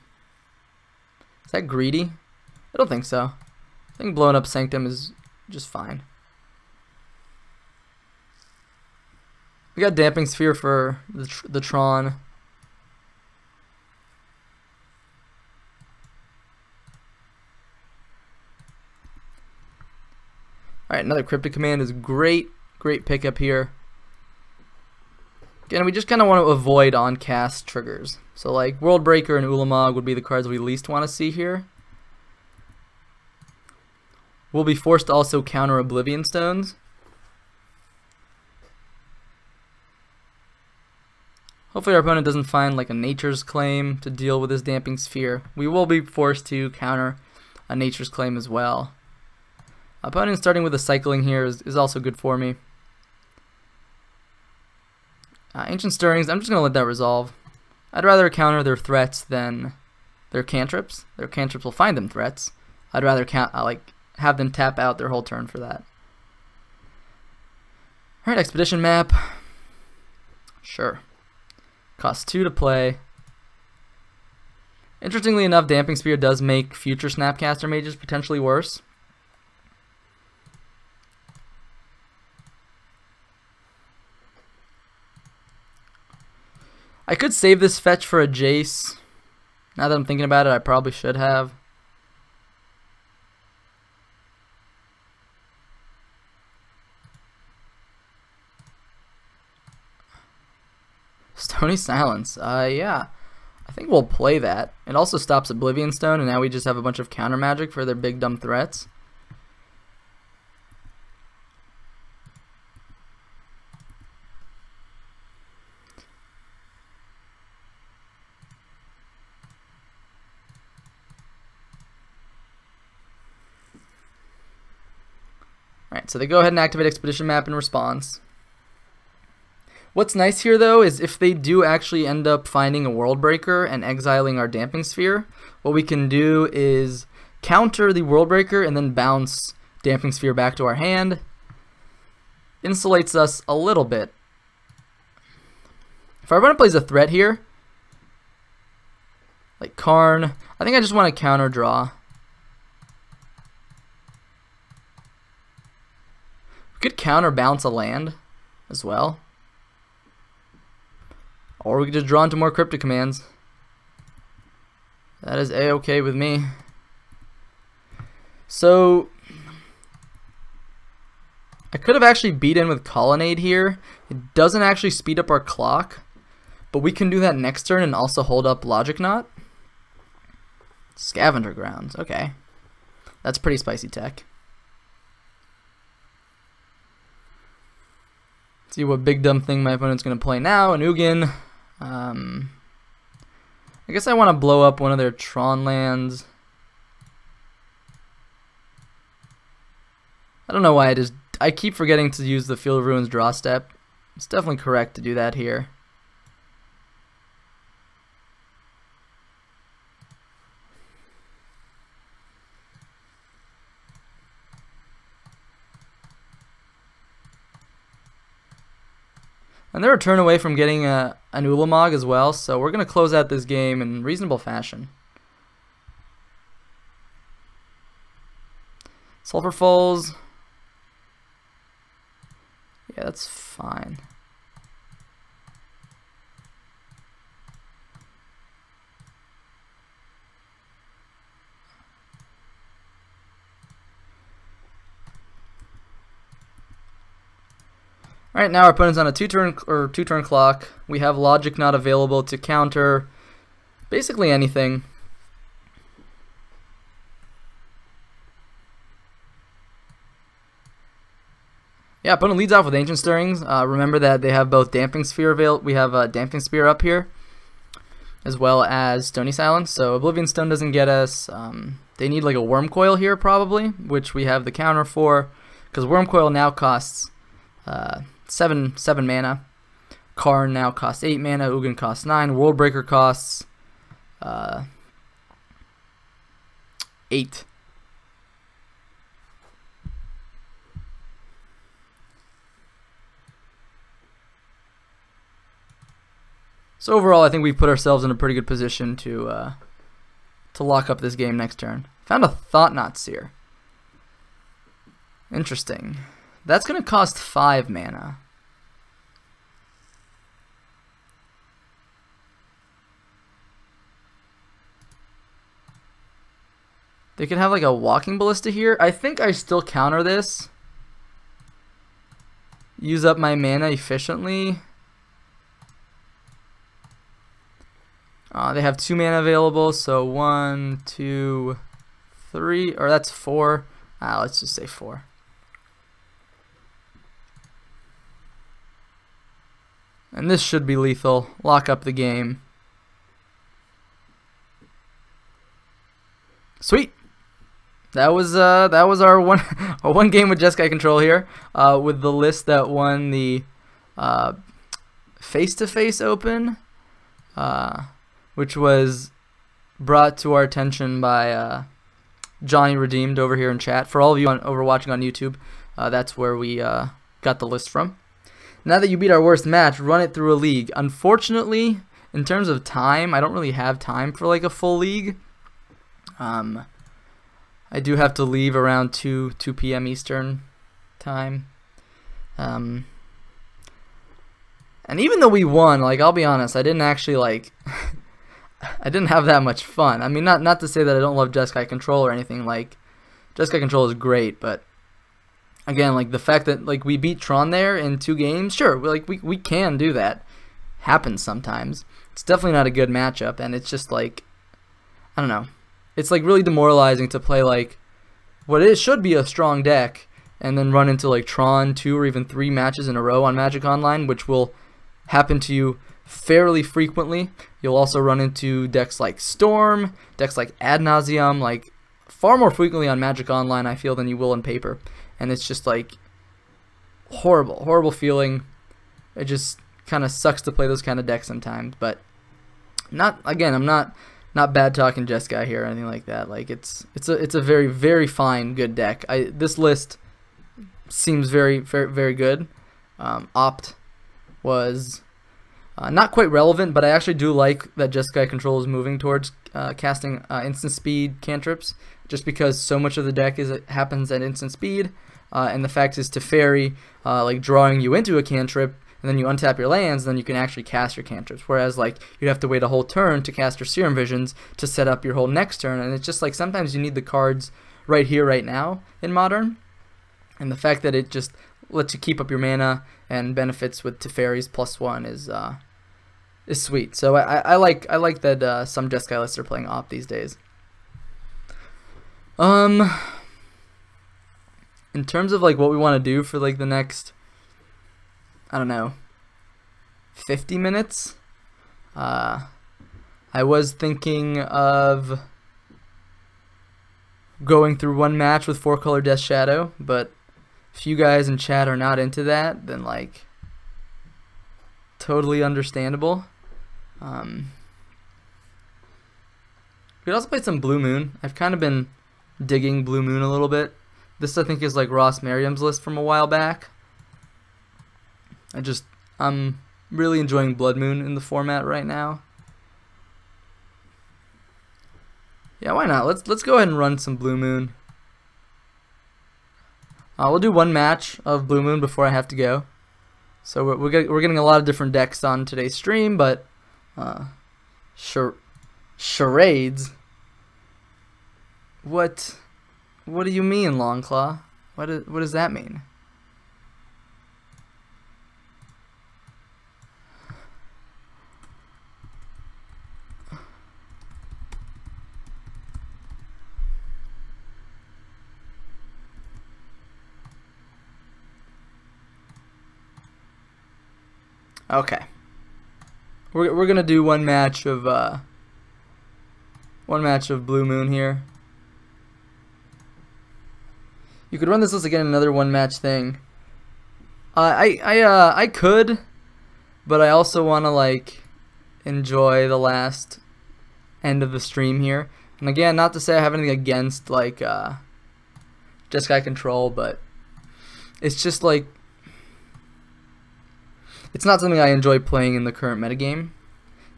Is that greedy? I don't think so. I think blowing up Sanctum is just fine. We got Damping Sphere for the Tron. Alright, another Cryptic Command is great. Great pickup here. Again, we just kind of want to avoid on-cast triggers. So like World Breaker and Ulamog would be the cards we least want to see here. We'll be forced to also counter Oblivion Stones. Hopefully our opponent doesn't find like a Nature's Claim to deal with this Damping Sphere. We will be forced to counter a Nature's Claim as well. Opponent starting with a cycling here is also good for me. Ancient Stirrings, I'm just going to let that resolve. I'd rather counter their threats than their cantrips. Their cantrips will find them threats. I'd rather have them tap out their whole turn for that. Alright, Expedition Map. Sure. Costs 2 to play. Interestingly enough, Damping Sphere does make future Snapcaster Mages potentially worse. I could save this fetch for a Jace. Now that I'm thinking about it, I probably should have. Stony Silence. Yeah. I think we'll play that. It also stops Oblivion Stone, and now we just have a bunch of counter magic for their big dumb threats. Alright, so they go ahead and activate Expedition Map in response. What's nice here, though, is if they do actually end up finding a World Breaker and exiling our Damping Sphere, what we can do is counter the World Breaker and then bounce Damping Sphere back to our hand. Insulates us a little bit. If our opponent plays a threat here, like Karn, I think I just want to counter draw. We could counter bounce a land as well. Or we could just draw into more cryptic commands. That is a-okay with me. So I could have actually beat in with Colonnade here. It doesn't actually speed up our clock, but we can do that next turn and also hold up Logic Knot. Scavenger Grounds, okay. That's pretty spicy tech. See what big dumb thing my opponent's going to play now. An Ugin. I guess I want to blow up one of their Tron lands. I don't know why I keep forgetting to use the Field of Ruins draw step. It's definitely correct to do that here. And they're a turn away from getting an Ulamog as well, so we're going to close out this game in reasonable fashion. Sulfur Falls. Yeah, that's fine. Alright, now our opponent's on a two-turn clock. We have Logic Knot available to counter basically anything. Yeah, opponent leads off with Ancient Stirrings. Remember that they have both Damping Sphere available. We have a Damping Spear up here, as well as Stony Silence. So Oblivion Stone doesn't get us. They need like a Worm Coil here probably, which we have the counter for, because Worm Coil now costs 7 mana. Karn now costs 8 mana. Ugin costs 9. World Breaker costs 8. So overall, I think we've put ourselves in a pretty good position to lock up this game next turn. Found a Thought-Knot Seer. Interesting. That's going to cost 5 mana. They could have like a Walking Ballista here. I think I still counter this. Use up my mana efficiently. They have 2 mana available, so 1, 2, 3, or that's 4. Let's just say 4. And this should be lethal. Lock up the game. Sweet. That was our one game with Jeskai Control here, with the list that won the face-to-face open, which was brought to our attention by Johnny Redeemed over here in chat. For all of you over watching on YouTube, that's where we got the list from. Now that you beat our worst match, run it through a league. Unfortunately, in terms of time, I don't really have time for like a full league. I do have to leave around 2 p.m. Eastern time. And even though we won, like, I'll be honest, I didn't actually like I didn't have that much fun. I mean, not to say that I don't love Jeskai Control or anything. Like, Jeskai Control is great, but again, like the fact that like we beat Tron there in 2 games, sure, like we can do that. happens sometimes. It's definitely not a good matchup, and it's just like, I don't know. It's like really demoralizing to play like what it should be a strong deck and then run into like Tron 2 or even 3 matches in a row on Magic Online, which will happen to you fairly frequently. You'll also run into decks like Storm, decks like Ad Nauseam, like far more frequently on Magic Online, I feel, than you will in paper. And it's just like horrible feeling. It just kind of sucks to play those kind of decks sometimes, but not, again, I'm not bad talking Jeskai here or anything like that. Like it's a very, very fine, good deck. This list seems very good. Opt was not quite relevant, but I actually do like that Jeskai Control is moving towards casting instant speed cantrips, just because so much of the deck happens at instant speed, and the fact is Teferi like drawing you into a cantrip, and then you untap your lands, and then you can actually cast your cantrips. Whereas like you'd have to wait a whole turn to cast your Serum Visions to set up your whole next turn, and it's just like sometimes you need the cards right here, right now in Modern, and the fact that it just lets you keep up your mana and benefits with Teferi's +1 is sweet. So I like that some Jeskai lists are playing Opt these days. In terms of like what we want to do for like the next, I don't know, 50 minutes, I was thinking of going through one match with 4-color Death Shadow, but if you guys in chat are not into that, then like totally understandable. We could also play some Blue Moon. I've kind of been digging Blue Moon a little bit. This I think is like Ross Merriam's list from a while back. I'm really enjoying Blood Moon in the format right now. Yeah, why not? Let's go ahead and run some Blue Moon. We'll do one match of Blue Moon before I have to go. So we're getting a lot of different decks on today's stream, but charades. What do you mean, Longclaw? What does that mean? Okay. We're gonna do one match of Blue Moon here. You could run this list again, another one match thing. I could, but I also want to like enjoy the last end of the stream here. And again, not to say I have anything against like Jeskai Control, but it's just like it's not something I enjoy playing in the current metagame.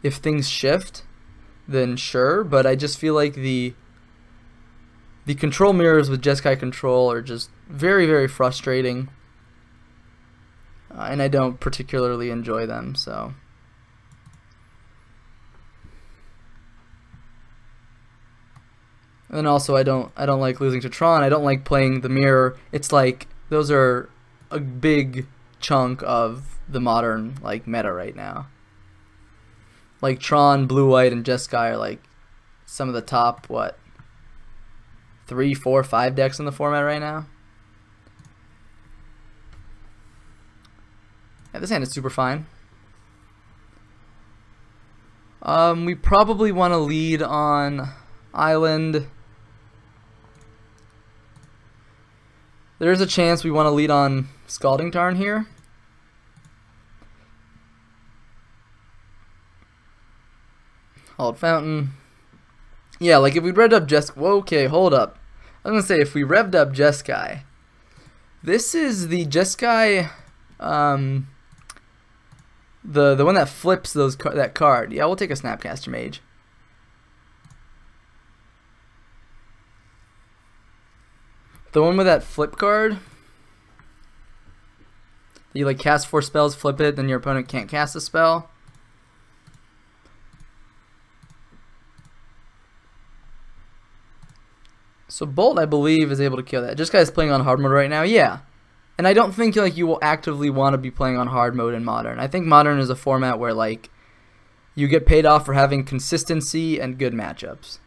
If things shift, then sure, but I just feel like the control mirrors with Jeskai Control are just very frustrating, and I don't particularly enjoy them. So and then also I don't like losing to Tron. I don't like playing the mirror. It's like those are a big chunk of the modern like meta right now. Like Tron, Blue White, and Jeskai are like some of the top 3, 4, 5 decks in the format right now. Yeah, this hand is super fine. We probably want to lead on Island. There's a chance we want to lead on Scalding Tarn here. Hallowed Fountain. Yeah, like if we revved up Jeskai. Okay, hold up. I was gonna say if we revved up Jeskai. This is the Jeskai, the one that flips that card. Yeah, we'll take a Snapcaster Mage. The one with that flip card. You like cast 4 spells, flip it, then your opponent can't cast a spell. So Bolt, I believe, is able to kill that. Jeskai is playing on hard mode right now. Yeah. And I don't think like you will actively want to be playing on hard mode in Modern. I think Modern is a format where like you get paid off for having consistency and good matchups.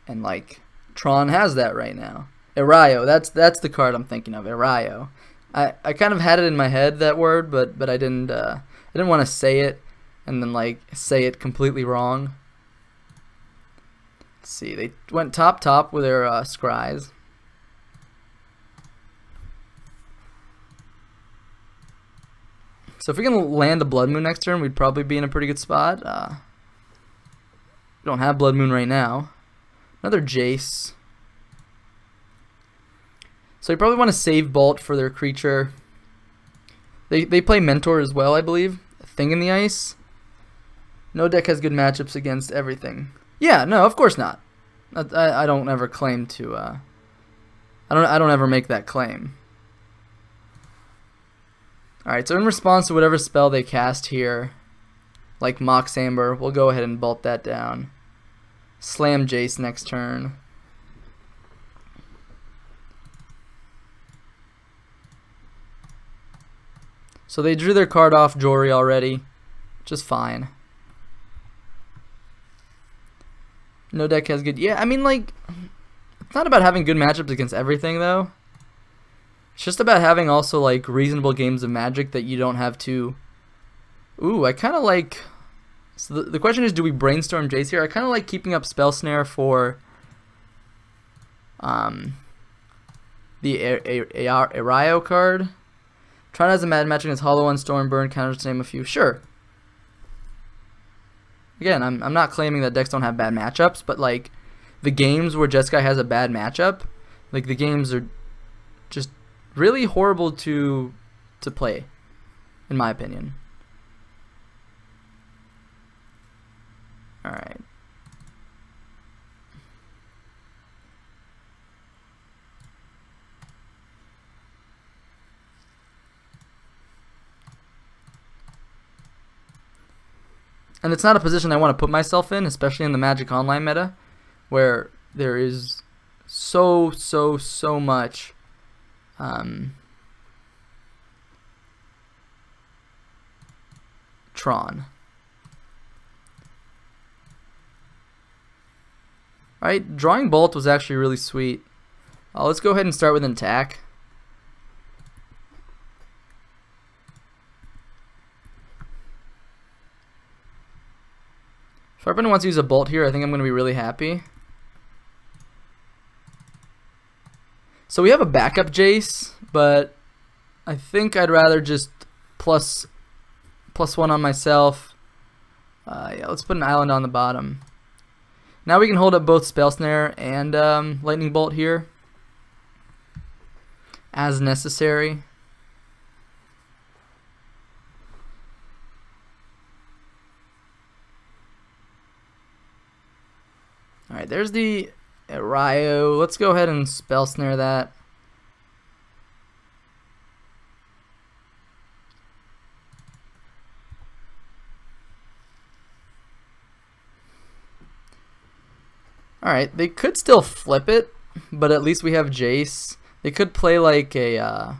And like Tron has that right now. Erayo, that's the card I'm thinking of. Erayo. I kind of had it in my head, that word, but I didn't want to say it and then like say it completely wrong. Let's see, they went top with their scries. So if we can land a Blood Moon next turn, we'd probably be in a pretty good spot. We don't have Blood Moon right now. Another Jace. So you probably want to save Bolt for their creature. They play Mentor as well, I believe. Thing in the Ice. No deck has good matchups against everything. Yeah, no, of course not. I don't ever claim to. I don't ever make that claim. Alright, so in response to whatever spell they cast here, like Mox Amber, we'll go ahead and bolt that down. Slam Jace next turn. So they drew their card off Jory already, which is fine. No deck has good... Yeah, I mean, like, it's not about having good matchups against everything, though. It's just about having also like reasonable games of Magic that you don't have to. Ooh, I kind of like. So the question is, do we brainstorm Jace here? I kind of like keeping up Spell Snare for the Erayo card. Tron has a mad match against Hollow One, Storm Burn, counters to name a few. Sure. Again, I'm not claiming that decks don't have bad matchups, but like the games where Jeskai has a bad matchup, like the games are just really horrible to play, in my opinion. Alright. And it's not a position I want to put myself in, especially in the Magic Online meta, where there is so much Tron. Alright, drawing Bolt was actually really sweet. Let's go ahead and start with an attack. If our opponent wants to use a Bolt here, I think I'm going to be really happy. So we have a backup Jace, but I think I'd rather just plus one on myself. Yeah, let's put an island on the bottom. Now we can hold up both Spell Snare and Lightning Bolt here as necessary. Alright, there's the Erayo. Let's go ahead and Spell Snare that. Alright, they could still flip it, but at least we have Jace. They could play like a Alright,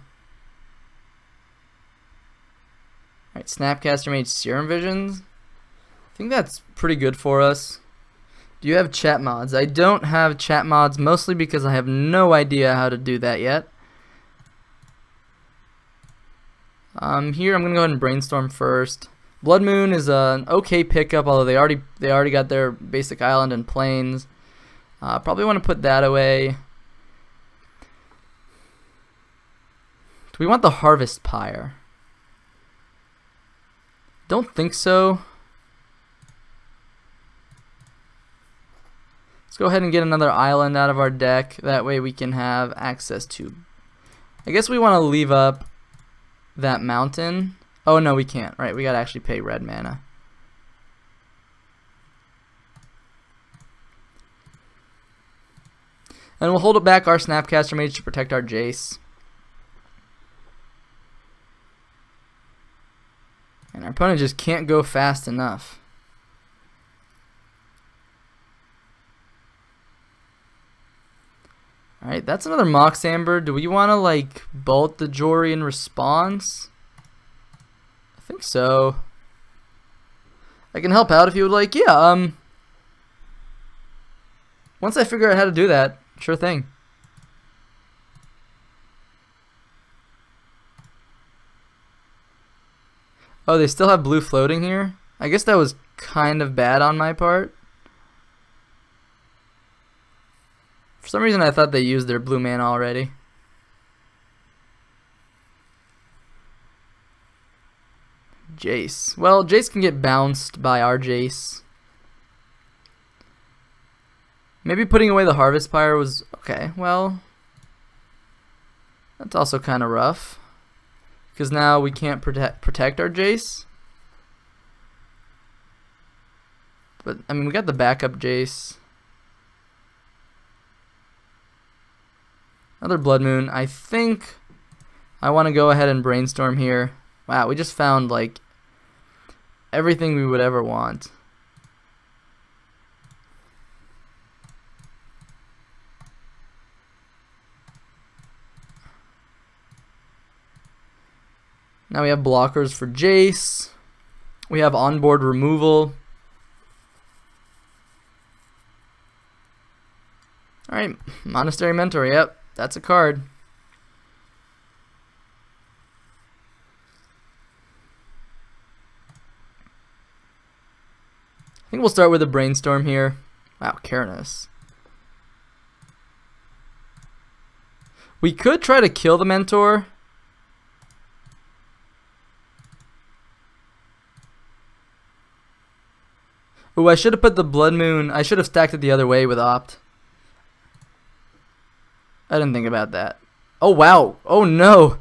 Snapcaster Mage Serum Visions. I think that's pretty good for us. Do you have chat mods? I don't have chat mods, mostly because I have no idea how to do that yet. Here I'm gonna go ahead and brainstorm first. Blood Moon is an okay pickup, although they already got their basic island and plains. Probably want to put that away. Do we want the Harvest Pyre? Don't think so. Let's go ahead and get another island out of our deck. That way we can have access to... I guess we want to leave up that mountain. Oh, no, we can't. Right, we got to actually pay red mana. And we'll hold it back our Snapcaster Mage to protect our Jace. And our opponent just can't go fast enough. Alright, that's another Mox Amber. Do we want to, like, bolt the jewelry in response? I think so. I can help out if you would like. Yeah, once I figure out how to do that, sure thing. Oh, they still have blue floating here? I guess that was kind of bad on my part. For some reason I thought they used their blue mana already. Jace. Well, Jace can get bounced by our Jace. Maybe putting away the Harvest Pyre was okay. Well, that's also kind of rough. Because now we can't protect our Jace. But, I mean, we got the backup Jace. Another Blood Moon. I think I want to go ahead and brainstorm here. Wow, we just found, like, everything we would ever want. Now we have blockers for Jace. We have onboard removal. Alright, Monastery Mentor, yep, that's a card. I think we'll start with a brainstorm here. Wow, Keranos. We could try to kill the Mentor. Ooh, I should have put the Blood Moon. I should have stacked it the other way with Opt. I didn't think about that. Oh, wow. Oh, no.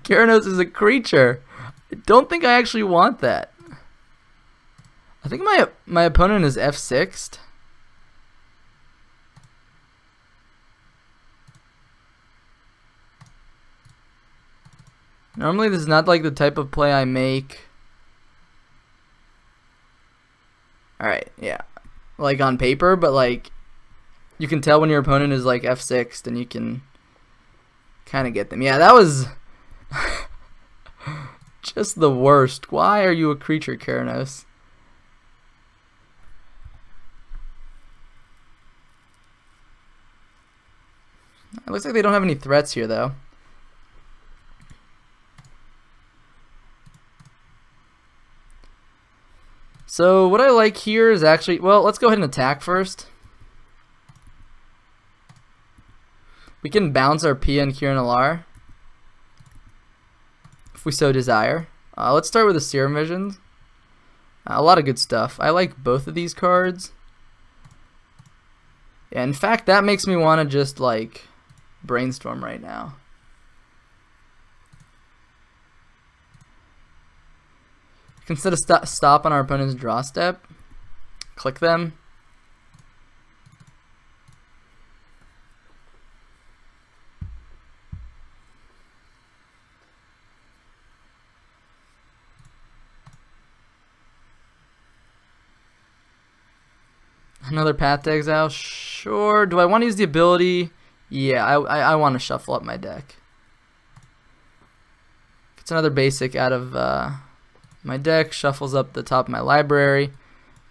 Keranos is a creature. I don't think I actually want that. I think my opponent is F6'd. Normally, this is not like the type of play I make. Alright, yeah. Like on paper, but like you can tell when your opponent is like F6'd and you can kind of get them. Yeah, that was just the worst. Why are you a creature, Keranos? It looks like they don't have any threats here, though. So what I like here is actually, well, let's go ahead and attack first. We can bounce our Pia and Kiran Alar if we so desire. Let's start with the Serum Visions. A lot of good stuff. I like both of these cards. Yeah, in fact, that makes me want to just like brainstorm right now. Instead of stop on our opponent's draw step, click them. Another Path to Exile, sure. Do I want to use the ability? Yeah, I want to shuffle up my deck. It's another basic out of my deck, shuffles up the top of my library.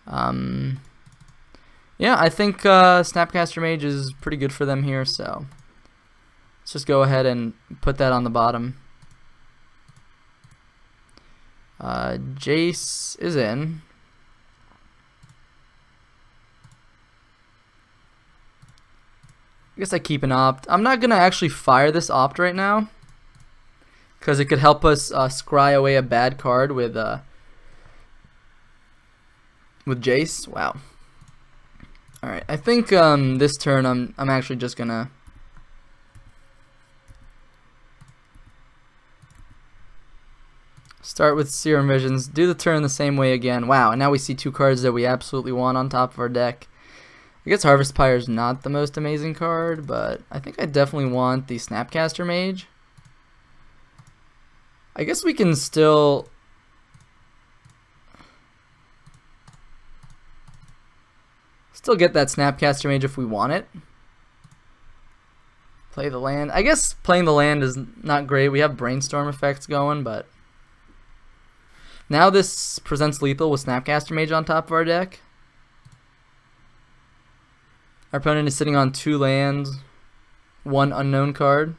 Yeah, I think Snapcaster Mage is pretty good for them here, so let's just go ahead and put that on the bottom. Jace is in. I guess I keep an Opt. I'm not going to actually fire this Opt right now, because it could help us scry away a bad card with Jace. Wow. All right. I think this turn I'm actually just gonna start with Serum Visions. Do the turn the same way again. Wow. And now we see two cards that we absolutely want on top of our deck. I guess Harvest Pyre is not the most amazing card, but I think I definitely want the Snapcaster Mage. I guess we can still get that Snapcaster Mage if we want it. Play the land. I guess playing the land is not great. We have brainstorm effects going, but now this presents lethal with Snapcaster Mage on top of our deck. Our opponent is sitting on 2 lands, 1 unknown card.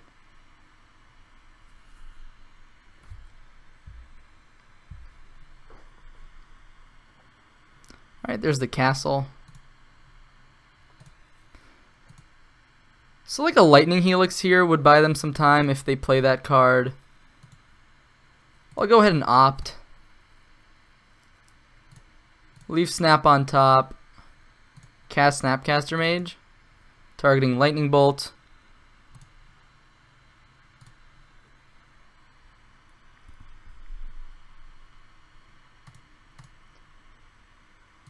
Alright, there's the castle. So like a Lightning Helix here would buy them some time if they play that card. I'll go ahead and opt. Leave Snap on top. Cast Snapcaster Mage. Targeting Lightning Bolt.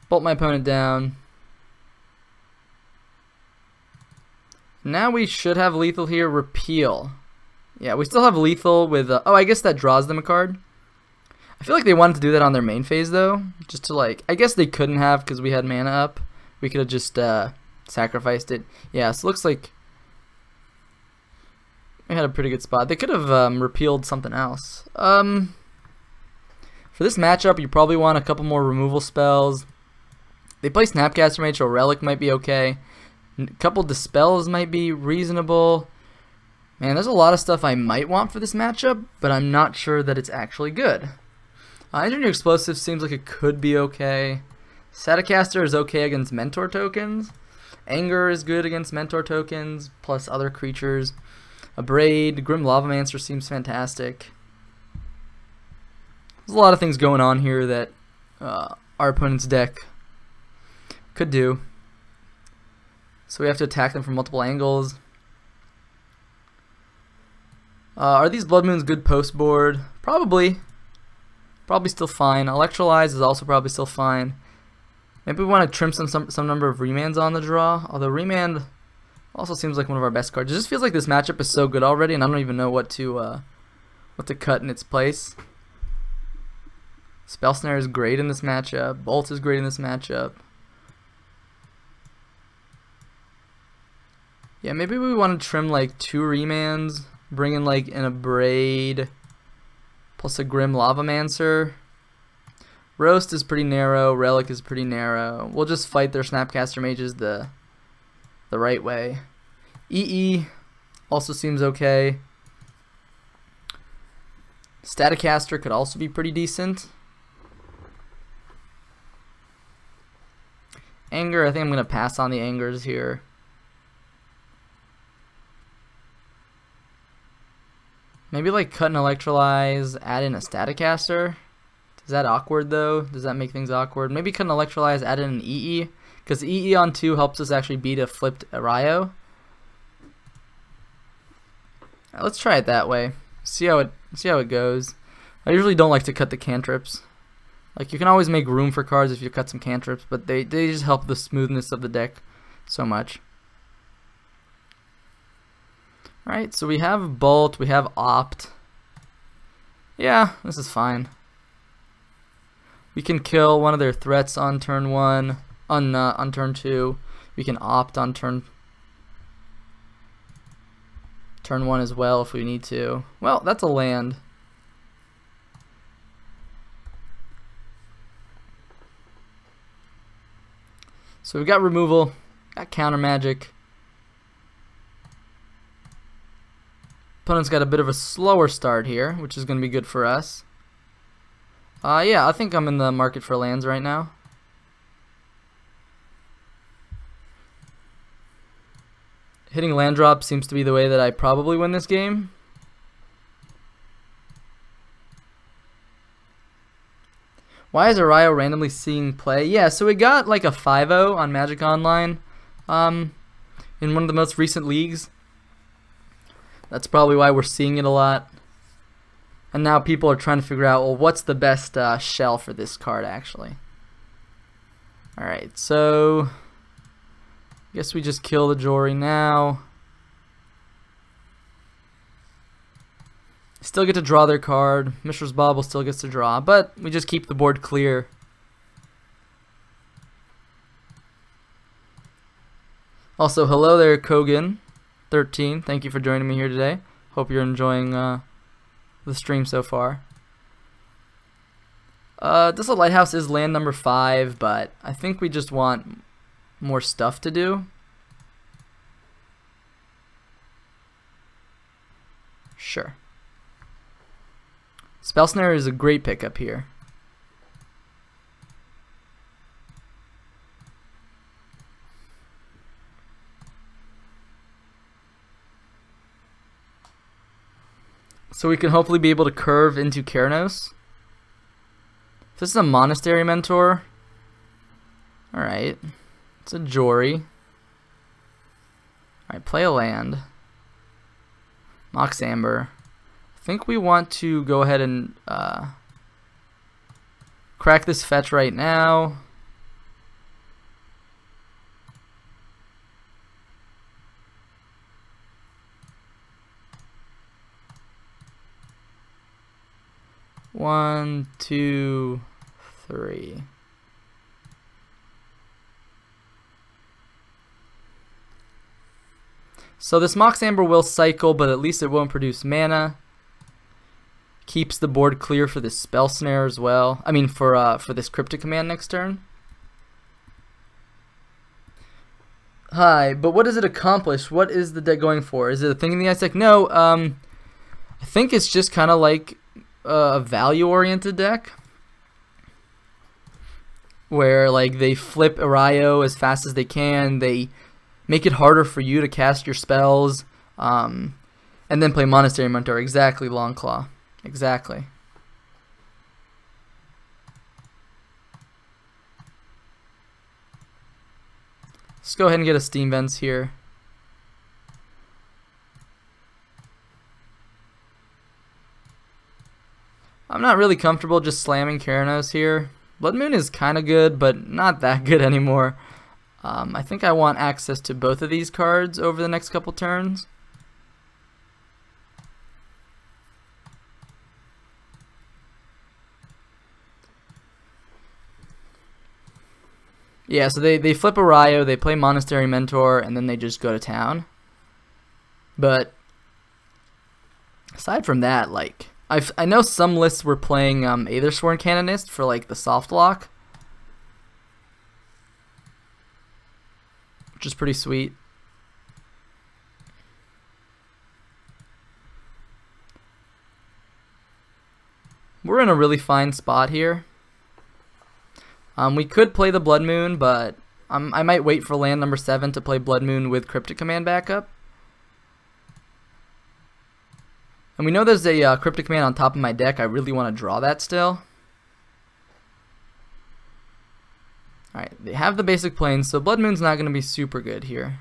Bolt my opponent down. Now we should have lethal here. Repeal. Yeah, we still have lethal with... oh, I guess that draws them a card. I feel like they wanted to do that on their main phase, though. Just to, like... I guess they couldn't have because we had mana up. We could have just sacrificed it. Yeah, so it looks like we had a pretty good spot. They could have repealed something else. For this matchup, you probably want a couple more removal spells. They play Snapcaster Mage, so Relic might be okay. A couple Dispels might be reasonable. Man, there's a lot of stuff I might want for this matchup, but I'm not sure that it's actually good. Engineer Explosive seems like it could be okay. Staticaster is okay against Mentor tokens. Anger is good against Mentor tokens, plus other creatures. Abrade, Grim Lavamancer seems fantastic. There's a lot of things going on here that our opponent's deck could do. So we have to attack them from multiple angles. Are these Blood Moons good post board? Probably. Probably still fine. Electrolyze is also probably still fine. Maybe we want to trim some number of remands on the draw. Although remand also seems like one of our best cards. It just feels like this matchup is so good already, and I don't even know what to cut in its place. Spell Snare is great in this matchup. Bolt is great in this matchup. Yeah, maybe we want to trim like 2 remands, bring in like an Abrade, plus a Grim Lavamancer. Roast is pretty narrow, Relic is pretty narrow. We'll just fight their Snapcaster Mages the right way. EE also seems okay. Staticaster could also be pretty decent. Anger, I think I'm going to pass on the Angers here. Maybe like cut and Electrolyze, add in a Staticaster. Is that awkward though? Does that make things awkward? Maybe cut an Electrolyze, add in an EE. Because EE on 2 helps us actually beat a flipped Arayo. Let's try it that way. See how it goes. I usually don't like to cut the cantrips. Like, you can always make room for cards if you cut some cantrips, but they just help the smoothness of the deck so much. Alright, so we have Bolt, we have Opt. Yeah, this is fine. We can kill one of their threats on turn 1, on turn 2. We can Opt on turn 1 as well if we need to. Well, that's a land. So we've got removal, got counter magic. Opponent's got a bit of a slower start here, which is going to be good for us. Yeah, I think I'm in the market for lands right now. Hitting land drop seems to be the way that I probably win this game. Why is Arayo randomly seeing play? Yeah, so we got like a 5-0 on Magic Online in one of the most recent leagues. That's probably why we're seeing it a lot. And now people are trying to figure out, well, what's the best shell for this card, actually. Alright, so I guess we just kill the Jory now. Still get to draw their card. Mishra's Bauble still gets to draw, but we just keep the board clear. Also, hello there, Kogan. 13. Thank you for joining me here today. Hope you're enjoying the stream so far. This lighthouse is land number 5, but I think we just want more stuff to do. Sure. Spell Snare is a great pickup here. So we can hopefully be able to curve into Keranos. If this is a Monastery Mentor, alright. It's a Jory. Alright, play a land. Mox Amber. I think we want to go ahead and crack this fetch right now. One, two, three. So this Mox Amber will cycle, but at least it won't produce mana. Keeps the board clear for this Spell Snare as well. I mean for this Cryptic Command next turn. Hi, but what does it accomplish? What is the deck going for? Is it a thing in the ice deck? No, I think it's just kind of like a value-oriented deck, where like they flip Arayo as fast as they can. They make it harder for you to cast your spells, and then play Monastery Mentor. Exactly, Longclaw. Exactly. Let's go ahead and get a Steam Vents here. I'm not really comfortable just slamming Keranos here. Blood Moon is kind of good, but not that good anymore. I think I want access to both of these cards over the next couple turns. Yeah, so they flip Arayo, they play Monastery Mentor, and then they just go to town. But aside from that, like, I know some lists were playing Aethersworn Canonist for like the soft lock, which is pretty sweet. We're in a really fine spot here. We could play the Blood Moon, but I might wait for land number 7 to play Blood Moon with Cryptic Command backup. And we know there's a Cryptic Command on top of my deck. I really want to draw that still. Alright, they have the basic planes, so Blood Moon's not going to be super good here.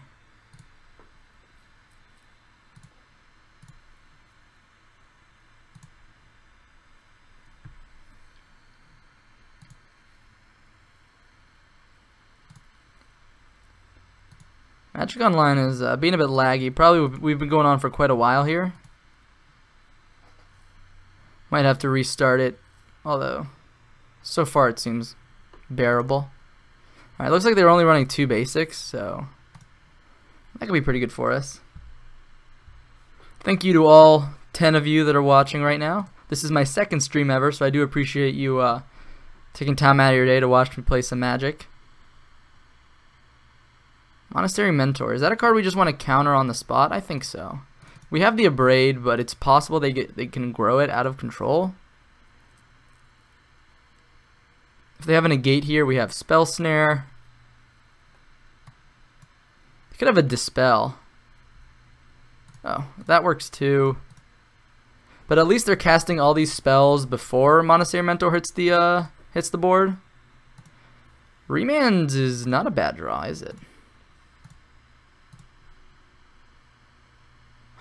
Magic Online is being a bit laggy. Probably we've been going on for quite a while here. Might have to restart it, although so far it seems bearable. Alright, looks like they were only running 2 basics, so that could be pretty good for us. Thank you to all 10 of you that are watching right now. This is my second stream ever, so I do appreciate you taking time out of your day to watch me play some Magic. Monastery Mentor. Is that a card we just want to counter on the spot? I think so. We have the Abrade, but it's possible they can grow it out of control. If they have a negate here, we have Spell Snare. They could have a Dispel. Oh, that works too. But at least they're casting all these spells before Monastery Mentor hits the board. Remand is not a bad draw, is it?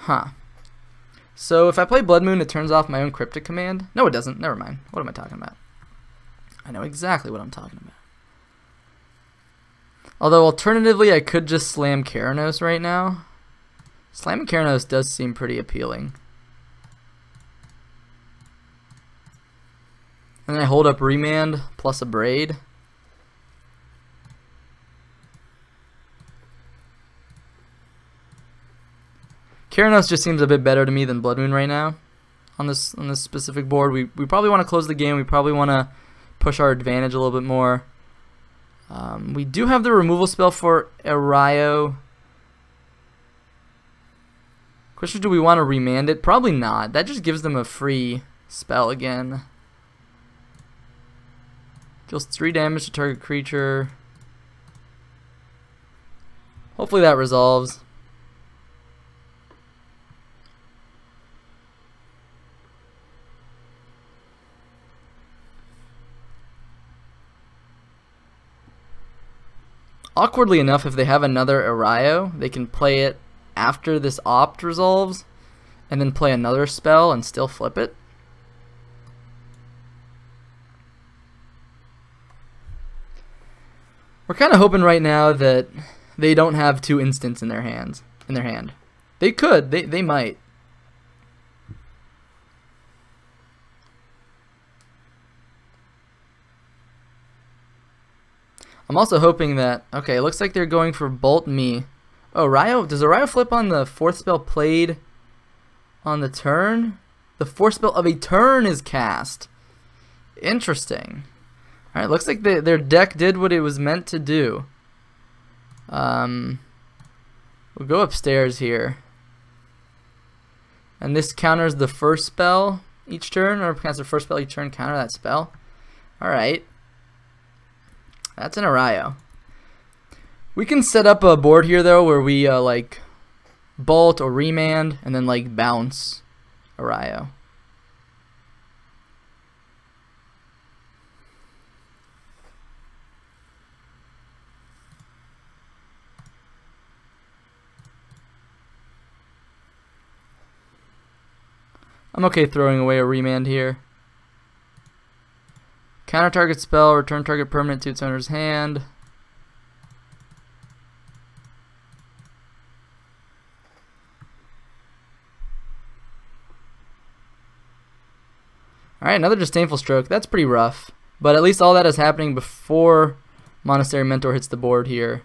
Huh. So if I play Blood Moon, it turns off my own Cryptic Command? No, it doesn't. Never mind. What am I talking about? I know exactly what I'm talking about. Although, alternatively, I could just slam Keranos right now. Slamming Keranos does seem pretty appealing. And then I hold up Remand plus Abrade. Keranos just seems a bit better to me than Blood Moon right now on this specific board. We probably want to close the game. We probably want to push our advantage a little bit more. We do have the removal spell for Erayo. Question, do we want to remand it? Probably not. That just gives them a free spell again. Deals 3 damage to target creature. Hopefully that resolves. Awkwardly enough, if they have another Erayo, they can play it after this opt resolves and then play another spell and still flip it. We're kind of hoping right now that they don't have 2 instants in their hand. They could, they might. I'm also hoping that, okay, it looks like they're going for Bolt Me. Oh, Erayo, does Erayo flip on the 4th spell played on the turn? The 4th spell of a turn is cast. Interesting. Alright, looks like their deck did what it was meant to do. We'll go upstairs here. And this counters the 1st spell each turn, or counters the 1st spell each turn, counter that spell. Alright. That's an Erayo. We can set up a board here though where we like bolt or remand and then like bounce Erayo. I'm okay throwing away a remand here. Counter target spell, return target permanent to its owner's hand. Alright, another Disdainful Stroke. That's pretty rough. But at least all that is happening before Monastery Mentor hits the board here.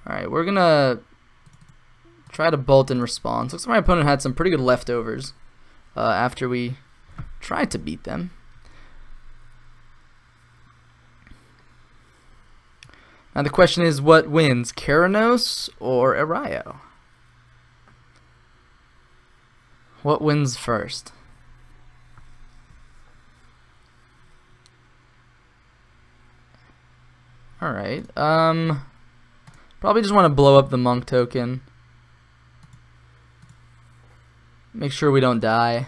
Alright, we're gonna try to bolt in response. Looks like my opponent had some pretty good leftovers after we tried to beat them. Now the question is, what wins, Keranos or Erayo? What wins first? Alright, probably just want to blow up the monk token. Make sure we don't die.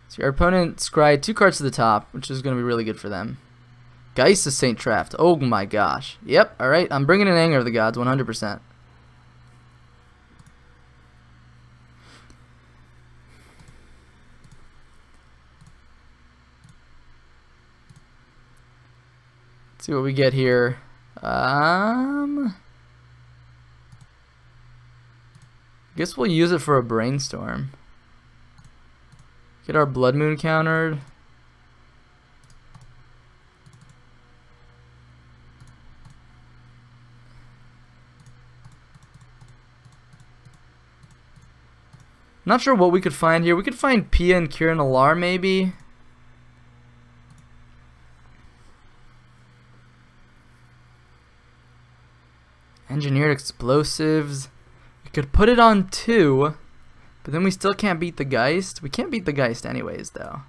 So our opponent scryed 2 cards to the top, which is going to be really good for them. Geist is Saint Trapped. Oh my gosh. Yep, alright, I'm bringing in Anger of the Gods 100%. Let's see what we get here. Guess we'll use it for a Brainstorm. Get our Blood Moon countered. Not sure what we could find here. We could find Pia and Kiran Alar maybe. Engineered Explosives. We could put it on 2, but then we still can't beat the Geist. We can't beat the Geist anyways, though.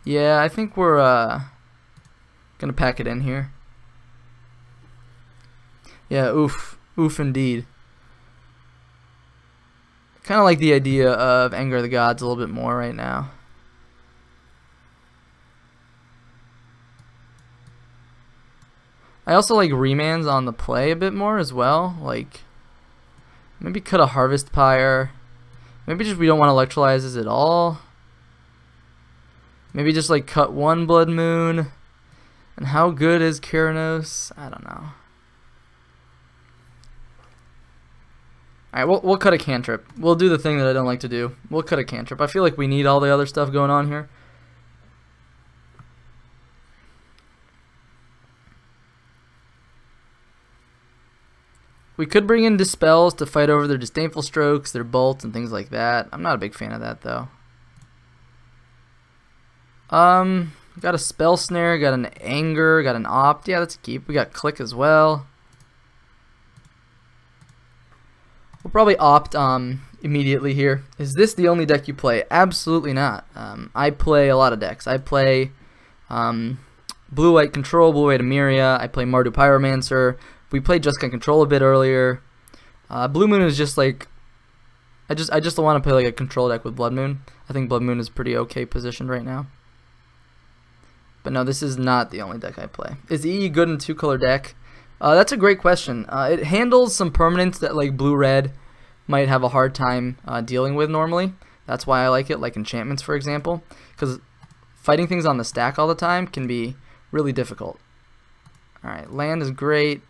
Yeah, I think we're gonna pack it in here. Yeah, oof. Oof indeed. Kind of like the idea of Anger of the Gods a little bit more right now. I also like remands on the play a bit more as well. Like, maybe cut a Harvest Pyre. Maybe just we don't want Electrolyzes at all. Maybe just like cut 1 Blood Moon. And how good is Keranos? I don't know. Alright, we'll cut a cantrip. We'll do the thing that I don't like to do. We'll cut a cantrip. I feel like we need all the other stuff going on here. We could bring in Dispels to fight over their Disdainful Strokes, their Bolts, and things like that. I'm not a big fan of that, though. Got a Spell Snare, got an Anger, got an Opt. Yeah, that's a keep. We got Click as well. We'll probably Opt immediately here. Is this the only deck you play? Absolutely not. I play a lot of decks. I play Blue-White Control, Blue-White Emeria. I play Mardu Pyromancer. We played Jeskai Control a bit earlier. Blue Moon is just like... I just want to play like a control deck with Blood Moon. I think Blood Moon is pretty okay positioned right now. But no, this is not the only deck I play. Is EE good in a 2-color deck? That's a great question. It handles some permanents that like Blue-Red might have a hard time dealing with normally. That's why I like it, like enchantments, for example. Because fighting things on the stack all the time can be really difficult. Alright, land is great.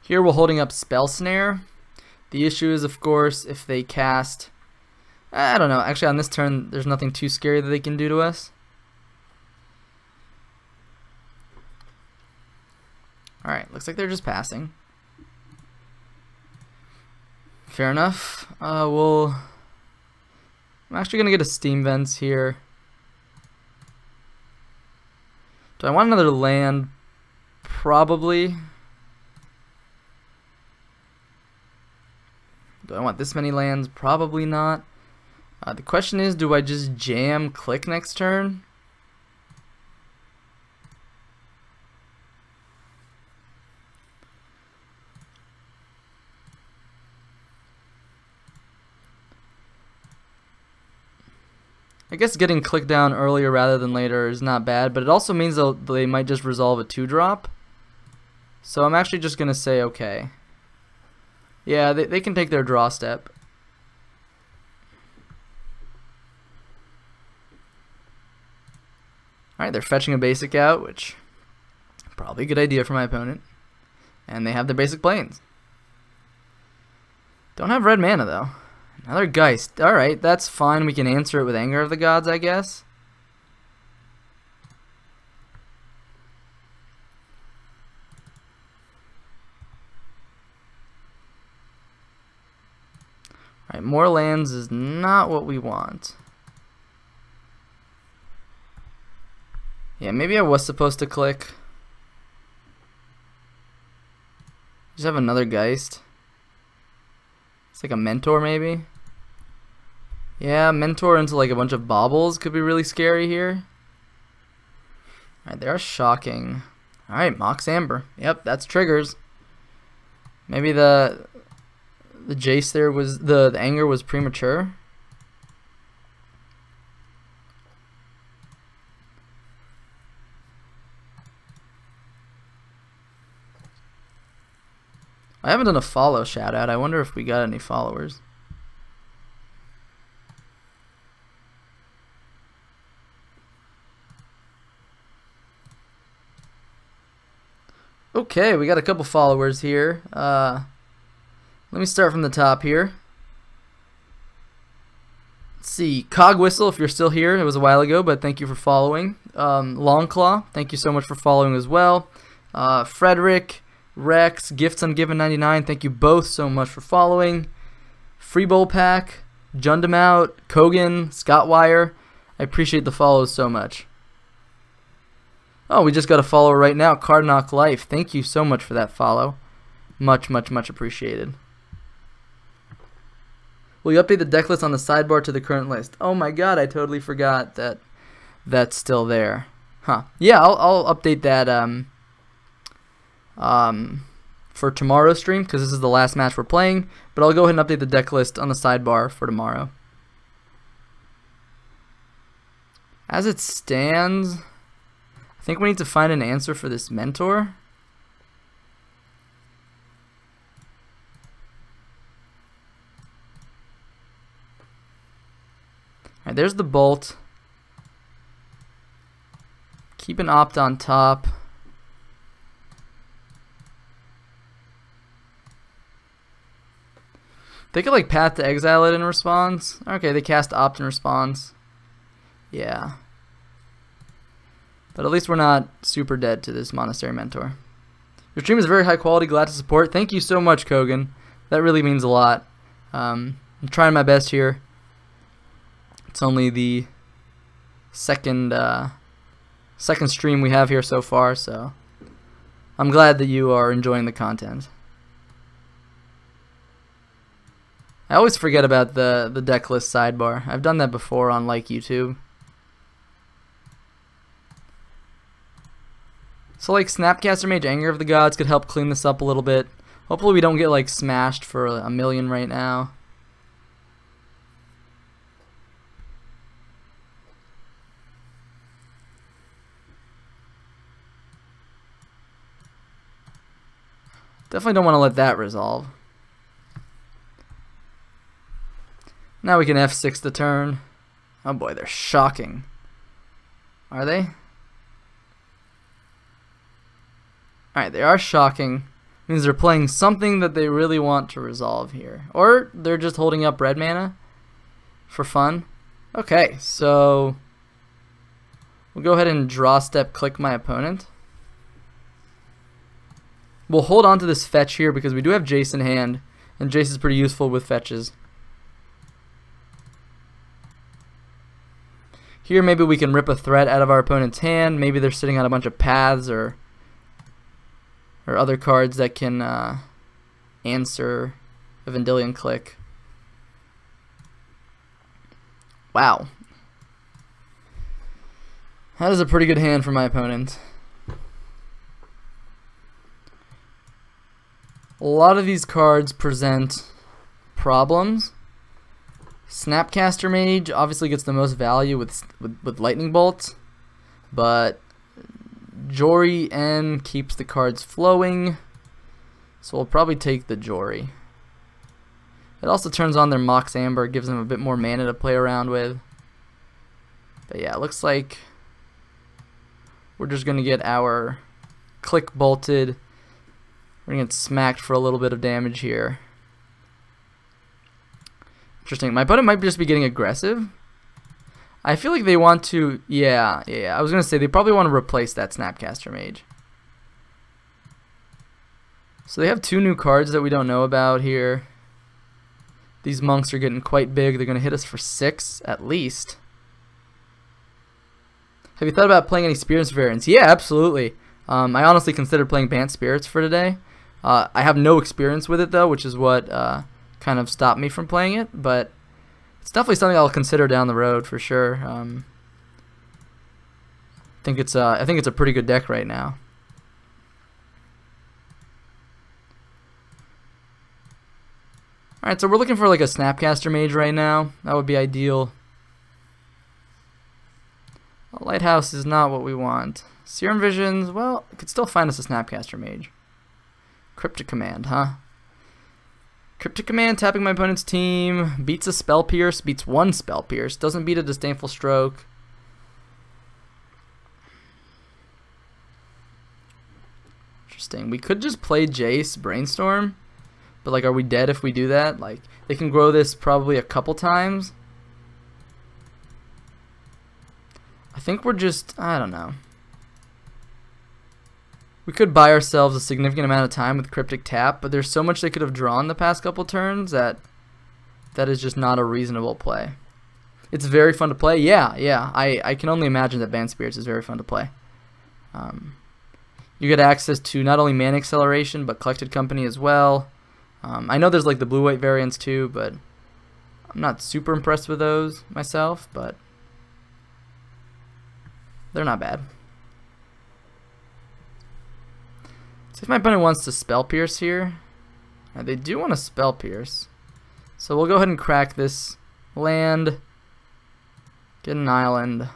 Here we're holding up Spell Snare. The issue is, of course, if they cast... I don't know. Actually, on this turn, there's nothing too scary that they can do to us. Alright, looks like they're just passing. Fair enough. I'm actually going to get a Steam Vents here. Do I want another land? Probably. Do I want this many lands? Probably not. The question is, do I just jam Click next turn? I guess getting Click down earlier rather than later is not bad, but it also means they might just resolve a 2-drop. So I'm actually just going to say okay. Yeah, they can take their draw step. Alright, they're fetching a basic out, which probably a good idea for my opponent. And they have their basic planes. Don't have red mana, though. Another Geist. Alright, that's fine. We can answer it with Anger of the Gods, I guess. Alright, more lands is not what we want. Yeah, maybe I was supposed to click. Just have another Geist. It's like a Mentor, maybe. Yeah, Mentor into like a bunch of baubles could be really scary here. Alright, they are shocking. Alright, Mox Amber. Yep, that's triggers. Maybe the Jace there was the Anger was premature. I haven't done a follow shout out. I wonder if we got any followers. Okay, we got a couple followers here. Let me start from the top here. Let's see, Cog Whistle, if you're still here, it was a while ago, but thank you for following. Longclaw, thank you so much for following as well. Frederick, Rex, Gifts Ungiven 99, thank you both so much for following. Free Bowl Pack, Jundamout, Kogan, Scottwire, I appreciate the follows so much. Oh, we just got a follower right now, Cardnock Life, thank you so much for that follow. Much, much, much appreciated. Will you update the deck list on the sidebar to the current list? Oh my god, I totally forgot that that's still there. Huh. Yeah, I'll update that for tomorrow's stream, because this is the last match we're playing, but I'll go ahead and update the deck list on the sidebar for tomorrow. As it stands, I think we need to find an answer for this Mentor. Alright, there's the Bolt. Keep an Opt on top. They could like Path to Exile it in response. Okay, they cast Opt in response. Yeah. But at least we're not super dead to this Monastery Mentor. Your stream is very high quality. Glad to support. Thank you so much, Kogan. That really means a lot. I'm trying my best here. It's only the second stream we have here so far, so I'm glad that you are enjoying the content. I always forget about the deck list sidebar. I've done that before on like YouTube. So like Snapcaster Mage, Anger of the Gods could help clean this up a little bit. Hopefully we don't get like smashed for a million right now. Definitely don't want to let that resolve. Now we can F6 the turn. Oh boy, they're shocking. Are they? Alright, they are shocking. Means they're playing something that they really want to resolve here. Or they're just holding up red mana for fun. Okay, so we'll go ahead and draw step click my opponent. We'll hold on to this fetch here because we do have Jace in hand, and Jace is pretty useful with fetches. Here maybe we can rip a threat out of our opponent's hand. Maybe they're sitting on a bunch of paths or other cards that can answer a Vendilion Click. Wow. That is a pretty good hand for my opponent. A lot of these cards present problems. Snapcaster Mage obviously gets the most value with Lightning Bolt, but Jory N keeps the cards flowing, so we'll probably take the Jory. It also turns on their Mox Amber, gives them a bit more mana to play around with. But yeah, it looks like we're just going to get our Click bolted. We're going to get smacked for a little bit of damage here. Interesting. My opponent might just be getting aggressive. I feel like they want to... Yeah. I was going to say they probably want to replace that Snapcaster Mage. So they have two new cards that we don't know about here. These monks are getting quite big. They're going to hit us for 6 at least. Have you thought about playing any Spirits variants? Yeah, absolutely. I honestly considered playing Bant Spirits for today. I have no experience with it though, which is what kind of stopped me from playing it, but it's definitely something I'll consider down the road for sure. I think it's a pretty good deck right now. Alright, so we're looking for like a Snapcaster Mage right now. That would be ideal. A Lighthouse is not what we want. Serum Visions, well, it could still find us a Snapcaster Mage. Cryptic Command, huh? Cryptic Command, tapping my opponent's team, beats a Spell Pierce, beats one Spell Pierce, doesn't beat a Disdainful Stroke. Interesting. We could just play Jace, Brainstorm, but like, are we dead if we do that? Like, they can grow this probably a couple times. I think we're just, I don't know. We could buy ourselves a significant amount of time with Cryptic Tap, but there's so much they could have drawn the past couple turns that is just not a reasonable play. It's very fun to play. Yeah. I can only imagine that Bant Spirits is very fun to play. You get access to not only Mana Acceleration, but Collected Company as well. I know there's like the blue-white variants too, but I'm not super impressed with those myself, but they're not bad. So if my opponent wants to Spell Pierce here, they do want to Spell Pierce. So we'll go ahead and crack this land, get an island.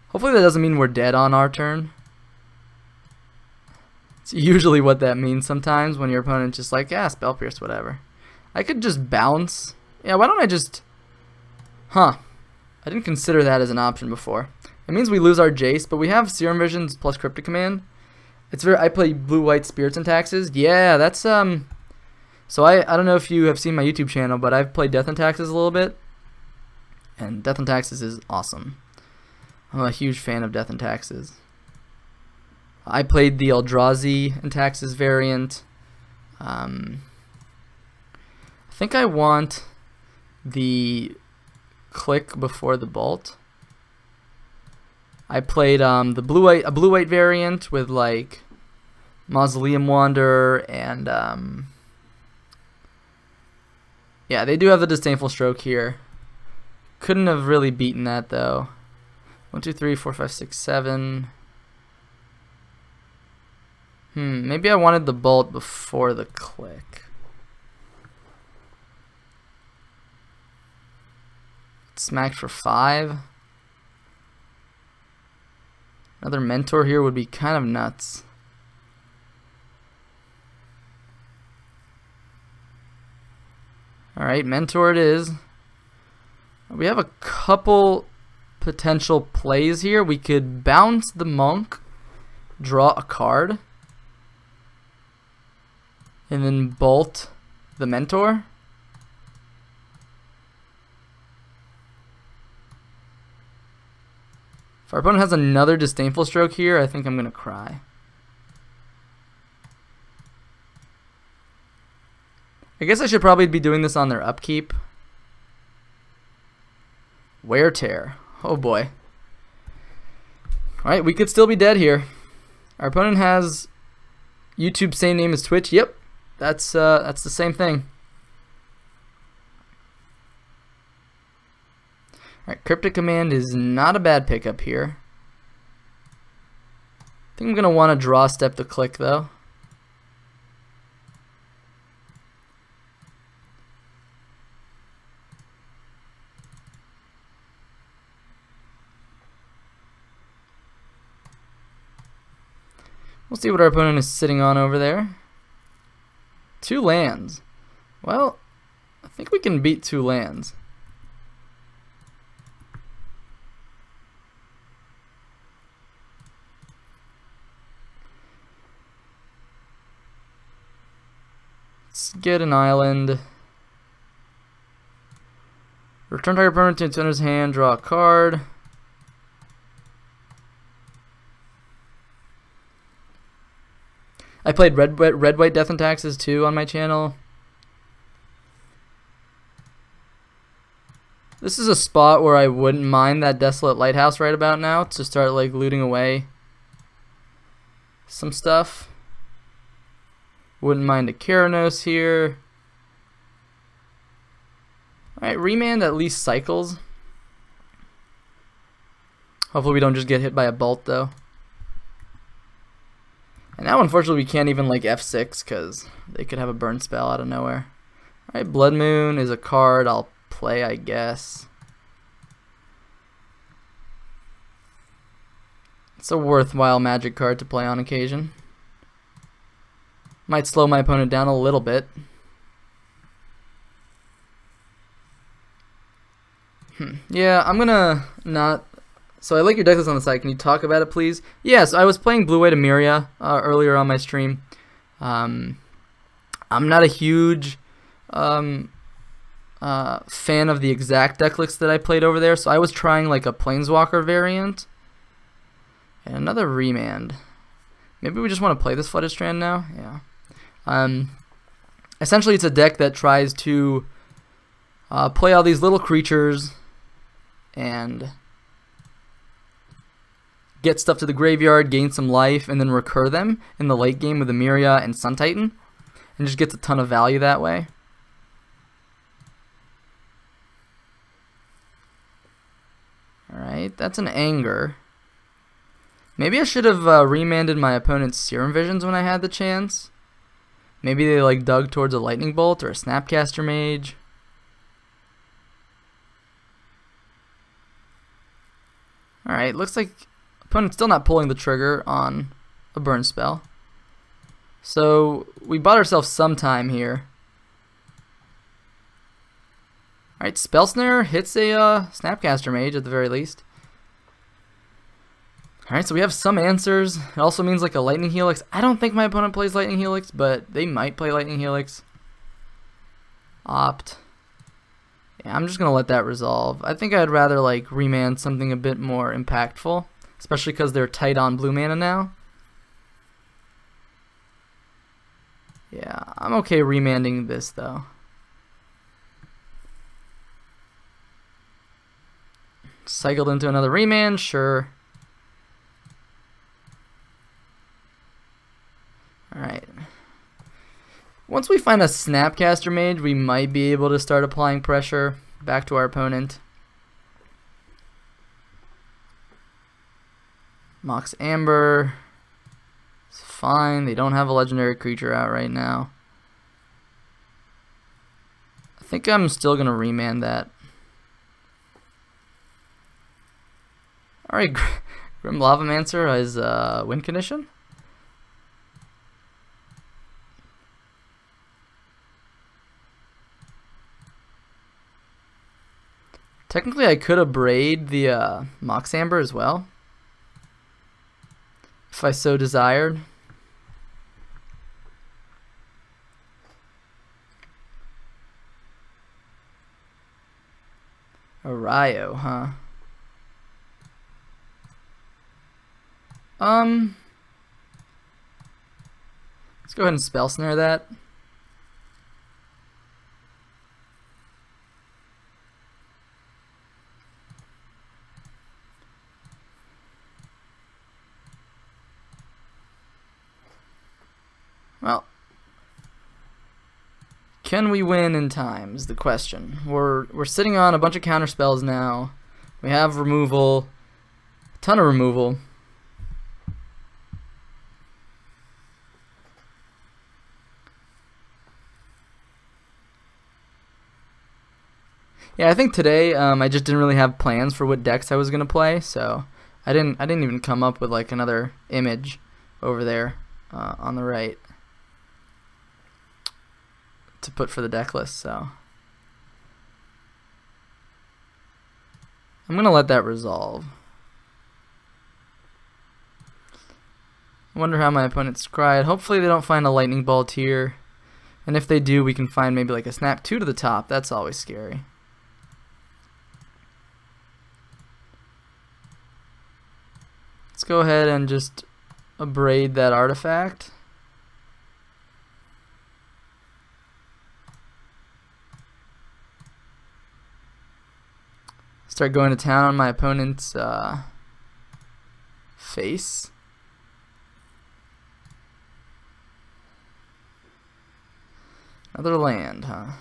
Hopefully that doesn't mean we're dead on our turn. It's usually what that means sometimes when your opponent's just like, yeah, Spell Pierce, whatever. I could just bounce. Yeah, why don't I just... Huh. I didn't consider that as an option before. It means we lose our Jace, but we have Serum Visions plus Cryptic Command. It's very... I play blue-white Spirits and Taxes. Yeah, that's... So I don't know if you have seen my YouTube channel, but I've played Death and Taxes a little bit. and Death and Taxes is awesome. I'm a huge fan of Death and Taxes. I played the Eldrazi and Taxes variant. I think I want the click before the bolt. I played the blue-white variant with like Mausoleum Wanderer and yeah, they do have the Disdainful Stroke here. Couldn't have really beaten that though. 1, 2, 3, 4, 5, 6, 7. Maybe I wanted the bolt before the click. Smacked for 5. Another Mentor here would be kind of nuts. Alright, Mentor it is. We have a couple potential plays here. We could bounce the Monk, draw a card, and then bolt the Mentor. If our opponent has another Disdainful Stroke here, I think I'm going to cry. I guess I should probably be doing this on their upkeep. Wear Tear. Oh boy. Alright, we could still be dead here. Our opponent has YouTube same name as Twitch. Yep, that's the same thing. Alright, Cryptic Command is not a bad pickup here. I think I'm going to want to draw step the click though. We'll see what our opponent is sitting on over there. 2 lands. Well, I think we can beat 2 lands. Let's get an island. Return target opponent to its owner's hand, draw a card. I played red white Death and Taxes too on my channel. This is a spot where I wouldn't mind that Desolate Lighthouse right about now to start like looting away some stuff. Wouldn't mind a Keranos here. Alright, Remand at least cycles. Hopefully we don't just get hit by a bolt though. And now unfortunately we can't even like F6 because they could have a burn spell out of nowhere. Alright, Blood Moon is a card I'll play, I guess. It's a worthwhile Magic card to play on occasion. Might slow my opponent down a little bit. Yeah, I'm gonna not... So I like your deck list on the side. Can you talk about it, please? Yes, I was playing Blue-White Emeria earlier on my stream. I'm not a huge fan of the exact deck list that I played over there, so I was trying like a Planeswalker variant. And another Remand. Maybe we just want to play this Flooded Strand now? Yeah. Essentially, it's a deck that tries to play all these little creatures and get stuff to the graveyard, gain some life, and then recur them in the late game with Emeria and Sun Titan, and just gets a ton of value that way. Alright, that's an Anger. Maybe I should have remanded my opponent's Serum Visions when I had the chance. Maybe they like dug towards a Lightning Bolt or a Snapcaster Mage. Alright, looks like opponent's still not pulling the trigger on a burn spell. So we bought ourselves some time here. Alright, Spell Snare hits a Snapcaster Mage at the very least. Alright, so we have some answers. It also means like a Lightning Helix. I don't think my opponent plays Lightning Helix, but they might play Lightning Helix. Opt. Yeah, I'm just gonna let that resolve. I think I'd rather like remand something a bit more impactful, especially because they're tight on blue mana now. Yeah, I'm okay remanding this though. Cycled into another remand, sure. Alright. Once we find a Snapcaster Mage, we might be able to start applying pressure back to our opponent. Mox Amber. It's fine. They don't have a legendary creature out right now. I think I'm still going to remand that. Alright, Grim Lavamancer has win condition. Technically, I could have braid the Mox Amber as well, if I so desired. Arayo, huh? Let's go ahead and Spell Snare that. Well, can we win in time is the question. We're sitting on a bunch of counter spells now. We have removal, a ton of removal. Yeah, I think today I just didn't really have plans for what decks I was gonna play, so I didn't even come up with like another image over there on the right to put for the deck list. So I'm gonna let that resolve. I wonder how my opponents cried. Hopefully they don't find a Lightning Bolt here, and if they do, we can find maybe like a Snap 2 to the top. That's always scary. Let's go ahead and just abrade that artifact. Start going to town on my opponent's face. Another land, huh?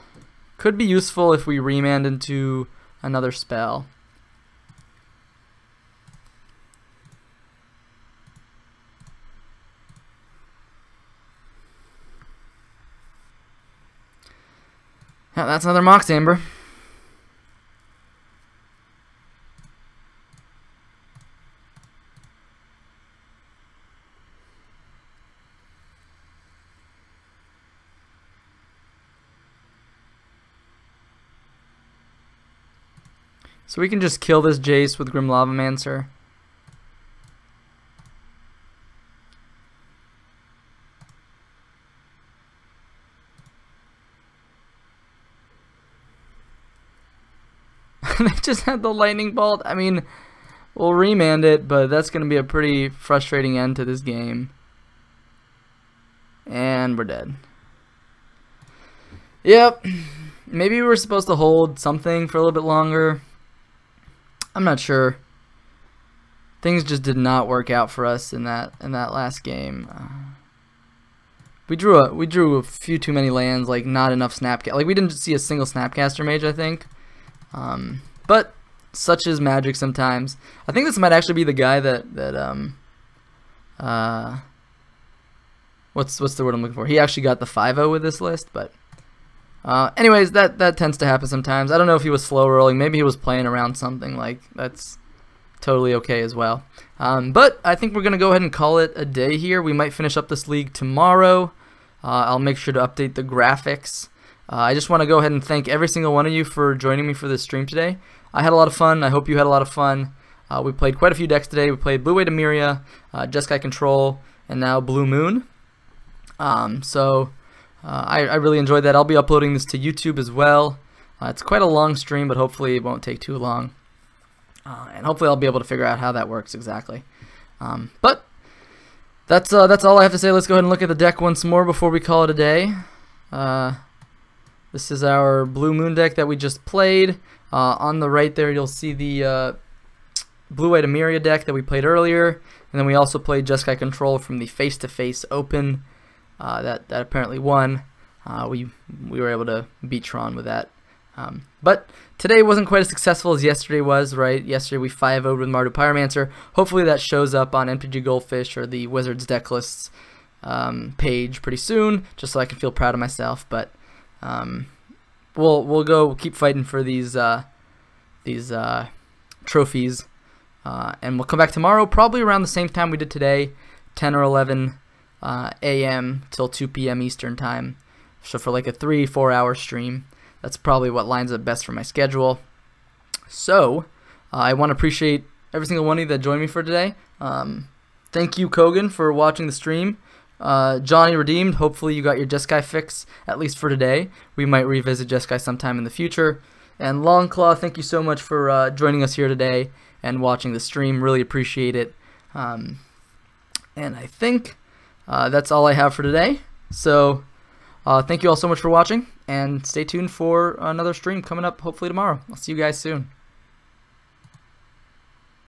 Could be useful if we remand into another spell. Yeah, that's another Mox Amber. So we can just kill this Jace with Grim Lavamancer. They just had the Lightning Bolt. I mean, we'll remand it, but that's going to be a pretty frustrating end to this game. And we're dead. Yep. Maybe we were supposed to hold something for a little bit longer. I'm not sure. Things just did not work out for us in that last game. We drew a few too many lands, like not enough Snapcaster. Like we didn't see a single Snapcaster Mage, I think. But such is magic sometimes. I think this might actually be the guy that what's the word I'm looking for? He actually got the 5-0 with this list, but anyways, that tends to happen sometimes. I don't know if he was slow rolling. Maybe he was playing around something. Like that's totally okay as well. But I think we're gonna go ahead and call it a day here. We might finish up this league tomorrow. I'll make sure to update the graphics. I just want to go ahead and thank every single one of you for joining me for this stream today. I had a lot of fun. I hope you had a lot of fun. We played quite a few decks today. We played Blue-White Emeria, Jeskai Control, and now Blue Moon. I really enjoyed that. I'll be uploading this to YouTube as well. It's quite a long stream, but hopefully it won't take too long. And hopefully I'll be able to figure out how that works exactly. But that's all I have to say. Let's go ahead and look at the deck once more before we call it a day. This is our Blue Moon deck that we just played. On the right there, you'll see the Blue-White Emeria deck that we played earlier. And then we also played Jeskai Control from the Face-to-Face Open that apparently won. We were able to beat Tron with that. But today wasn't quite as successful as yesterday was, right? Yesterday we 5-0'd with Mardu Pyromancer. Hopefully that shows up on MTG Goldfish or the Wizards deck lists page pretty soon, just so I can feel proud of myself. But we'll keep fighting for these trophies, and we'll come back tomorrow probably around the same time we did today, 10 or 11 a.m. till 2 p.m. Eastern time. So for like a 3-4 hour stream. That's probably what lines up best for my schedule. So, I want to appreciate every single one of you that joined me for today. Thank you, Kogan, for watching the stream. Johnny Redeemed, hopefully you got your Jeskai fix, at least for today. We might revisit Jeskai sometime in the future. And Longclaw, thank you so much for joining us here today and watching the stream. Really appreciate it. And I think that's all I have for today. So, thank you all so much for watching, and stay tuned for another stream coming up hopefully tomorrow. I'll see you guys soon.